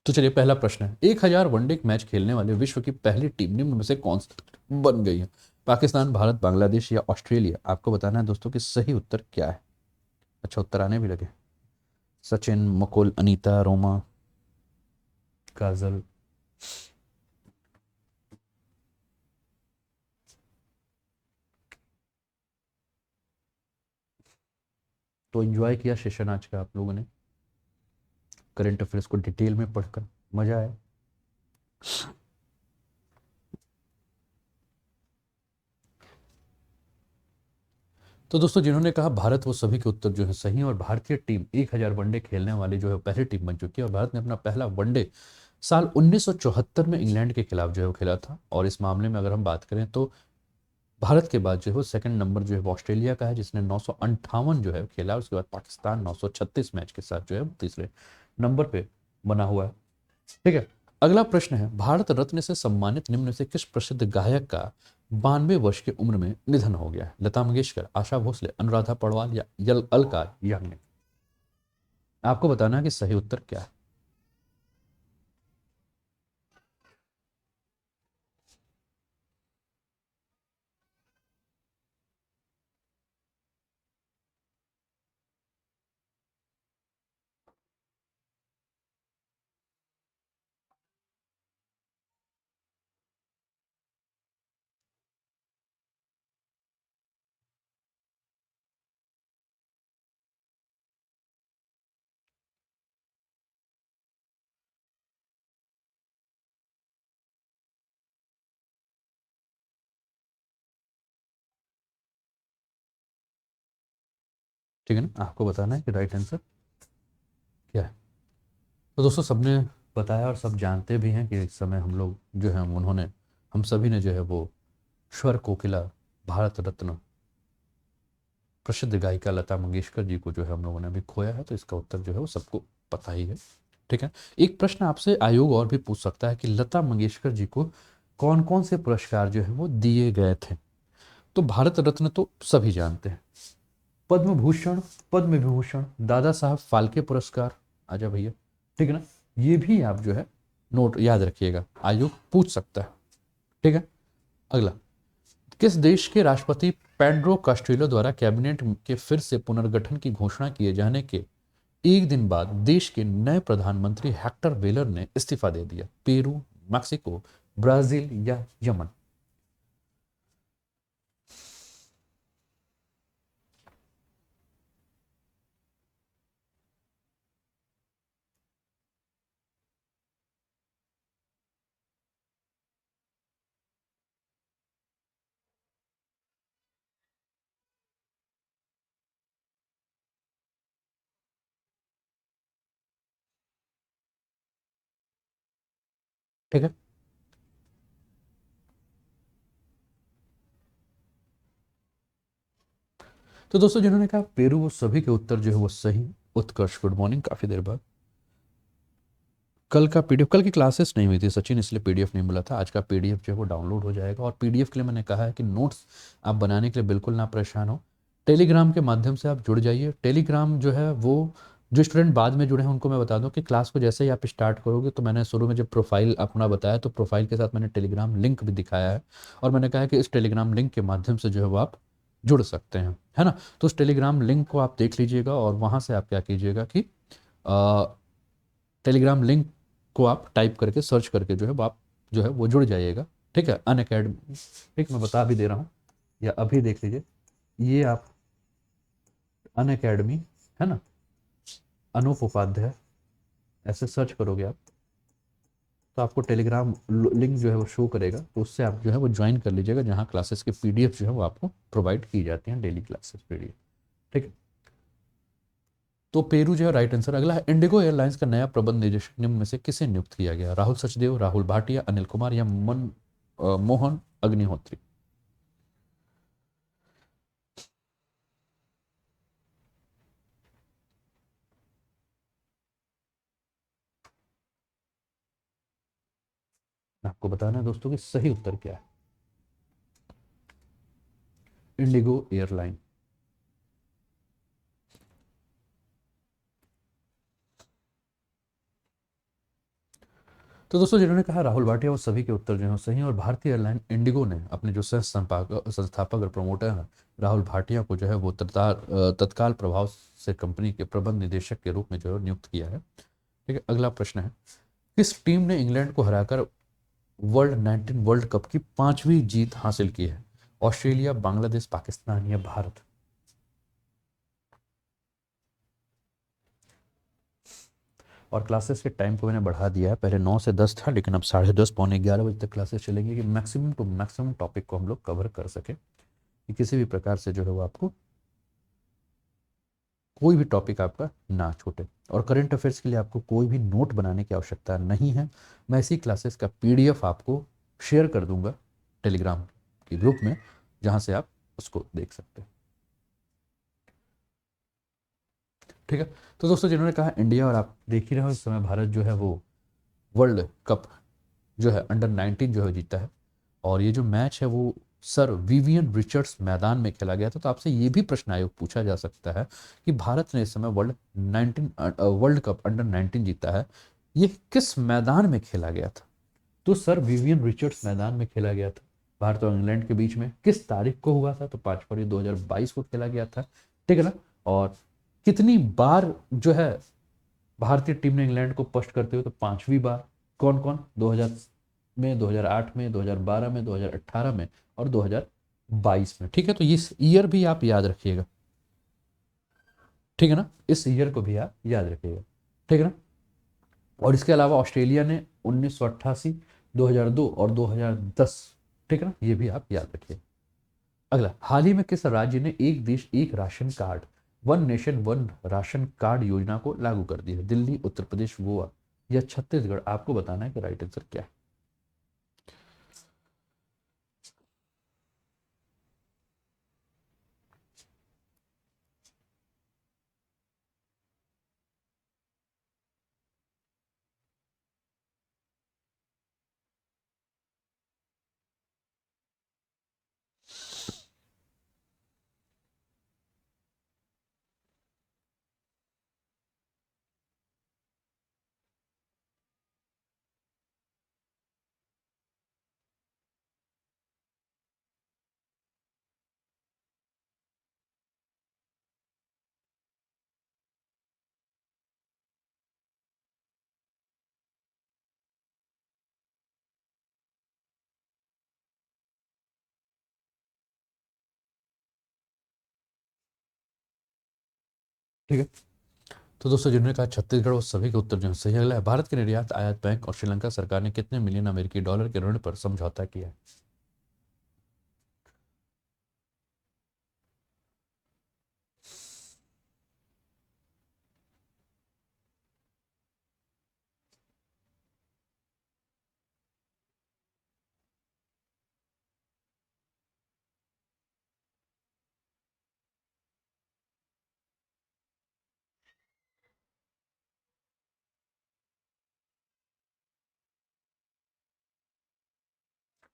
तो चलिए पहला प्रश्न है, 1,000 वनडे मैच खेलने वाले विश्व की पहली टीम निम्न में से कौन सी बन गई है? पाकिस्तान, भारत, बांग्लादेश या ऑस्ट्रेलिया? आपको बताना है दोस्तों कि सही उत्तर क्या है। अच्छा, उत्तर आने भी लगे। सचिन, मुकुल, अनीता, रोमा, काजल। तो एंजॉय किया सेशन आज का आप लोगों ने, करंट अफेयर्स को डिटेल में पढ़कर मजा आया। तो दोस्तों जिन्होंने कहा भारत, वो सभी के उत्तर जो है सही हैं, और भारतीय टीम 1,000 वनडे खेलने वाली जो है पहली टीम बन चुकी है, और भारत ने अपना पहला वनडे साल 1974 में इंग्लैंड के खिलाफ जो है वो खेला था। और इस मामले में अगर हम बात करें तो भारत के बाद जो है वो सेकंड नंबर जो है वो ऑस्ट्रेलिया का है, जिसने 958 जो है खेला। उसके बाद पाकिस्तान 936 मैच के साथ जो है वो तीसरे नंबर पे बना हुआ है, ठीक है। अगला प्रश्न है, भारत रत्न से सम्मानित निम्न में से किस प्रसिद्ध गायक का 92 वर्ष की उम्र में निधन हो गया है? लता मंगेशकर, आशा भोसले, अनुराधा पौडवाल या अलका याग्निक? आपको बताना है कि सही उत्तर क्या है। ठीक है ना, आपको बताना है कि राइट आंसर क्या है। तो दोस्तों सबने बताया, और सब जानते भी हैं कि इस समय हम लोग जो है उन्होंने, हम सभी ने जो है वो स्वर कोकिला, भारत रत्न, प्रसिद्ध गायिका लता मंगेशकर जी को जो है हम लोगों ने अभी खोया है। तो इसका उत्तर जो है वो सबको पता ही है, ठीक है। एक प्रश्न आपसे आयोग और भी पूछ सकता है कि लता मंगेशकर जी को कौन कौन से पुरस्कार जो है वो दिए गए थे? तो भारत रत्न तो सभी जानते हैं, पद्म भूषण, पद्म विभूषण, दादा साहब फाल्के पुरस्कार, आजा भैया, ठीक है ना, ये भी आप जो है नोट याद रखिएगा, आयोग पूछ सकता है, ठीक है। अगला, किस देश के राष्ट्रपति पेड्रो कास्ट्रिलो द्वारा कैबिनेट के फिर से पुनर्गठन की घोषणा किए जाने के एक दिन बाद देश के नए प्रधानमंत्री हेक्टर वेलर ने इस्तीफा दे दिया? पेरू, मैक्सिको, ब्राजील या यमन? ठीक है। तो दोस्तों जिन्होंने कहा पेरू, वो सभी के उत्तर जो है वो सही। उत्कर्ष, गुड मॉर्निंग, काफ़ी देर बाद। कल का पीडीएफ, कल की क्लासेस नहीं हुई थी सचिन, इसलिए पीडीएफ नहीं मिला था। आज का पीडीएफ जो है वो डाउनलोड हो जाएगा। और पीडीएफ के लिए मैंने कहा है कि नोट्स आप बनाने के लिए बिल्कुल ना परेशान हो, टेलीग्राम के माध्यम से आप जुड़ जाइए। टेलीग्राम जो है वो, जो स्टूडेंट बाद में जुड़े हैं उनको मैं बता दूं कि क्लास को जैसे ही आप स्टार्ट करोगे, तो मैंने शुरू में जब प्रोफाइल अपना बताया तो प्रोफाइल के साथ मैंने टेलीग्राम लिंक भी दिखाया है। और मैंने कहा है कि इस टेलीग्राम लिंक के माध्यम से जो है वो आप जुड़ सकते हैं, है ना। तो उस टेलीग्राम लिंक को आप देख लीजिएगा और वहाँ से आप क्या कीजिएगा कि टेलीग्राम लिंक को आप टाइप करके सर्च करके जो है वो आप जो है वो जुड़ जाइएगा। ठीक है, अन अकेडमी, ठीक, मैं बता भी दे रहा हूँ, या अभी देख लीजिए, ये आप अन अकेडमी, है ना, अनूप उपाध्याय ऐसे सर्च करोगे आप, तो आपको टेलीग्राम लिंक जो है वो शो करेगा, तो उससे आप जो है वो ज्वाइन कर लीजिएगा, जहाँ क्लासेस के पीडीएफ जो है वो आपको प्रोवाइड की जाती हैं, डेली क्लासेस पीडीएफ। ठीक है। तो पेरू जो है राइट आंसर। अगला है, इंडिगो एयरलाइंस का नया प्रबंध निदेशक निम्न में से किसे नियुक्त किया गया? राहुल सचदेव, राहुल भाटिया, अनिल कुमार, या मोहन अग्निहोत्री। आपको बताना है दोस्तों कि सही उत्तर क्या है। Indigo airline. तो दोस्तों जिन्होंने कहा राहुल भाटिया, वो सभी के उत्तर जो हैं सही हैं। और भारतीय एयरलाइन इंडिगो ने अपने जो सह संस्थापक और प्रमोटर हैं राहुल भाटिया को जो है वो तत्काल प्रभाव से कंपनी के प्रबंध निदेशक के रूप में जो है नियुक्त किया है। ठीक है। अगला प्रश्न है, किस टीम ने इंग्लैंड को हराकर वर्ल्ड 19 वर्ल्ड कप की पांचवी जीत हासिल की है? ऑस्ट्रेलिया, बांग्लादेश, पाकिस्तान, या भारत। और क्लासेस के टाइम को मैंने बढ़ा दिया है, पहले 9 से 10 था, लेकिन अब 10:30 11 बजे तक क्लासेस चलेंगी, कि मैक्सिमम टू मैक्सिमम टॉपिक को हम लोग कवर कर सकें, कि किसी भी प्रकार से जो है वो आपको कोई भी टॉपिक आपका ना छूटे। और करंट अफेयर्स के लिए आपको कोई भी नोट बनाने की आवश्यकता नहीं है। मैं इसी क्लासेस का पीडीएफ आपको शेयर कर दूंगा टेलीग्राम के ग्रुप में, जहाँ से आप उसको देख सकते हैं। ठीक है। तो दोस्तों जिन्होंने कहा इंडिया, और आप देख ही रहे हो इस समय भारत जो है वो वर्ल्ड कप जो है अंडर 19 जो है जीता है। और ये जो मैच है वो सर विवियन रिचर्ड्स मैदान में खेला गया था। तो आपसे ये भी प्रश्न आयोग पूछा जा सकता है कि भारत ने इस समय वर्ल्ड कप अंडर 19 जीता है, ये किस मैदान में खेला गया था? तो सर विवियन रिचर्ड्स मैदान में खेला गया था। भारत और इंग्लैंड के बीच में किस तारीख को हुआ था? तो 5 फरवरी 2022 को खेला गया था। ठीक है ना। और कितनी बार जो है भारतीय टीम ने इंग्लैंड को पस्ट करते हुए? तो पांचवी बार। कौन कौन? 2000 में, 2008 में, 2012 में, 2018 में, और 2022 में। ठीक है। तो इस ईयर भी आप याद रखिएगा। ठीक है ना, इस ईयर को भी आप याद रखिएगा। ठीक है ना। और इसके अलावा ऑस्ट्रेलिया ने 1988, 2002 और 2010। ठीक है ना, ये भी आप याद रखिए। अगला, हाल ही में किस राज्य ने एक देश एक ration card, one nation one ration card योजना को लागू कर दी है? दिल्ली, उत्तर प्रदेश, गोवा, या छत्तीसगढ़। आपको बताना है कि राइट आंसर क्या है। ठीक है। तो दोस्तों जिन्होंने कहा छत्तीसगढ़, वो सभी के उत्तर जो हैं सही है। अगला है, भारत के निर्यात आयात बैंक और श्रीलंका सरकार ने कितने मिलियन अमेरिकी डॉलर के ऋण पर समझौता किया है?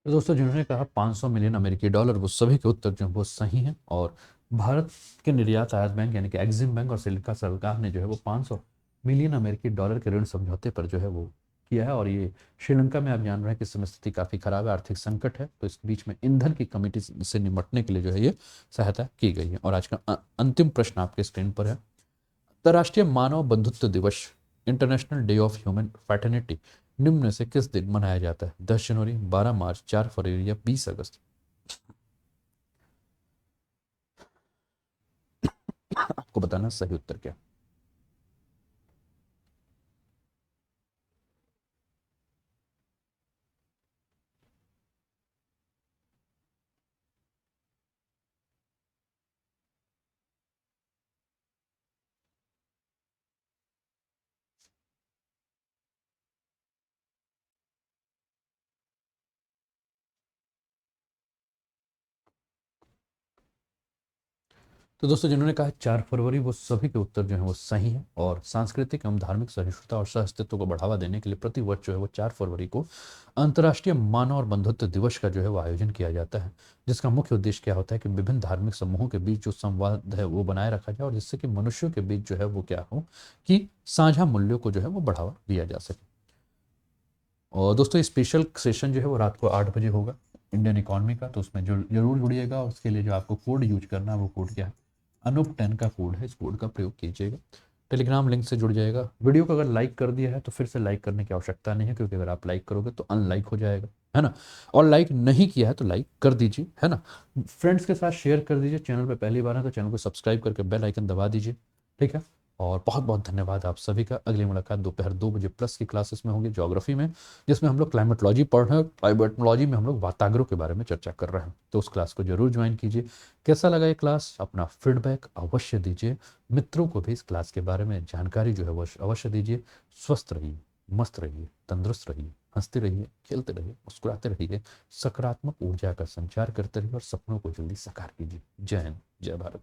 तो दोस्तों जिन्होंने कहा 500 मिलियन अमेरिकी डॉलर, वो सभी के उत्तर जो है वो सही हैं। और भारत के निर्यात आयात बैंक यानी कि एग्जिम बैंक और श्रीलंका सरकार ने जो है वो 500 मिलियन अमेरिकी डॉलर के ऋण समझौते पर जो है वो किया है। और ये श्रीलंका में आप जान रहे हैं कि इस समय स्थिति काफ़ी खराब है, आर्थिक संकट है, तो इस बीच में ईंधन की कमी से निपटने के लिए जो है ये सहायता की गई है। और आज का अंतिम प्रश्न आपके स्क्रीन पर है। अंतर्राष्ट्रीय मानव बंधुत्व दिवस, international day of human fraternity, निम्न में से किस दिन मनाया जाता है? 10 जनवरी, 12 मार्च, 4 फरवरी या 20 अगस्त? आपको बताना सही उत्तर क्या है। तो दोस्तों जिन्होंने कहा 4 फरवरी, वो सभी के उत्तर जो है वो सही है। और सांस्कृतिक एवं धार्मिक सहिष्णुता और सहअस्तित्व को बढ़ावा देने के लिए प्रति वर्ष जो है वो 4 फरवरी को अंतर्राष्ट्रीय मानव और बंधुत्व दिवस का जो है वो आयोजन किया जाता है, जिसका मुख्य उद्देश्य क्या होता है कि विभिन्न धार्मिक समूहों के बीच जो संवाद है वो बनाए रखा जाए, और जिससे कि मनुष्यों के बीच जो है वो क्या हो कि साझा मूल्यों को जो है वो बढ़ावा दिया जा सके। और दोस्तों स्पेशल सेशन जो है वो रात को 8 बजे होगा इंडियन इकॉनमी का, तो उसमें जो जरूर जुड़िएगा। और उसके लिए जो आपको कोड यूज करना है वो कोड क्या है? अनूप 10 का कोड है, इस कोड का प्रयोग कीजिएगा। टेलीग्राम लिंक से जुड़ जाएगा। वीडियो को अगर लाइक कर दिया है तो फिर से लाइक करने की आवश्यकता नहीं है, क्योंकि अगर आप लाइक करोगे तो अनलाइक हो जाएगा, है ना। और लाइक नहीं किया है तो लाइक कर दीजिए, है ना। फ्रेंड्स के साथ शेयर कर दीजिए। चैनल पे पहली बार है तो चैनल को सब्सक्राइब करके बेल आइकन दबा दीजिए, ठीक है। और बहुत बहुत धन्यवाद आप सभी का। अगली मुलाकात दोपहर 2 बजे प्लस की क्लासेस में होगी ज्योग्राफी में, जिसमें हम लोग क्लाइमेटोलॉजी पढ़ रहे हैं। क्लाइमेटोलॉजी में हम लोग वाताग्रोह के बारे में चर्चा कर रहे हैं, तो उस क्लास को जरूर ज्वाइन कीजिए। कैसा लगा ये क्लास, अपना फीडबैक अवश्य दीजिए। मित्रों को भी इस क्लास के बारे में जानकारी जो है वो अवश्य दीजिए। स्वस्थ रहिए, मस्त रहिए, तंदुरुस्त रहिए, हंसते रहिए, खेलते रहिए, मुस्कुराते रहिए, सकारात्मक ऊर्जा का संचार करते रहिए और सपनों को जल्दी साकार कीजिए। जय हिंद, जय भारत।